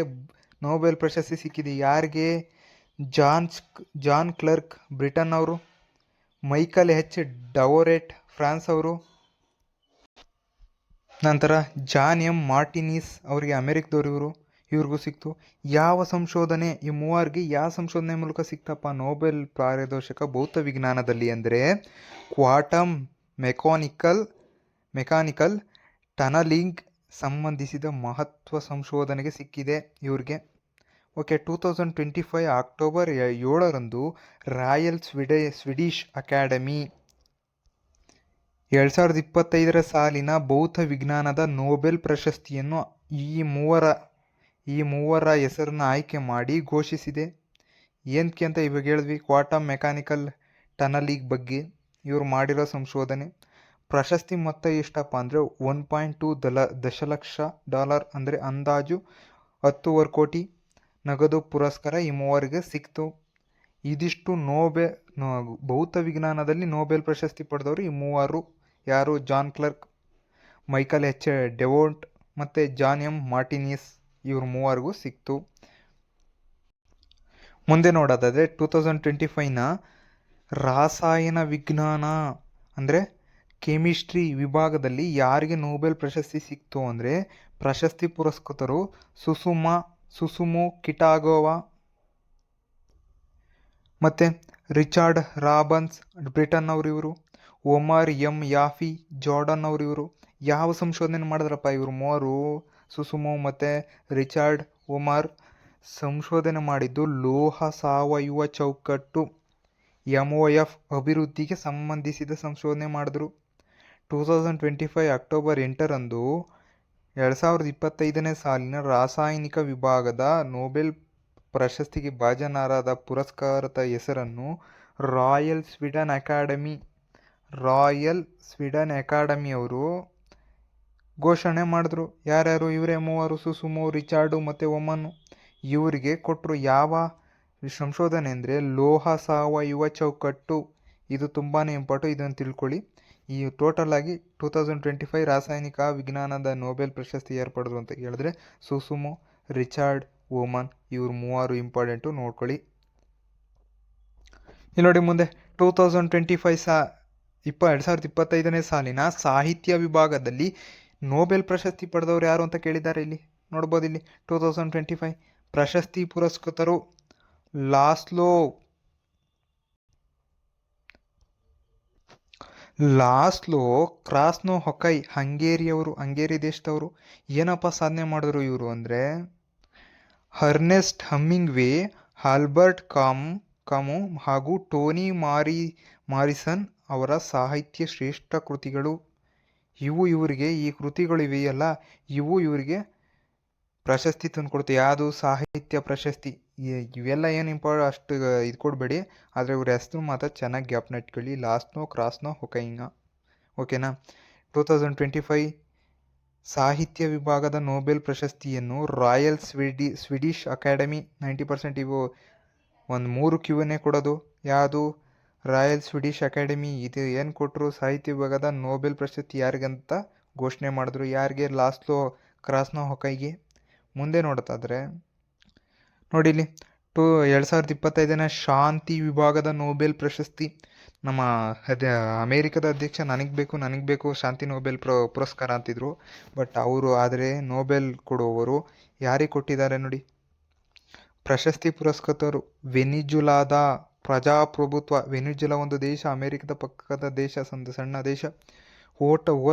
ನೋಬೆಲ್ ಪ್ರಶಸ್ತಿ ಸಿಕ್ಕಿದೆ. ಯಾರಿಗೆ? ಜಾನ್ ಕ್ಲರ್ಕ್, ಬ್ರಿಟನ್ ಅವರು. ಮೈಕಲ್ ಎಚ್ ಡವೊರೆಟ್, ಫ್ರಾನ್ಸ್ ಅವರು. ನಂತರ ಜಾನ್ ಎಂ ಮಾರ್ಟಿನಿಸ್ ಅವರಿಗೆ, ಅಮೆರಿಕದವರು. ಇವ್ರಿಗೂ ಸಿಕ್ತು. ಯಾವ ಸಂಶೋಧನೆ? ಈ ಮೂವರಿಗೆ ಯಾವ ಸಂಶೋಧನೆ ಮೂಲಕ ಸಿಕ್ತಪ್ಪ ನೋಬೆಲ್ ಪಾರಿತೋಷಕ ಭೌತ ವಿಜ್ಞಾನದಲ್ಲಿ ಅಂದರೆ ಕ್ವಾಂಟಮ್ ಮೆಕ್ಯಾನಿಕಲ್ ಟನಲಿಂಗ್ ಸಂಬಂಧಿಸಿದ ಮಹತ್ವ ಸಂಶೋಧನೆಗೆ ಸಿಕ್ಕಿದೆ ಇವ್ರಿಗೆ. ಓಕೆ, 2025 ಅಕ್ಟೋಬರ್ 7ರಂದು ರಾಯಲ್ ಸ್ವೀಡಿಷ್ ಅಕಾಡೆಮಿ 2025 ಸಾಲಿನ ಭೌತ ವಿಜ್ಞಾನದ ನೋಬೆಲ್ ಪ್ರಶಸ್ತಿಯನ್ನು ಈ ಮೂವರ ಹೆಸರನ್ನು ಆಯ್ಕೆ ಮಾಡಿ ಘೋಷಿಸಿದೆ. ಏನಕ್ಕೆ ಅಂತ ಇವಾಗ ಹೇಳಿದ್ವಿ, ಕ್ವಾಂಟಮ್ ಮೆಕ್ಯಾನಿಕಲ್ ಟನಲಿಂಗ್ ಬಗ್ಗೆ ಇವರು ಮಾಡಿರೋ ಸಂಶೋಧನೆ. ಪ್ರಶಸ್ತಿ ಮೊತ್ತ ಎಷ್ಟಪ್ಪ ಅಂದರೆ $1.2 ದಶಲಕ್ಷ, ಅಂದರೆ ಅಂದಾಜು 10 ಕೋಟಿ ನಗದು ಪುರಸ್ಕಾರ ಈ ಮೂವರಿಗೆ ಸಿಕ್ತು. ಇದಿಷ್ಟು ಭೌತ ವಿಜ್ಞಾನದಲ್ಲಿ ನೋಬೆಲ್ ಪ್ರಶಸ್ತಿ ಪಡೆದವರು ಈ ಮೂವರು. ಯಾರು? ಜಾನ್ ಕ್ಲರ್ಕ್, ಮೈಕಲ್ ಎಚ್ ಡೆವೊರೆಟ್ ಮತ್ತು ಜಾನ್ ಎಂ ಮಾರ್ಟಿನಿಸ್. ಇವ್ರ ಮೂವರಿಗೂ ಸಿಕ್ತು. ಮುಂದೆ ನೋಡೋದಾದರೆ 2025ನ ರಾಸಾಯನ ವಿಜ್ಞಾನ ಅಂದರೆ ಕೆಮಿಸ್ಟ್ರಿ ವಿಭಾಗದಲ್ಲಿ ಯಾರಿಗೆ ನೋಬೆಲ್ ಪ್ರಶಸ್ತಿ ಸಿಕ್ತು ಅಂದರೆ ಪ್ರಶಸ್ತಿ ಪುರಸ್ಕೃತರು ಸುಸುಮು ಕಿಟಾಗಾವಾ ಮತ್ತು ರಿಚರ್ಡ್ ರಾಬನ್ಸ್, ಬ್ರಿಟನ್ ಅವರು ಇವರು. ಒಮರ್ ಎಂ ಯಾಫಿ, ಜಾರ್ಡನ್ ಅವರು ಇವರು. ಯಾವ ಸಂಶೋಧನೆ ಮಾಡಿದ್ರಪ್ಪ ಇವರು ಮೂವರು? ಸುಸುಮು ಮತ್ತು ರಿಚರ್ಡ್ ಒಮರ್ ಸಂಶೋಧನೆ ಮಾಡಿದ್ದು ಲೋಹ ಸಾವಯವ ಚೌಕಟ್ಟು MOF ಅಭಿವೃದ್ಧಿಗೆ ಸಂಬಂಧಿಸಿದ ಸಂಶೋಧನೆ ಮಾಡಿದ್ರು. 2025 ಅಕ್ಟೋಬರ್ 8ರಂದು 2025ನೇ ಸಾಲಿನ ರಾಸಾಯನಿಕ ವಿಭಾಗದ ನೋಬೆಲ್ ಪ್ರಶಸ್ತಿಗೆ ಭಾಜನರಾದ ಪುರಸ್ಕೃತರ ಹೆಸರನ್ನು ರಾಯಲ್ ಸ್ವೀಡನ್ ಅಕಾಡೆಮಿ ಅವರು ಘೋಷಣೆ ಮಾಡಿದ್ರು. ಯಾರ್ಯಾರು? ಇವರೇ ಮೂವರು, ಸುಸುಮೋ, ರಿಚಾರ್ಡು ಮತ್ತು ಒಮನ್ನು. ಇವರಿಗೆ ಕೊಟ್ಟರು. ಯಾವ ಸಂಶೋಧನೆ ಅಂದರೆ ಲೋಹ ಸಾವಯವ ಚೌಕಟ್ಟು. ಇದು ತುಂಬಾ ಇಂಪಾರ್ಟೆಂಟ್, ಇದನ್ನು ತಿಳ್ಕೊಳ್ಳಿ. ಈ ಟೋಟಲ್ ಆಗಿ 2025 ರಾಸಾಯನಿಕ ವಿಜ್ಞಾನದ ನೊಬೆಲ್ ಪ್ರಶಸ್ತಿ ಯಾರು ಪಡೆದ್ರು ಅಂತ ಹೇಳಿದ್ರೆ ಸುಸುಮೋ, ರಿಚಾರ್ಡ್, ಓಮನ್. ಇವ್ರು ಮೂವರು ಇಂಪಾರ್ಟೆಂಟು, ನೋಡ್ಕೊಳ್ಳಿ. ಇಲ್ಲಿ ನೋಡಿ ಮುಂದೆ 2025 ಸಾಲಿನ ಸಾಹಿತ್ಯ ವಿಭಾಗದಲ್ಲಿ ನೊಬೆಲ್ ಪ್ರಶಸ್ತಿ ಪಡೆದವರು ಯಾರು ಅಂತ ಕೇಳಿದ್ದಾರೆ. ಇಲ್ಲಿ ನೋಡ್ಬೋದು. ಇಲ್ಲಿ 2025 ಪ್ರಶಸ್ತಿ ಪುರಸ್ಕೃತರು ಲಾಸ್ಲೋ ಕ್ರಾಸ್ನೊಹೊಕೈ, ಹಂಗೇರಿ ದೇಶದವರು. ಏನಪ್ಪ ಸಾಧನೆ ಮಾಡಿದ್ರು ಇವರು ಅಂದರೆ ಅರ್ನೆಸ್ಟ್ ಹಮ್ಮಿಂಗ್ವೇ, ಆಲ್ಬರ್ಟ್ ಕಾಮು ಹಾಗೂ ಟೋನಿ ಮಾರಿಸನ್ ಅವರ ಸಾಹಿತ್ಯ ಶ್ರೇಷ್ಠ ಕೃತಿಗಳು. ಇವರಿಗೆ ಈ ಕೃತಿಗಳಿವೆಯಲ್ಲ, ಇವರಿಗೆ ಪ್ರಶಸ್ತಿ ತಂದುಕೊಡುತ್ತೆ. ಯಾವುದು? ಸಾಹಿತ್ಯ ಪ್ರಶಸ್ತಿ. ಇವೆಲ್ಲ ಏನು ಅಷ್ಟು ಇದು ಕೊಡಬೇಡಿ, ಆದರೆ ಇವ್ರ ಹೆಸರು ಮಾತ್ರ ಚೆನ್ನಾಗಿ ಜ್ಞಾಪನ ಇಟ್ಕೊಳ್ಳಿ. ಲಾಸ್ಲೋ ಕ್ರಾಸ್ನೊಹೊಕೈ. ಓಕೆನಾ? 2025 ಸಾಹಿತ್ಯ ವಿಭಾಗದ ನೊಬೆಲ್ ಪ್ರಶಸ್ತಿಯನ್ನು ರಾಯಲ್ ಸ್ವೀಡಿಷ್ ಅಕಾಡೆಮಿ 90% ಇವು ಒಂದು 3 ಕ್ಯೂನೇ ಕೊಡೋದು. ಯಾವುದು? Royal Swedish academy. ಇದು ಏನು ಕೊಟ್ಟರು? ಸಾಹಿತ್ಯ ವಿಭಾಗದ ನೊಬೆಲ್ ಪ್ರಶಸ್ತಿ ಯಾರಿಗಂತ ಘೋಷಣೆ ಮಾಡಿದ್ರು. ಯಾರಿಗೆ? ಲಾಸ್ಲೋ ಕ್ರಾಸ್ನೊಹೊಕೈಗೆ. ಮುಂದೆ ನೋಡೋದಾದರೆ ನೋಡಿ ಇಲ್ಲಿ 2025 ಶಾಂತಿ ವಿಭಾಗದ ನೊಬೆಲ್ ಪ್ರಶಸ್ತಿ. ನಮ್ಮ ಅಮೇರಿಕದ ಅಧ್ಯಕ್ಷ ನನಗೆ ಬೇಕು ಶಾಂತಿ ನೊಬೆಲ್ ಪುರಸ್ಕಾರ ಅಂತಿದ್ರು. ಬಟ್ ಅವರು ಆದರೆ ನೊಬೆಲ್ ಕೊಡುವವರು ಯಾರಿಗೆ ಕೊಟ್ಟಿದ್ದಾರೆ ನೋಡಿ. ಪ್ರಶಸ್ತಿ ಪುರಸ್ಕೃತರು ವೆನಿಜುಲಾದ ಪ್ರಜಾಪ್ರಭುತ್ವ. ವೆನಿಜುಲಾ ಒಂದು ದೇಶ, ಅಮೇರಿಕದ ಪಕ್ಕದ ದೇಶ, ಸಣ್ಣ ದೇಶ.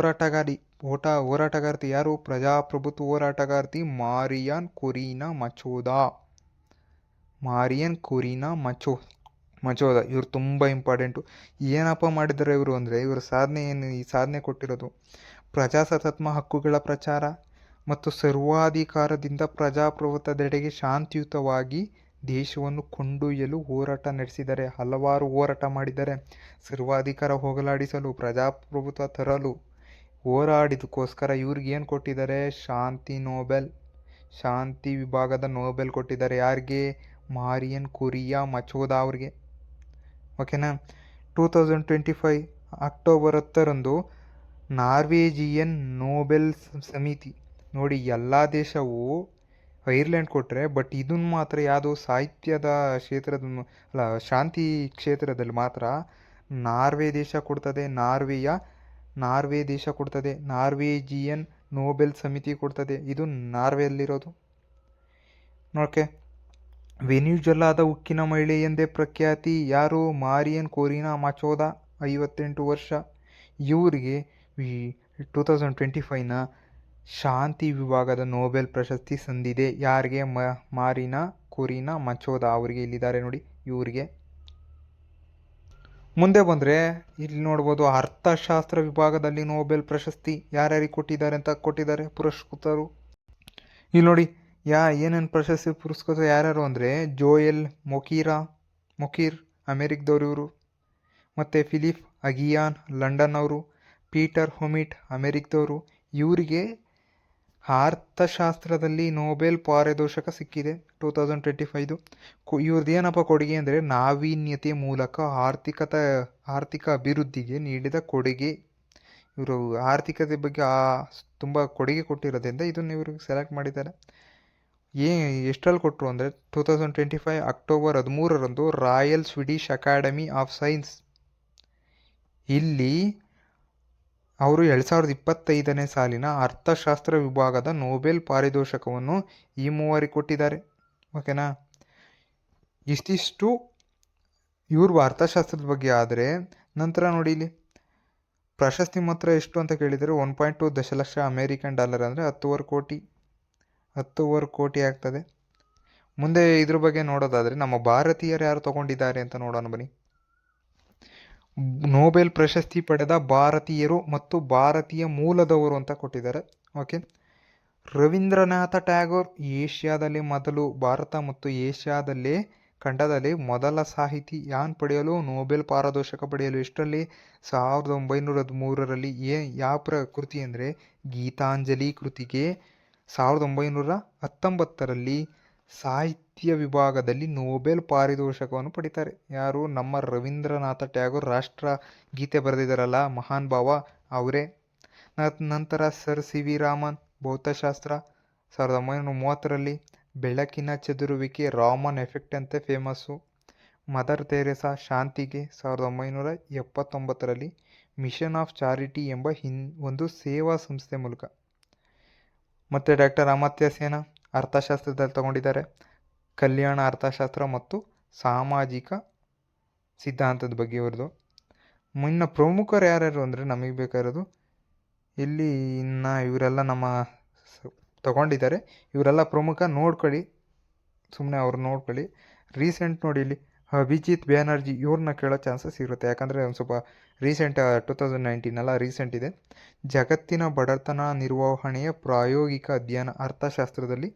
ಹೋರಾಟಗಾರ್ತಿ ಯಾರು? ಪ್ರಜಾಪ್ರಭುತ್ವ ಹೋರಾಟಗಾರ್ತಿ ಮಾರಿಯನ್ ಕೊರಿನಾ ಮಚೋದ. ಇವರು ತುಂಬ ಇಂಪಾರ್ಟೆಂಟು. ಏನಪ್ಪ ಮಾಡಿದ್ದಾರೆ ಇವರು ಅಂದರೆ ಇವರು ಈ ಸಾಧನೆ ಕೊಟ್ಟಿರೋದು ಪ್ರಜಾಸತ್ತಾತ್ಮಕ ಹಕ್ಕುಗಳ ಪ್ರಚಾರ ಮತ್ತು ಸರ್ವಾಧಿಕಾರದಿಂದ ಪ್ರಜಾಪ್ರಭುತ್ವದೆಡೆಗೆ ಶಾಂತಿಯುತವಾಗಿ ದೇಶವನ್ನು ಕೊಂಡೊಯ್ಯಲು ಹೋರಾಟ ನಡೆಸಿದ್ದಾರೆ. ಹಲವಾರು ಹೋರಾಟ ಮಾಡಿದ್ದಾರೆ. ಸರ್ವಾಧಿಕಾರ ಹೋಗಲಾಡಿಸಲು, ಪ್ರಜಾಪ್ರಭುತ್ವ ತರಲು ಹೋರಾಡಿದಕ್ಕೋಸ್ಕರ ಇವ್ರಿಗೆ ಏನು ಕೊಟ್ಟಿದ್ದಾರೆ? ಶಾಂತಿ ವಿಭಾಗದ ನೊಬೆಲ್ ಕೊಟ್ಟಿದ್ದಾರೆ. ಯಾರಿಗೆ? ಮಾರಿಯನ್ ಕೊರಿಯಾ ಮಚೋದ ಅವ್ರಿಗೆ. ಓಕೆನಾ? 2025 ಅಕ್ಟೋಬರ್ 10 ನಾರ್ವೇಜಿಯನ್ ನೊಬೆಲ್ ಸಮಿತಿ. ನೋಡಿ, ಎಲ್ಲ ದೇಶವು ಐರ್ಲೆಂಡ್ ಕೊಟ್ಟರೆ, ಬಟ್ ಇದನ್ನು ಮಾತ್ರ ಯಾವುದು? ಸಾಹಿತ್ಯದ ಶಾಂತಿ ಕ್ಷೇತ್ರದಲ್ಲಿ ಮಾತ್ರ ನಾರ್ವೆ ದೇಶ ಕೊಡ್ತದೆ. ನಾರ್ವೆ ದೇಶ ಕೊಡ್ತದೆ. ನಾರ್ವೇಜಿಯನ್ ನೊಬೆಲ್ ಸಮಿತಿ ಕೊಡ್ತದೆ. ಇದು ನಾರ್ವೆಯಲ್ಲಿರೋದು. ನೋಕೆ, ವೆನಿಜುಲಾದ ಉಕ್ಕಿನ ಮಹಿಳೆ ಎಂದೇ ಪ್ರಖ್ಯಾತಿ. ಯಾರು? ಮಾರಿಯನ್ ಕೊರಿನಾ ಮಚೋದ, 58 ವರ್ಷ. ಇವರಿಗೆ 2025 ಶಾಂತಿ ವಿಭಾಗದ ನೊಬೆಲ್ ಪ್ರಶಸ್ತಿ ಸಂದಿದೆ. ಯಾರಿಗೆ? ಮಾರಿನಾ ಕೊರಿನಾ ಮಚೋದ ಅವರಿಗೆ. ಇಲ್ಲಿದ್ದಾರೆ ನೋಡಿ ಇವರಿಗೆ. ಮುಂದೆ ಬಂದರೆ ಇಲ್ಲಿ ನೋಡ್ಬೋದು ಅರ್ಥಶಾಸ್ತ್ರ ವಿಭಾಗದಲ್ಲಿ ನೊಬೆಲ್ ಪ್ರಶಸ್ತಿ ಯಾರ್ಯಾರಿಗೆ ಕೊಟ್ಟಿದ್ದಾರೆ ಪುರಸ್ಕೃತರು. ಇಲ್ಲಿ ನೋಡಿ ಏನೇನು ಪ್ರಶಸ್ತಿ ಪುರಸ್ಕೃತರು ಯಾರ್ಯಾರು ಅಂದರೆ ಜೋಯೆಲ್ ಮೊಕೀರ್ ಅಮೇರಿಕದವರು ಇವರು, ಮತ್ತು ಫಿಲಿಪ್ ಅಗಿಯಾನ್ ಲಂಡನ್ ಅವರು, ಪೀಟರ್ ಹೊಮಿಟ್ ಅಮೇರಿಕದವರು. ಇವರಿಗೆ ಅರ್ಥಶಾಸ್ತ್ರದಲ್ಲಿ ನೊಬೆಲ್ ಪಾರಿತೋಷಕ ಸಿಕ್ಕಿದೆ 2025. ಇವ್ರದ್ದು ಏನಪ್ಪ ಕೊಡುಗೆ ಅಂದರೆ ನಾವೀನ್ಯತೆ ಮೂಲಕ ಆರ್ಥಿಕ ಅಭಿವೃದ್ಧಿಗೆ ನೀಡಿದ ಕೊಡುಗೆ. ಇವರು ಆರ್ಥಿಕತೆ ಬಗ್ಗೆ ತುಂಬ ಕೊಡುಗೆ ಕೊಟ್ಟಿರೋದ್ರಿಂದ ಇದನ್ನು ಇವ್ರಿಗೆ ಸೆಲೆಕ್ಟ್ ಮಾಡಿದ್ದಾರೆ. ಎಷ್ಟರಲ್ಲಿ ಕೊಟ್ಟರು ಅಂದರೆ 2025 October 13 royal Swedish academy of science ಇಲ್ಲಿ ಅವರು 2025 ಸಾಲಿನ ಅರ್ಥಶಾಸ್ತ್ರ ವಿಭಾಗದ ನೊಬೆಲ್ ಪಾರಿತೋಷಕವನ್ನು ಈ ಮೂವರಿಗೆ ಕೊಟ್ಟಿದ್ದಾರೆ. ಓಕೆನಾ? ಇಷ್ಟಿಷ್ಟು ಇವ್ರು ಅರ್ಥಶಾಸ್ತ್ರದ ಬಗ್ಗೆ. ಆದರೆ ನಂತರ ನೋಡಿ ಇಲ್ಲಿ ಪ್ರಶಸ್ತಿ ಮಾತ್ರ ಎಷ್ಟು ಅಂತ ಕೇಳಿದರೆ 1.2 ದಶಲಕ್ಷ ಅಮೇರಿಕನ್ ಡಾಲರ್ ಅಂದರೆ 10 ಕೋಟಿ ಆಗ್ತದೆ. ಮುಂದೆ ಇದ್ರ ಬಗ್ಗೆ ನೋಡೋದಾದರೆ ನಮ್ಮ ಭಾರತೀಯರು ಯಾರು ತಗೊಂಡಿದ್ದಾರೆ ಅಂತ ನೋಡೋಣ ಬನ್ನಿ. ನೊಬೆಲ್ ಪ್ರಶಸ್ತಿ ಪಡೆದ ಭಾರತೀಯರು ಮತ್ತು ಭಾರತೀಯ ಮೂಲದವರು ಅಂತ ಕೊಟ್ಟಿದ್ದಾರೆ. ಓಕೆ, ರವೀಂದ್ರನಾಥ ಟ್ಯಾಗೋರ್ ಏಷ್ಯಾದಲ್ಲಿ ಮೊದಲು ಭಾರತ ಮತ್ತು ಏಷ್ಯಾದಲ್ಲೇ ಖಂಡದಲ್ಲಿ ಮೊದಲ ಸಾಹಿತಿ ಯಾನ್ ಪಡೆಯಲು ನೊಬೆಲ್ ಪಾರಿತೋಷಕ ಪಡೆಯಲು ಎಷ್ಟರಲ್ಲಿ 1913ರಲ್ಲಿ ಯಾವ ಕೃತಿ ಅಂದರೆ ಗೀತಾಂಜಲಿ ಕೃತಿಗೆ 1919ರಲ್ಲಿ ಸಾಹಿತ್ಯ ವಿಭಾಗದಲ್ಲಿ ನೊಬೆಲ್ ಪಾರಿತೋಷಕವನ್ನು ಪಡಿತಾರೆ. ಯಾರು? ನಮ್ಮ ರವೀಂದ್ರನಾಥ ಟ್ಯಾಗೋರ್. ರಾಷ್ಟ್ರ ಗೀತೆ ಬರೆದಿದ್ದಾರಲ್ಲ ಮಹಾನ್ ಭಾವ ಅವರೇ. ನಂತರ ಸರ್ ಸಿ ವಿ ರಾಮನ್ ಭೌತಶಾಸ್ತ್ರ 1930ರಲ್ಲಿ. ಬೆಳಕಿನ ಚದುರುವಿಕೆ ರಾಮನ್ ಎಫೆಕ್ಟ್ ಅಂತ ಫೇಮಸ್ಸು. ಮದರ್ ತೆರೇಸಾ ಶಾಂತಿಗೆ 1979ರಲ್ಲಿ ಮಿಷನ್ ಆಫ್ ಚಾರಿಟಿ ಎಂಬ ಒಂದು ಸೇವಾ ಸಂಸ್ಥೆ ಮೂಲಕ. ಮತ್ತು ಡಾಕ್ಟರ್ ಅಮರ್ತ್ಯ ಸೇನ್ ಅರ್ಥಶಾಸ್ತ್ರದಲ್ಲಿ ತಗೊಂಡಿದ್ದಾರೆ. ಕಲ್ಯಾಣ ಅರ್ಥಶಾಸ್ತ್ರ ಮತ್ತು ಸಾಮಾಜಿಕ ಸಿದ್ಧಾಂತದ ಬಗ್ಗೆ ಇವ್ರದ್ದು. ಇನ್ನು ಪ್ರಮುಖರು ಯಾರ್ಯಾರು ಅಂದರೆ ನಮಗೆ ಬೇಕಾಗಿರೋದು ಇಲ್ಲಿ ಇನ್ನು ಇವರೆಲ್ಲ ನಮ್ಮ ತಗೊಂಡಿದ್ದಾರೆ. ಇವರೆಲ್ಲ ಪ್ರಮುಖ ನೋಡ್ಕೊಳ್ಳಿ, ಸುಮ್ಮನೆ ಅವ್ರು ನೋಡ್ಕೊಳ್ಳಿ. ರೀಸೆಂಟ್ ನೋಡಿ ಇಲ್ಲಿ ಅಭಿಜಿತ್ ಬ್ಯಾನರ್ಜಿ ಇವ್ರನ್ನ ಕೇಳೋ ಚಾನ್ಸಸ್ ಇರುತ್ತೆ, ಯಾಕಂದರೆ ಒಂದು ಸ್ವಲ್ಪ ರೀಸೆಂಟ್ 2019 ಅಲ್ಲ, ರೀಸೆಂಟ್ ಇದೆ. ಜಗತ್ತಿನ ಬಡತನ ನಿರ್ವಹಣೆಯ ಪ್ರಾಯೋಗಿಕ ಅಧ್ಯಯನ ಅರ್ಥಶಾಸ್ತ್ರದಲ್ಲಿ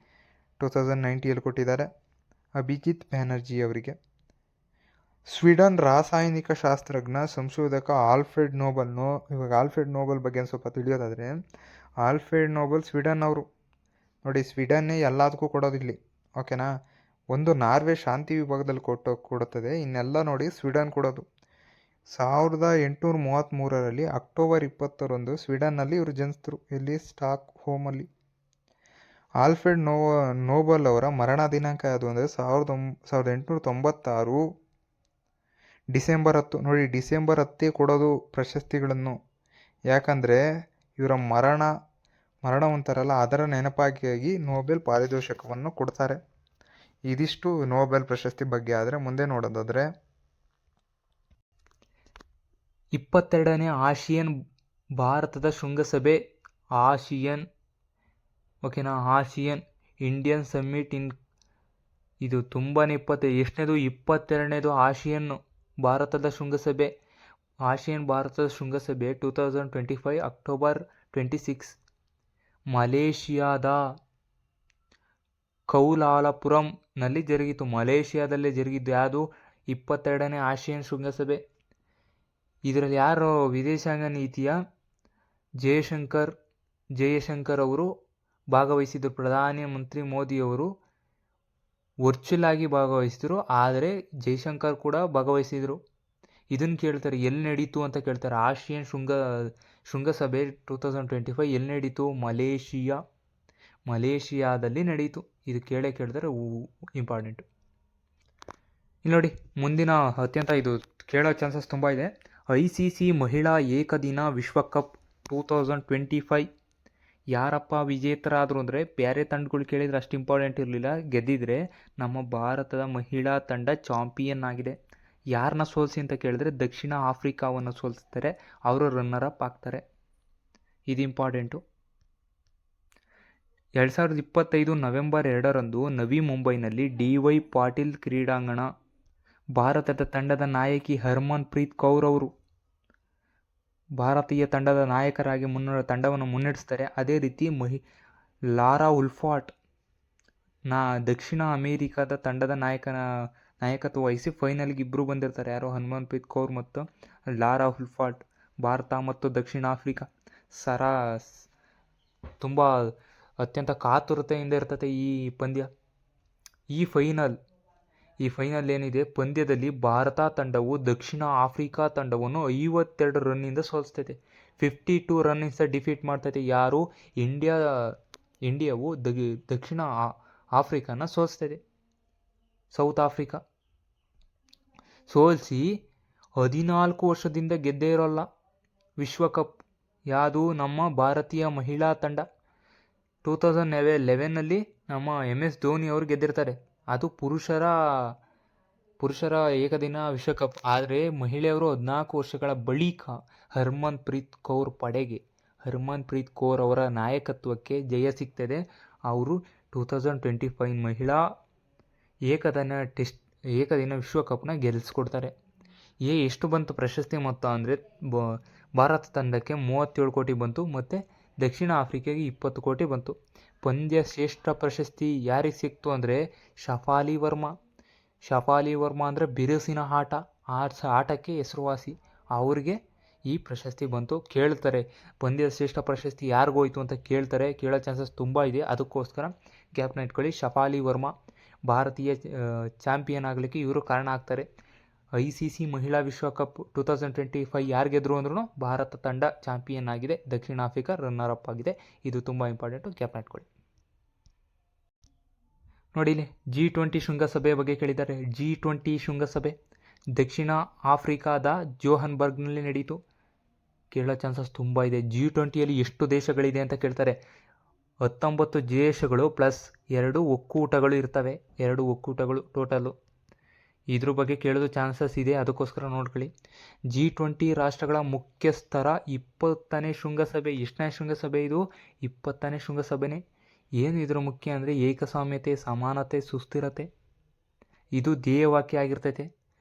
2019ಯಲ್ಲಿ ಕೊಟ್ಟಿದ್ದಾರೆ ಅಭಿಜಿತ್ ಬ್ಯಾನರ್ಜಿ ಅವರಿಗೆ. ಸ್ವೀಡನ್ ರಾಸಾಯನಿಕ ಶಾಸ್ತ್ರಜ್ಞ ಸಂಶೋಧಕ ಆಲ್ಫ್ರೆಡ್ ನೋಬಲ್. ಇವಾಗ ಆಲ್ಫ್ರೆಡ್ ನೋಬಲ್ ಬಗ್ಗೆ ಒಂದು ಸ್ವಲ್ಪ ತಿಳಿಯೋದಾದರೆ, ಆಲ್ಫ್ರೆಡ್ ನೋಬಲ್ ಸ್ವೀಡನ್ ಅವರು. ನೋಡಿ, ಸ್ವೀಡನ್ನೇ ಎಲ್ಲದಕ್ಕೂ ಕೊಡೋದಿಲ್ಲಿ, ಓಕೆನಾ. ಒಂದು ನಾರ್ವೆ ಶಾಂತಿ ವಿಭಾಗದಲ್ಲಿ ಕೊಡುತ್ತದೆ, ಇನ್ನೆಲ್ಲ ನೋಡಿ ಸ್ವೀಡನ್ ಕೊಡೋದು. 1833ರಲ್ಲಿ ಅಕ್ಟೋಬರ್ 20ರಂದು ಸ್ವೀಡನ್ನಲ್ಲಿ ಇವರು ಜನಿಸಿದ್ರು. ಇಲ್ಲಿ ಸ್ಟಾಕ್ ಹೋಮಲ್ಲಿ. ಆಲ್ಫ್ರೆಡ್ ನೋಬಲ್ ಅವರ ಮರಣ ದಿನಾಂಕ ಯಾವುದು ಅಂದರೆ 1896 ಡಿಸೆಂಬರ್ 10. ನೋಡಿ, ಡಿಸೆಂಬರ್ 10 ಕೊಡೋದು ಪ್ರಶಸ್ತಿಗಳನ್ನು, ಯಾಕಂದರೆ ಇವರ ಮರಣವಂತಾರಲ್ಲ ಅದರ ನೆನಪಾಗಿ ನೊಬೆಲ್ ಪಾರಿತೋಷಕವನ್ನು ಕೊಡ್ತಾರೆ. ಇದಿಷ್ಟು ನೊಬೆಲ್ ಪ್ರಶಸ್ತಿ ಬಗ್ಗೆ. ಆದರೆ ಮುಂದೆ ನೋಡೋದಾದರೆ 22ನೇ ಆಸಿಯಾನ್ ಭಾರತದ ಶೃಂಗಸಭೆ ಆಸಿಯಾನ್, ಓಕೆನಾ, ಆಸಿಯಾನ್ ಇಂಡಿಯನ್ ಸಮ್ಮಿಟ್ ಇದು ತುಂಬಾ ಎಷ್ಟನೇದು 22ನೇದು ಆಸಿಯಾನ್ ಭಾರತದ ಶೃಂಗಸಭೆ. ಆಸಿಯಾನ್ ಭಾರತದ ಶೃಂಗಸಭೆ 2025 ಅಕ್ಟೋಬರ್ 26 ಮಲೇಷಿಯಾದ ಕೌಲಾಲಂಪುರಂನಲ್ಲಿ ಜರುಗಿತು. ಮಲೇಷಿಯಾದಲ್ಲೇ ಜರುಗಿದ್ದು ಯಾವುದು? 22ನೇ ಆಸಿಯಾನ್ ಶೃಂಗಸಭೆ. ಇದರಲ್ಲಿ ಯಾರು ವಿದೇಶಾಂಗ ನೀತಿಯ ಜಯಶಂಕರ್ ಅವರು ಭಾಗವಹಿಸಿದ್ದು. ಪ್ರಧಾನಮಂತ್ರಿ ಮೋದಿಯವರು ವರ್ಚುವಲ್ ಆಗಿ ಭಾಗವಹಿಸಿದರು, ಆದರೆ ಜಯಶಂಕರ್ ಕೂಡ ಭಾಗವಹಿಸಿದರು. ಇದನ್ನು ಕೇಳ್ತಾರೆ, ಎಲ್ಲಿ ನಡೀತು ಅಂತ ಕೇಳ್ತಾರೆ. ಆಸಿಯಾನ್ ಶೃಂಗಸಭೆ 2025 ಎಲ್ಲಿ ನಡೀತು? ಮಲೇಷಿಯಾದಲ್ಲಿ ನಡೀತು. ಇದು ಕೇಳ್ತಾರೆ, ಇಂಪಾರ್ಟೆಂಟು. ಇಲ್ಲಿ ನೋಡಿ, ಮುಂದಿನ ಅತ್ಯಂತ ಇದು ಕೇಳೋ ಚಾನ್ಸಸ್ ತುಂಬ ಇದೆ. ICC ಮಹಿಳಾ ಏಕದಿನ ವಿಶ್ವಕಪ್ 2025 ಯಾರಪ್ಪ ವಿಜೇತರಾದರು ಅಂದರೆ ಬೇರೆ ತಂಡಗಳು ಕೇಳಿದರೆ ಅಷ್ಟು ಇಂಪಾರ್ಟೆಂಟ್ ಇರಲಿಲ್ಲ. ಗೆದ್ದಿದ್ರೆ ನಮ್ಮ ಭಾರತದ ಮಹಿಳಾ ತಂಡ ಚಾಂಪಿಯನ್ ಆಗಿದೆ. ಯಾರನ್ನ ಸೋಲಿಸಿ ಅಂತ ಕೇಳಿದ್ರೆ ದಕ್ಷಿಣ ಆಫ್ರಿಕಾವನ್ನು ಸೋಲಿಸ್ತಾರೆ, ಅವರು ರನ್ನರ್ ಅಪ್ ಆಗ್ತಾರೆ. ಇದು ಇಂಪಾರ್ಟೆಂಟು. 2025 ನವೆಂಬರ್ 2ರಂದು ನವಿ ಮುಂಬೈನಲ್ಲಿ DY ಪಾಟೀಲ್ ಕ್ರೀಡಾಂಗಣ. ಭಾರತದ ತಂಡದ ನಾಯಕಿ ಹರ್ಮನ್ ಪ್ರೀತ್ ಕೌರ್ ಅವರು ಭಾರತೀಯ ತಂಡದ ನಾಯಕರಾಗಿ ತಂಡವನ್ನು ಮುನ್ನಡೆಸ್ತಾರೆ. ಅದೇ ರೀತಿ ಲಾರಾ ಉಲ್ಫಾಟ್ ದಕ್ಷಿಣ ಅಮೇರಿಕಾದ ತಂಡದ ನಾಯಕತ್ವ ವಹಿಸಿ ಫೈನಲ್ಗೆ ಇಬ್ಬರು ಬಂದಿರ್ತಾರೆ. ಯಾರು? ಹರ್ಮನ್ಪ್ರೀತ್ ಕೌರ್ ಮತ್ತು ಲಾರಾ ಉಲ್ಫಾಟ್. ಭಾರತ ಮತ್ತು ದಕ್ಷಿಣ ಆಫ್ರಿಕಾ ತುಂಬ ಅತ್ಯಂತ ಕಾತುರತೆಯಿಂದ ಇರ್ತದೆ ಈ ಪಂದ್ಯ. ಈ ಫೈನಲ್ ಏನಿದೆ ಪಂದ್ಯದಲ್ಲಿ ಭಾರತ ತಂಡವು ದಕ್ಷಿಣ ಆಫ್ರಿಕಾ ತಂಡವನ್ನು 52 ರನ್ನಿಂದ ಸೋಲಿಸ್ತೈತೆ. 52 ರನ್ನಿಂದ ಡಿಫೀಟ್ ಮಾಡ್ತೈತೆ. ಯಾರು? ಇಂಡಿಯಾವು ದಕ್ಷಿಣ ಆಫ್ರಿಕಾನ ಸೋಲಿಸ್ತೈತೆ. ಸೌತ್ ಆಫ್ರಿಕಾ ಸೋಲಿಸಿ 14 ವರ್ಷದಿಂದ ಗೆದ್ದೇ ಇರೋಲ್ಲ ವಿಶ್ವಕಪ್. ಯಾವುದು? ನಮ್ಮ ಭಾರತೀಯ ಮಹಿಳಾ ತಂಡ. 2011ನಲ್ಲಿ ನಮ್ಮ MS ಧೋನಿ ಅವರು ಗೆದ್ದಿರ್ತಾರೆ. ಅದು ಪುರುಷರ ಏಕದಿನ ವಿಶ್ವಕಪ್. ಆದರೆ ಮಹಿಳೆಯರು 14 ವರ್ಷಗಳ ಬಳಿಕ ಹರ್ಮನ್ ಪ್ರೀತ್ ಕೌರ್ ಅವರ ನಾಯಕತ್ವಕ್ಕೆ ಜಯ ಸಿಗ್ತದೆ. ಅವರು 2025 ಮಹಿಳಾ ಏಕದಿನ ವಿಶ್ವಕಪ್ನ ಗೆಲ್ಲಿಸ್ಕೊಡ್ತಾರೆ. ಎಷ್ಟು ಬಂತು ಪ್ರಶಸ್ತಿ ಮೊತ್ತ ಅಂದರೆ ಭಾರತ ತಂಡಕ್ಕೆ 37 ಕೋಟಿ ಬಂತು ಮತ್ತು ದಕ್ಷಿಣ ಆಫ್ರಿಕಾಗೆ 20 ಕೋಟಿ ಬಂತು. ಪಂದ್ಯ ಶ್ರೇಷ್ಠ ಪ್ರಶಸ್ತಿ ಯಾರಿಗೆ ಸಿಕ್ತು ಅಂದರೆ ಶಫಾಲಿ ವರ್ಮಾ. ಶಫಾಲಿ ವರ್ಮಾ ಅಂದರೆ ಬಿರುಸಿನ ಆಟಕ್ಕೆ ಹೆಸರುವಾಸಿ. ಅವ್ರಿಗೆ ಈ ಪ್ರಶಸ್ತಿ ಬಂತು. ಕೇಳ್ತಾರೆ ಪಂದ್ಯದ ಶ್ರೇಷ್ಠ ಪ್ರಶಸ್ತಿ ಯಾರಿಗೋಯ್ತು ಅಂತ ಕೇಳೋ ಚಾನ್ಸಸ್ ತುಂಬ ಇದೆ. ಅದಕ್ಕೋಸ್ಕರ ಗ್ಯಾಪ್ನ ಇಟ್ಕೊಳ್ಳಿ. ಶಫಾಲಿ ವರ್ಮಾ ಭಾರತೀಯ ಚಾಂಪಿಯನ್ ಆಗಲಿಕ್ಕೆ ಇವರು ಕಾರಣ ಆಗ್ತಾರೆ. ICC ಮಹಿಳಾ ವಿಶ್ವಕಪ್ 2025 ಯಾರು ಗೆದ್ರು ಅಂದ್ರೂ ಭಾರತ ತಂಡ ಚಾಂಪಿಯನ್ ಆಗಿದೆ. ದಕ್ಷಿಣ ಆಫ್ರಿಕಾ ರನ್ನರ್ ಅಪ್ ಆಗಿದೆ. ಇದು ತುಂಬ ಇಂಪಾರ್ಟೆಂಟು, ಗ್ಯಾಪ್ನ ಇಟ್ಕೊಳ್ಳಿ. ನೋಡಿ ಇಲ್ಲಿ G20 ಶೃಂಗಸಭೆ ಬಗ್ಗೆ ಕೇಳಿದ್ದಾರೆ. G20 ಶೃಂಗಸಭೆ ದಕ್ಷಿಣ ಆಫ್ರಿಕಾದ ಜೋಹನ್ಬರ್ಗ್ನಲ್ಲಿ ನಡೀತು. ಕೇಳೋ ಚಾನ್ಸಸ್ ತುಂಬ ಇದೆ. G20ಯಲ್ಲಿ ಎಷ್ಟು ದೇಶಗಳಿದೆ ಅಂತ ಕೇಳ್ತಾರೆ. 19 ದೇಶಗಳು ಪ್ಲಸ್ 2 ಒಕ್ಕೂಟಗಳು ಇರ್ತವೆ. 2 ಒಕ್ಕೂಟಗಳು ಟೋಟಲು. ಇದ್ರ ಬಗ್ಗೆ ಕೇಳೋದು ಚಾನ್ಸಸ್ ಇದೆ, ಅದಕ್ಕೋಸ್ಕರ ನೋಡ್ಕೊಳ್ಳಿ. G20 ರಾಷ್ಟ್ರಗಳ ಮುಖ್ಯಸ್ಥರ 20ನೇ ಶೃಂಗಸಭೆ. ಎಷ್ಟನೇ ಶೃಂಗಸಭೆ ಇದು? 20ನೇ ಶೃಂಗಸಭೆನೇ. ಏನು ಇದರ ಮುಖ್ಯ ಅಂದರೆ ಏಕಸ್ವಾಮ್ಯತೆ, ಸಮಾನತೆ, ಸುಸ್ಥಿರತೆ. ಇದು ಧ್ಯೇಯವಾಕ್ಯ ಆಗಿರ್ತೈತೆ.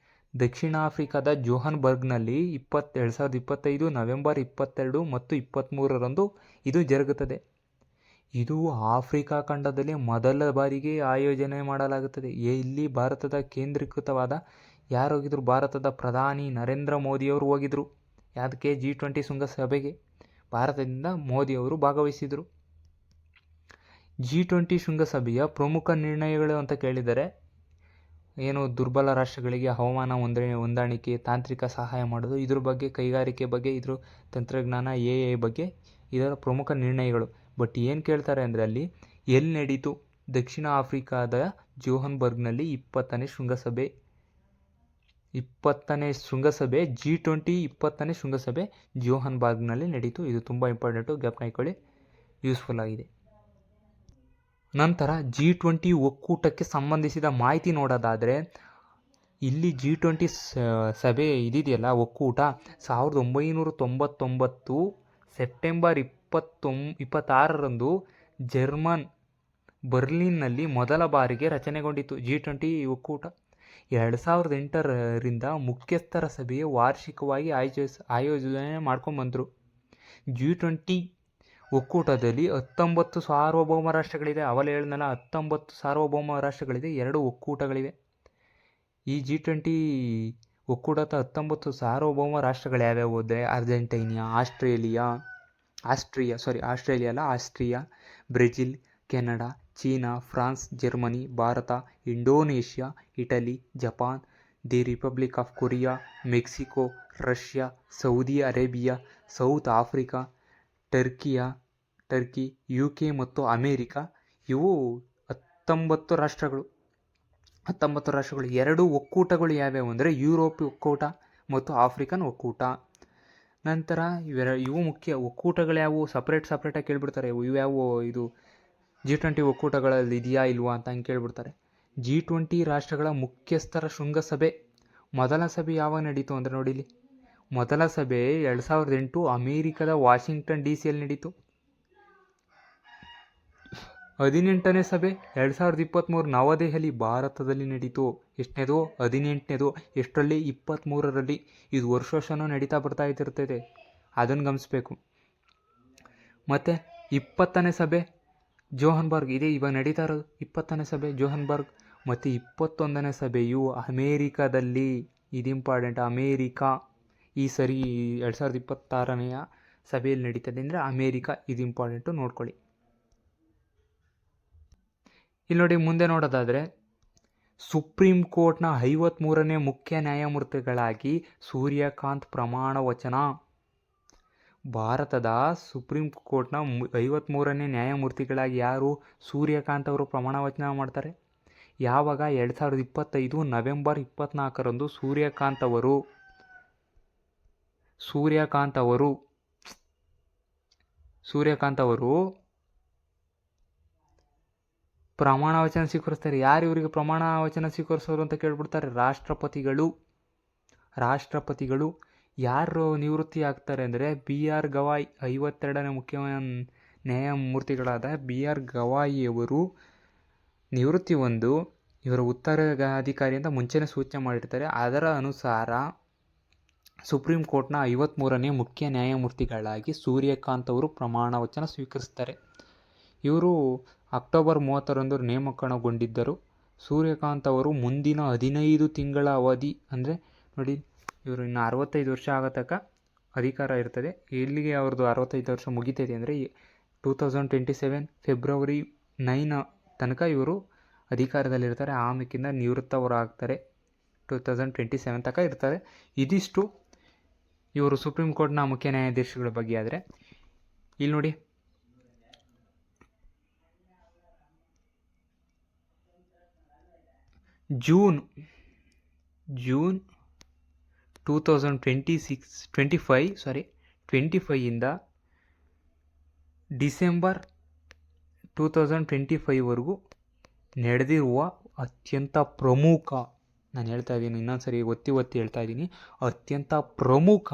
ದಕ್ಷಿಣ ಆಫ್ರಿಕಾದ ಜೋಹನ್ಬರ್ಗ್ನಲ್ಲಿ 2025 ನವೆಂಬರ್ 22 ಮತ್ತು 23ರಂದು ಇದು ಜರುಗುತ್ತದೆ. ಇದು ಆಫ್ರಿಕಾ ಖಂಡದಲ್ಲಿ ಮೊದಲ ಬಾರಿಗೆ ಆಯೋಜನೆ ಮಾಡಲಾಗುತ್ತದೆ. ಇಲ್ಲಿ ಭಾರತದ ಕೇಂದ್ರೀಕೃತವಾದ ಯಾರು ಹೋಗಿದ್ರು? ಭಾರತದ ಪ್ರಧಾನಿ ನರೇಂದ್ರ ಮೋದಿಯವರು ಹೋಗಿದ್ರು. ಯಾವುದಕ್ಕೆ? G20 ಶೃಂಗಸಭೆಗೆ ಭಾರತದಿಂದ ಮೋದಿಯವರು ಭಾಗವಹಿಸಿದರು. G20 ಶೃಂಗಸಭೆಯ ಪ್ರಮುಖ ನಿರ್ಣಯಗಳು ಅಂತ ಕೇಳಿದರೆ ಏನು? ದುರ್ಬಲ ರಾಷ್ಟ್ರಗಳಿಗೆ ಹವಾಮಾನ ಹೊಂದಾಣಿಕೆ, ತಾಂತ್ರಿಕ ಸಹಾಯ ಮಾಡೋದು, ಇದ್ರ ಬಗ್ಗೆ, ಕೈಗಾರಿಕೆ ಬಗ್ಗೆ, ಇದ್ರ ತಂತ್ರಜ್ಞಾನ, AI ಬಗ್ಗೆ ಇದರ ಪ್ರಮುಖ ನಿರ್ಣಯಗಳು. ಬಟ್ ಏನು ಕೇಳ್ತಾರೆ ಅಂದರೆ ಅಲ್ಲಿ ಎಲ್ಲಿ ನಡೀತು? ದಕ್ಷಿಣ ಆಫ್ರಿಕಾದ ಜೋಹನ್ಬರ್ಗ್ನಲ್ಲಿ 20ನೇ ಶೃಂಗಸಭೆ. G20 20ನೇ ಶೃಂಗಸಭೆ ಜೋಹನ್ಬರ್ಗ್ನಲ್ಲಿ ನಡೀತು. ಇದು ತುಂಬ ಇಂಪಾರ್ಟೆಂಟು, ಗ್ಯಾಪ್ನ ಇಟ್ಕೊಳ್ಳಿ, ಯೂಸ್ಫುಲ್ ಆಗಿದೆ. ನಂತರ G20 ಒಕ್ಕೂಟಕ್ಕೆ ಸಂಬಂಧಿಸಿದ ಮಾಹಿತಿ ನೋಡೋದಾದರೆ ಇಲ್ಲಿ G20 ಸಭೆ ಇದಿದೆಯಲ್ಲ, ಒಕ್ಕೂಟ 1999 ಸೆಪ್ಟೆಂಬರ್ 26ರಂದು ಜರ್ಮನ್ ಬರ್ಲಿನ್ನಲ್ಲಿ ಮೊದಲ ಬಾರಿಗೆ ರಚನೆಗೊಂಡಿತು. G20 ಒಕ್ಕೂಟ 2008ರಿಂದ ಮುಖ್ಯಸ್ಥರ ಸಭೆಯ ವಾರ್ಷಿಕವಾಗಿ ಆಯೋಜನೆ ಮಾಡ್ಕೊಂಡ್ಬಂದರು. G20 ಒಕ್ಕೂಟದಲ್ಲಿ 19 ಸಾರ್ವಭೌಮ ರಾಷ್ಟ್ರಗಳಿದೆ. ಅವಲೇ ಹೇಳಿದ್ನಲ್ಲ, 19 ಸಾರ್ವಭೌಮ ರಾಷ್ಟ್ರಗಳಿದೆ, 2 ಒಕ್ಕೂಟಗಳಿವೆ. ಈ G20 ಒಕ್ಕೂಟದ 19 ಸಾರ್ವಭೌಮ ರಾಷ್ಟ್ರಗಳು ಯಾವ್ಯಾವು ಅಂದರೆ Argentina, Austria, Brazil, Canada, China, France, Germany, Bharat, Indonesia, Italy, Japan, the republic of Korea, Mexico, Russia, Saudi Arabia, south Africa, Turkey, UK ಮತ್ತು ಅಮೇರಿಕಾ. ಇವು 19 ರಾಷ್ಟ್ರಗಳು. 2 ಒಕ್ಕೂಟಗಳು ಯಾವ್ಯಾವು ಅಂದರೆ ಯುರೋಪ್ ಒಕ್ಕೂಟ ಮತ್ತು ಆಫ್ರಿಕನ್ ಒಕ್ಕೂಟ. ನಂತರ ಇವು ಮುಖ್ಯ ಒಕ್ಕೂಟಗಳು ಯಾವುವು? ಸಪ್ರೇಟಾಗಿ ಕೇಳಿಬಿಡ್ತಾರೆ. ಇವ್ಯಾವು ಇದು G20 ಒಕ್ಕೂಟಗಳಲ್ಲಿ ಇದೆಯಾ ಇಲ್ವಾ ಅಂತ ಹಂಗೆ ಕೇಳಿಬಿಡ್ತಾರೆ. G20 ರಾಷ್ಟ್ರಗಳ ಮುಖ್ಯಸ್ಥರ ಶೃಂಗಸಭೆ ಮೊದಲ ಸಭೆ ಯಾವಾಗ ನಡೀತು ಅಂದರೆ ನೋಡಿ ಇಲ್ಲಿ, ಮೊದಲ ಸಭೆ 2008 ಅಮೇರಿಕದ ವಾಷಿಂಗ್ಟನ್ DCಯಲ್ಲಿ ನಡೀತು. 18ನೇ ಸಭೆ 2023 ನವದೆಹಲಿ ಭಾರತದಲ್ಲಿ ನಡೀತು. ಎಷ್ಟನೇದು? 18ನೇದು. ಎಷ್ಟರಲ್ಲಿ? 23ರಲ್ಲಿ. ಇದು ವರ್ಷನೂ ನಡೀತಾ ಬರ್ತಾ ಇರ್ತೈತೆ, ಅದನ್ನು ಗಮನಿಸಬೇಕು. ಮತ್ತು 20ನೇ ಸಭೆ ಜೋಹನ್ಬರ್ಗ್ ಇದೆ, ಇವಾಗ ನಡೀತಾ ಇರೋದು 20ನೇ ಸಭೆ ಜೋಹನ್ಬರ್ಗ್. ಮತ್ತು 21ನೇ ಸಭೆಯು ಅಮೇರಿಕಾದಲ್ಲಿ. ಇದು ಇಂಪಾರ್ಟೆಂಟ್, ಅಮೇರಿಕಾ. ಈ ಸರಿ 2026ನೇ ಸಭೆಯಲ್ಲಿ ನಡೀತದೆ ಅಂದರೆ ಅಮೇರಿಕಾ. ಇದು ಇಂಪಾರ್ಟೆಂಟು, ನೋಡ್ಕೊಳ್ಳಿ. ಇಲ್ಲಿ ನೋಡಿ, ಮುಂದೆ ನೋಡೋದಾದರೆ ಸುಪ್ರೀಂ ಕೋರ್ಟ್ನ 53ನೇ ಮುಖ್ಯ ನ್ಯಾಯಮೂರ್ತಿಗಳಾಗಿ ಸೂರ್ಯಕಾಂತ್ ಪ್ರಮಾಣ ವಚನ. ಭಾರತದ ಸುಪ್ರೀಂ ಕೋರ್ಟ್ನ 53ನೇ ನ್ಯಾಯಮೂರ್ತಿಗಳಾಗಿ ಯಾರು? ಸೂರ್ಯಕಾಂತ್ ಅವರು ಪ್ರಮಾಣ ವಚನ ಮಾಡ್ತಾರೆ. ಯಾವಾಗ? 2025 ನವೆಂಬರ್ 24ರಂದು ಸೂರ್ಯಕಾಂತ್ ಅವರು ಪ್ರಮಾಣ ವಚನ ಸ್ವೀಕರಿಸ್ತಾರೆ. ಯಾರು ಇವರಿಗೆ ಪ್ರಮಾಣ ವಚನ ಸ್ವೀಕರಿಸೋರು ಅಂತ ಕೇಳ್ಬಿಡ್ತಾರೆ? ರಾಷ್ಟ್ರಪತಿಗಳು. ಯಾರು ನಿವೃತ್ತಿ ಆಗ್ತಾರೆ ಅಂದರೆ BR ಗವಾಯ್. 52ನೇ ಮುಖ್ಯ ನ್ಯಾಯಮೂರ್ತಿಗಳಾದ BR ಗವಾಯಿಯವರು ನಿವೃತ್ತಿ ಹೊಂದು ಇವರ ಉತ್ತರಾಧಿಕಾರಿ ಅಂತ ಮುಂಚೆನೇ ಸೂಚನೆ ಮಾಡಿರ್ತಾರೆ. ಅದರ ಅನುಸಾರ ಸುಪ್ರೀಂ ಕೋರ್ಟ್ನ 53ನೇ ಮುಖ್ಯ ನ್ಯಾಯಮೂರ್ತಿಗಳಾಗಿ ಸೂರ್ಯಕಾಂತ್ ಅವರು ಪ್ರಮಾಣ ವಚನ ಸ್ವೀಕರಿಸ್ತಾರೆ. ಇವರು ಅಕ್ಟೋಬರ್ 30ರಂದು ನೇಮಕಗೊಂಡಿದ್ದರು. ಸೂರ್ಯಕಾಂತ್ ಅವರು ಮುಂದಿನ 15 ತಿಂಗಳ ಅವಧಿ, ಅಂದರೆ ನೋಡಿ ಇವರು ಇನ್ನು 65 ವರ್ಷ ಆಗೋ ತನಕ ಅಧಿಕಾರ ಇರ್ತದೆ. ಎಲ್ಲಿಗೆ ಅವ್ರದ್ದು 65 ವರ್ಷ ಮುಗಿತೈತೆ ಅಂದರೆ 2027 ಫೆಬ್ರವರಿ 9 ತನಕ ಇವರು ಅಧಿಕಾರದಲ್ಲಿರ್ತಾರೆ. ಆಮೇಕಿಂದ ನಿವೃತ್ತವರು ಆಗ್ತಾರೆ. 2027 ತನಕ ಇರ್ತಾರೆ. ಇದಿಷ್ಟು ಇವರು ಸುಪ್ರೀಂ ಕೋರ್ಟ್ನ ಮುಖ್ಯ ನ್ಯಾಯಾಧೀಶಗಳ ಬಗ್ಗೆ. ಆದರೆ ಇಲ್ಲಿ ನೋಡಿ, ಜೂನ್ 2025 ಇಂದ ಡಿಸೆಂಬರ್ 2025ವರೆಗೂ ನಡೆದಿರುವ ಅತ್ಯಂತ ಪ್ರಮುಖ, ನಾನು ಹೇಳ್ತಾ ಇದ್ದೀನಿ ಇನ್ನೊಂದು ಸರಿ ಒತ್ತಿ ಹೇಳ್ತಾ ಇದ್ದೀನಿ, ಅತ್ಯಂತ ಪ್ರಮುಖ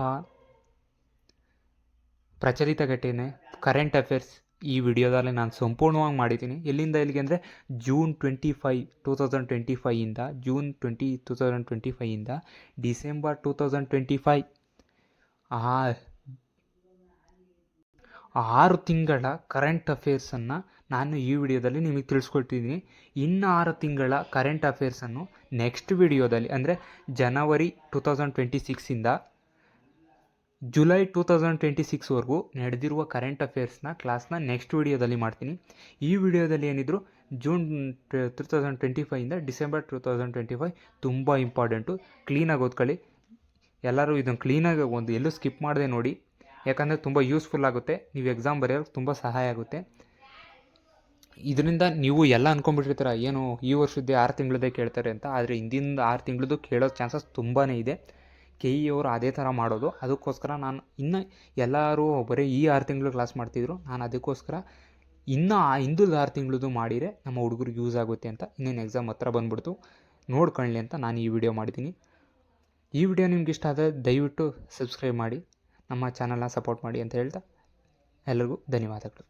ಪ್ರಚಲಿತ ಘಟನೆ, ಕರೆಂಟ್ ಅಫೇರ್ಸ್ ಈ ವಿಡಿಯೋದಲ್ಲಿ ನಾನು ಸಂಪೂರ್ಣವಾಗಿ ಮಾಡಿದ್ದೀನಿ. ಎಲ್ಲಿಂದ ಎಲ್ಲಿಗೆ ಅಂದರೆ ಜೂನ್ 25, 2025 ಇಂದ ಜೂನ್ 2025 ಇಂದ ಡಿಸೆಂಬರ್ 2025 6 ತಿಂಗಳ ಕರೆಂಟ್ ಅಫೇರ್ಸನ್ನು ನಾನು ಈ ವಿಡಿಯೋದಲ್ಲಿ ನಿಮಗೆ ತಿಳಿಸ್ಕೊಳ್ತಿದ್ದೀನಿ. ಇನ್ನು 6 ತಿಂಗಳ ಕರೆಂಟ್ ಅಫೇರ್ಸನ್ನು ನೆಕ್ಸ್ಟ್ ವಿಡಿಯೋದಲ್ಲಿ, ಅಂದರೆ ಜನವರಿ 2026 ಇಂದ ಜುಲೈ 2026ವರೆಗೂ ನಡೆದಿರುವ ಕರೆಂಟ್ ಅಫೇರ್ಸ್ನ ಕ್ಲಾಸ್ನ ನೆಕ್ಸ್ಟ್ ವಿಡಿಯೋದಲ್ಲಿ ಮಾಡ್ತೀನಿ. ಈ ವಿಡಿಯೋದಲ್ಲಿ ಏನಿದ್ರು ಜೂನ್ 2025 ಇಂದ ಡಿಸೆಂಬರ್ 2025 ತುಂಬ ಇಂಪಾರ್ಟೆಂಟು. ಕ್ಲೀನಾಗಿ ಓದ್ಕೊಳ್ಳಿ. ಎಲ್ಲರೂ ಇದನ್ನು ಕ್ಲೀನಾಗಿ ಎಲ್ಲೂ ಸ್ಕಿಪ್ ಮಾಡದೆ ನೋಡಿ, ಯಾಕಂದರೆ ತುಂಬ ಯೂಸ್ಫುಲ್ ಆಗುತ್ತೆ. ನೀವು ಎಕ್ಸಾಮ್ ಬರೆಯೋಕ್ಕೆ ತುಂಬ ಸಹಾಯ ಆಗುತ್ತೆ. ಇದರಿಂದ ನೀವು ಎಲ್ಲ ಅಂದ್ಕೊಂಡ್ಬಿಟ್ಟಿರ್ತೀರ, ಏನು ಈ ವರ್ಷದ್ದೇ 6 ತಿಂಗಳದ್ದೇ ಕೇಳ್ತಾರೆ ಅಂತ. ಆದರೆ ಹಿಂದಿನ 6 ತಿಂಗಳದ್ದು ಕೇಳೋ ಚಾನ್ಸಸ್ ತುಂಬಾ ಇದೆ. KE ಅವರು ಅದೇ ಥರ ಮಾಡೋದು. ಅದಕ್ಕೋಸ್ಕರ ನಾನು ಇನ್ನು ಎಲ್ಲರೂ ಬರೀ ಈ 6 ತಿಂಗಳು ಕ್ಲಾಸ್ ಮಾಡ್ತಿದ್ರು. ನಾನು ಅದಕ್ಕೋಸ್ಕರ ಇನ್ನೂ ಹಿಂದಿನ 6 ತಿಂಗಳದ್ದು ಮಾಡಿದರೆ ನಮ್ಮ ಹುಡುಗರಿಗೆ ಯೂಸ್ ಆಗುತ್ತೆ ಅಂತ. ಇನ್ನೇನು ಎಕ್ಸಾಮ್ ಹತ್ರ ಬಂದ್ಬಿಡ್ತು, ನೋಡ್ಕೊಳ್ಳಿ ಅಂತ ನಾನು ಈ ವಿಡಿಯೋ ಮಾಡಿದ್ದೀನಿ. ಈ ವಿಡಿಯೋ ನಿಮ್ಗೆ ಇಷ್ಟ ಆದರೆ ದಯವಿಟ್ಟು ಸಬ್ಸ್ಕ್ರೈಬ್ ಮಾಡಿ, ನಮ್ಮ ಚಾನಲ್ನ ಸಪೋರ್ಟ್ ಮಾಡಿ ಅಂತ ಹೇಳ್ತಾ ಎಲ್ಲರಿಗೂ ಧನ್ಯವಾದಗಳು.